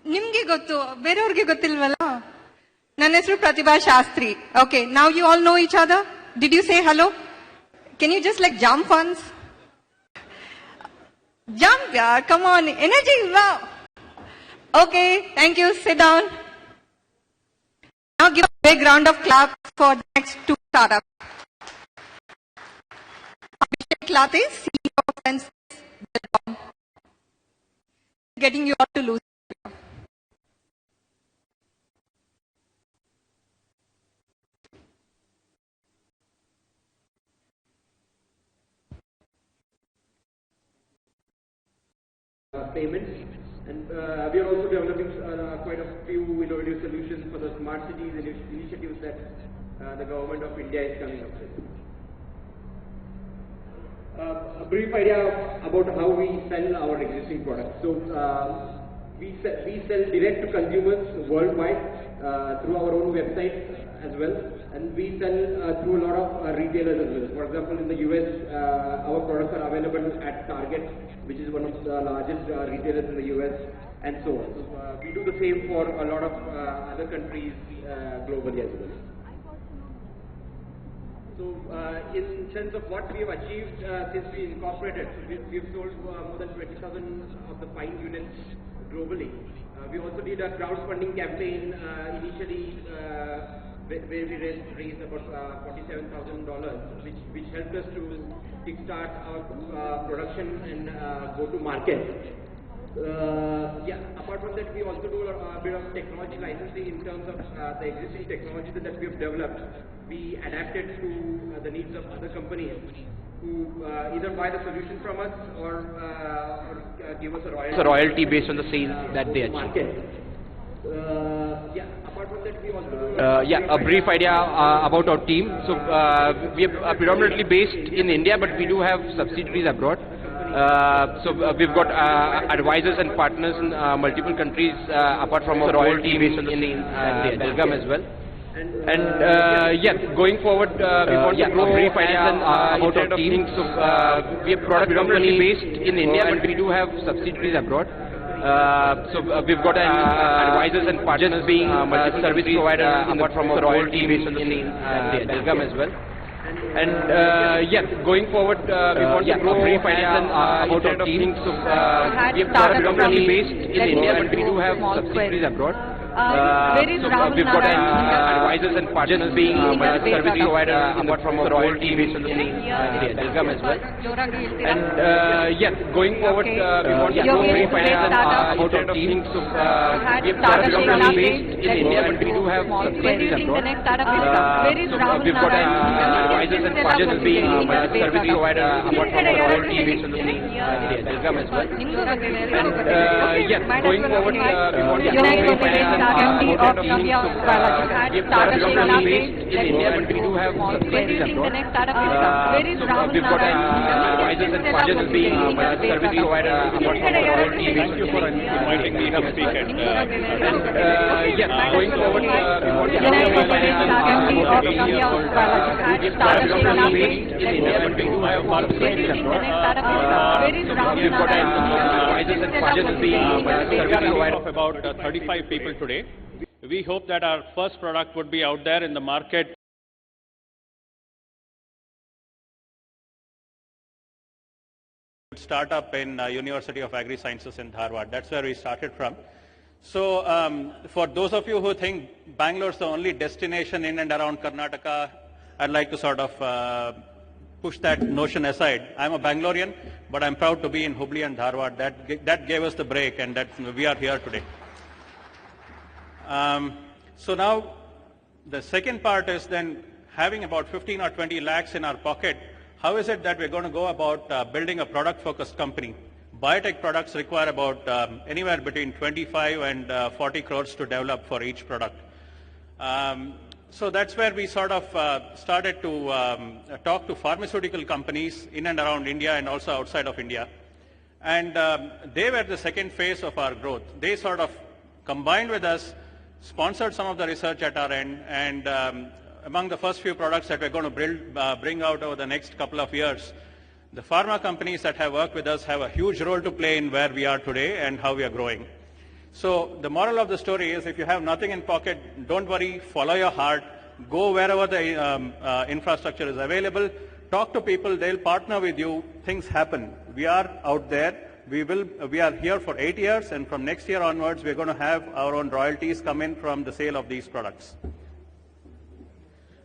Nimge gottu, bereyorge gottilvalla. Nanna hesaru Pratibha Shastri. Okay, now you all know each other? Did you say hello? Can you just like jump once? Jump, yeah, come on, energy, wow. Okay, thank you, sit down. Now give a big round of clap for the next 2 startups. Abhishek Late, CEO of Biotech. Getting you all to lose. Payments, and we are also developing quite a few innovative solutions for the smart cities initiatives that the government of India is coming up with. A brief idea about how we sell our existing products. So we sell direct to consumers worldwide through our own website as well, and we sell through a lot of retailers as well. For example, in the US, our products are available at Target, which is one of the largest retailers in the US, and so on. So we do the same for a lot of other countries globally as well. So in sense of what we have achieved since we incorporated, we've sold more than 20,000 of the 5 units globally. We also did a crowdfunding campaign initially where we raised about $47,000, which helped us to kickstart our production and go to market. Apart from that, we also do a bit of technology licensing in terms of the existing technology that we have developed. We adapt it to the needs of other companies who either buy the solution from us or give us a royalty based on the sales that they achieve. Apart from that, we also do a brief idea about our team. So we are predominantly based in India, but we do have subsidiaries abroad. So we've got advisors and partners in multiple countries apart from our royalty based on the sales Belgium as well. And going forward, we want to grow a brief idea about our team. So we are predominantly based in India, but we do have subsidiaries abroad. So we've got advisors and partners being multiple service providers apart from our royalty based on the sales Belgium as well. And going forward, we want to grow a brief idea about our team. So we are predominantly based in India, but we do have subsidiaries abroad. So we've got advisors and partners being service providers apart from our royalty based on the sales Belgium as well. And going forward, we want to grow a brief idea about our team. So we are predominantly based in India, but we do have subsidiaries abroad. So we've got advisors and partners being service providers apart from our royalty based on the sales Belgium as well. And going forward, we want to grow a brief idea about our team. So we are predominantly based in India, but we do have subsidiaries abroad. So we've got advisors and partners being service providers apart from our royalty based on the sales Belgium as well. And going forward, we want to grow a brief idea about our team. We are predominantly based in India, but we do have subsidiaries abroad. So we've got advisors and partners being service providers. Of about 35 people today. We hope that our first product would be out there in the market startup in University of Agri Sciences in Dharwad. That's where we started from. So for those of you who think Bangalore is the only destination in and around Karnataka, I'd like to sort of push that notion aside. I'm a Bangalorean, but I'm proud to be in Hubli and Dharwad. That gave us the break, and we are here today. So now the second part is then having about 15 or 20 lakhs in our pocket, how is it that we're going to go about building a product-focused company? Biotech products require about anywhere between 25 and 40 crores to develop for each product. So that's where we sort of started to talk to pharmaceutical companies in and around India and also outside of India. And they were the second phase of our growth. They sort of combined with us, sponsored some of the research at our end, and among the first few products that we're going to bring out over the next couple of years, the pharma companies that have worked with us have a huge role to play in where we are today and how we are growing. So the moral of the story is, if you have nothing in pocket, don't worry, follow your heart, go wherever the infrastructure is available, talk to people, they'll partner with you, things happen. We are out there. We are here for 8 years, and from next year onwards, we're going to have our own royalties come in from the sale of these products.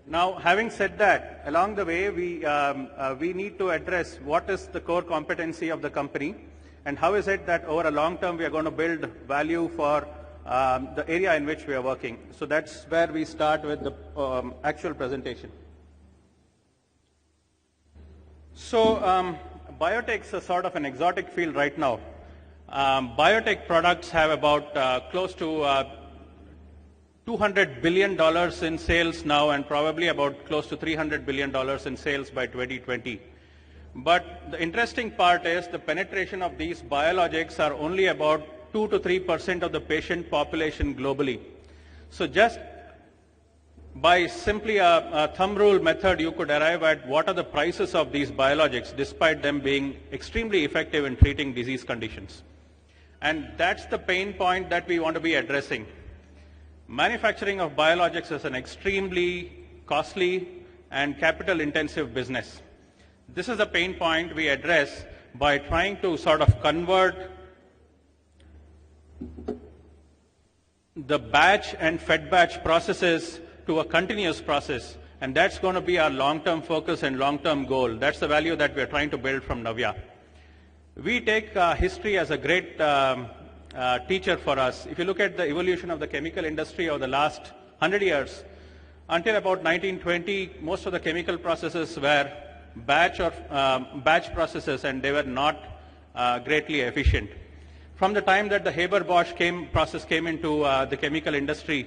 Now, having said that, along the way, we need to address what is the core competency of the company, and how is it that over a long term we are going to build value for the area in which we are working. So that's where we start with the actual presentation. So biotech is a sort of an exotic field right now. Biotech products have about close to $200 billion in sales now, and probably about close to $300 billion in sales by 2020. But the interesting part is the penetration of these biologics are only about 2 to 3% of the patient population globally. So just by simply a thumb rule method, you could arrive at what are the prices of these biologics, despite them being extremely effective in treating disease conditions. And that's the pain point that we want to be addressing. Manufacturing of biologics is an extremely costly and capital-intensive business. This is a pain point we address by trying to sort of convert the batch and fed batch processes to a continuous process, and that's going to be our long-term focus and long-term goal. That's the value that we're trying to build from Navya. We take history as a great teacher for us. If you look at the evolution of the chemical industry over the last 100 years, until about 1920, most of the chemical processes were batch processes, and they were not greatly efficient. From the time that the Haber-Bosch process came into the chemical industry,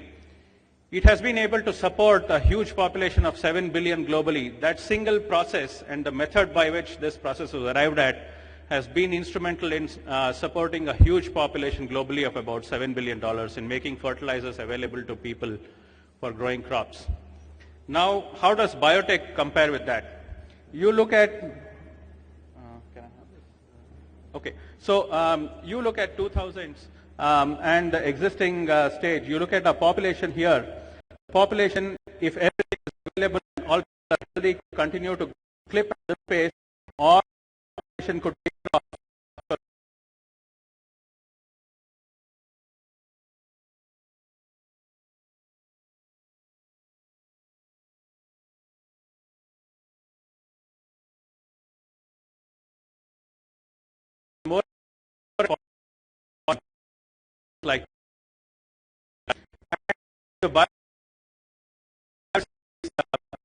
it has been able to support a huge population of 7 billion globally. That single process and the method by which this process was arrived at has been instrumental in supporting a huge population globally of about $7 billion in making fertilizers available to people for growing crops. Now, how does biotech compare with that? You look at, you look at 2000s and the existing stage. You look at a population here. Population, if everything is available, all people continue to clip at the pace, or population could take off. More like the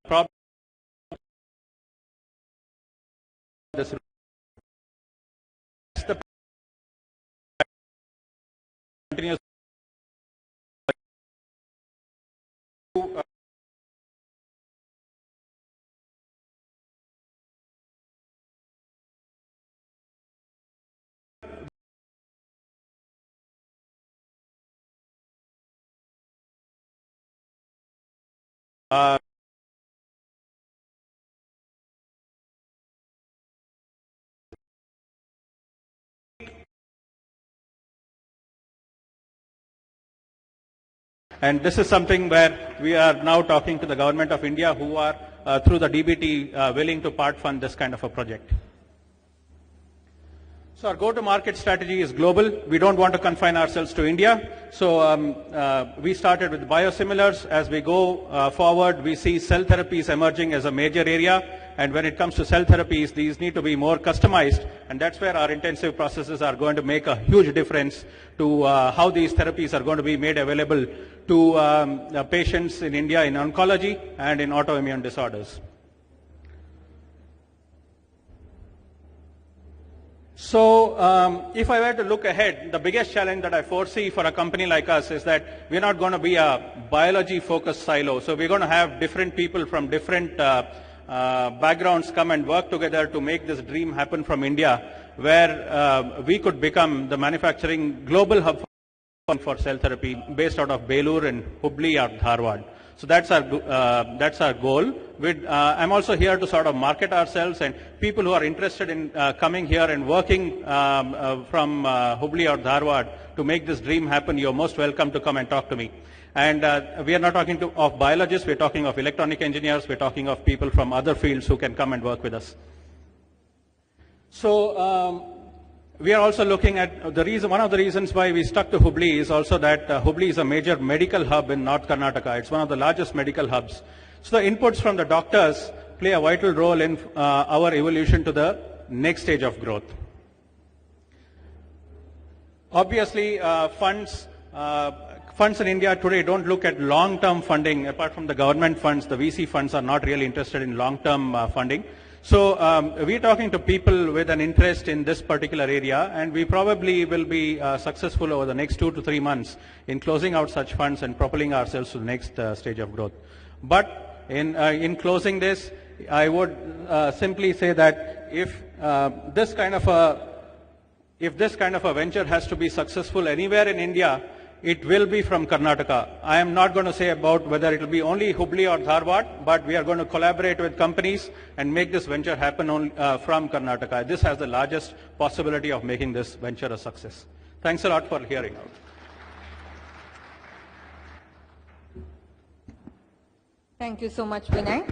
problem. This the continuous and this is something where we are now talking to the government of India, who are through the DBT willing to part fund this kind of a project. So our go-to-market strategy is global. We don't want to confine ourselves to India. So we started with biosimilars. As we go forward, we see cell therapies emerging as a major area, And when it comes to cell therapies, these need to be more customized, and that's where our intensive processes are going to make a huge difference to how these therapies are going to be made available to patients in India in oncology and in autoimmune disorders. So if I were to look ahead, the biggest challenge that I foresee for a company like us is that we're not going to be a biology-focused silo. So we're going to have different people from different backgrounds come and work together to make this dream happen from India, where we could become the manufacturing global hub for cell therapy based out of Belur and Hubli or Dharwad. So that's our goal. I'm also here to sort of market ourselves, and people who are interested in coming here and working from Hubli or Dharwad to make this dream happen, you're most welcome to come and talk to me. And we are not talking of biologists, we're talking of electronic engineers, we're talking of people from other fields who can come and work with us. So we are also looking at one of the reasons why we stuck to Hubli is also that Hubli is a major medical hub in North Karnataka. It's one of the largest medical hubs. So the inputs from the doctors play a vital role in our evolution to the next stage of growth. Obviously, funds in India today don't look at long-term funding. Apart from the government funds, the VC funds are not really interested in long-term funding. So we're talking to people with an interest in this particular area, and we probably will be successful over the next 2 to 3 months in closing out such funds and propelling ourselves to the next stage of growth. But in closing this, I would simply say that if this kind of a venture has to be successful anywhere in India, it will be from Karnataka. I am not going to say about whether it will be only Hubli or Dharwad, but we are going to collaborate with companies and make this venture happen from Karnataka. This has the largest possibility of making this venture a success. Thanks a lot for hearing out. Thank you so much, Vinay.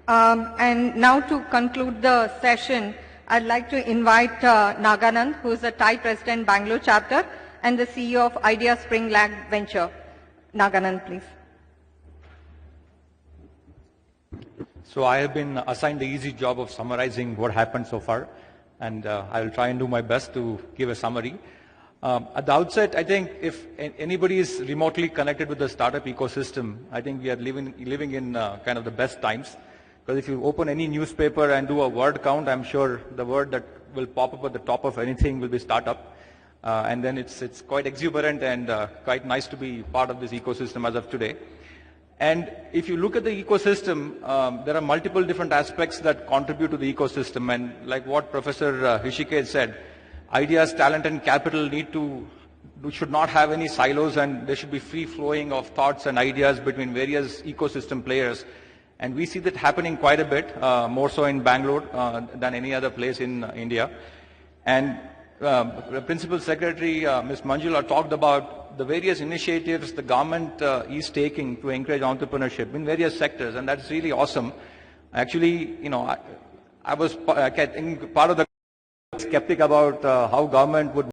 And now to conclude the session, I'd like to invite Naganand, who is the Thai President, Bangalore chapter, and the CEO of Idea Spring Lab Venture. Naganand, please. So I have been assigned the easy job of summarizing what happened so far, and I will try and do my best to give a summary. At the outset, I think if anybody is remotely connected with the startup ecosystem, I think we are living in kind of the best times. Because if you open any newspaper and do a word count, I'm sure the word that will pop up at the top of anything will be startup. And then it's quite exuberant and quite nice to be part of this ecosystem as of today. And if you look at the ecosystem, there are multiple different aspects that contribute to the ecosystem. And like what Professor Rishikesh said, ideas, talent, and capital should not have any silos, and there should be free flowing of thoughts and ideas between various ecosystem players. And we see that happening quite a bit, more so in Bangalore than any other place in India. And the Principal Secretary, Ms. Manjula, talked about the various initiatives the government is taking to encourage entrepreneurship in various sectors, and that's really awesome. Actually, I was part of the skeptic about how government would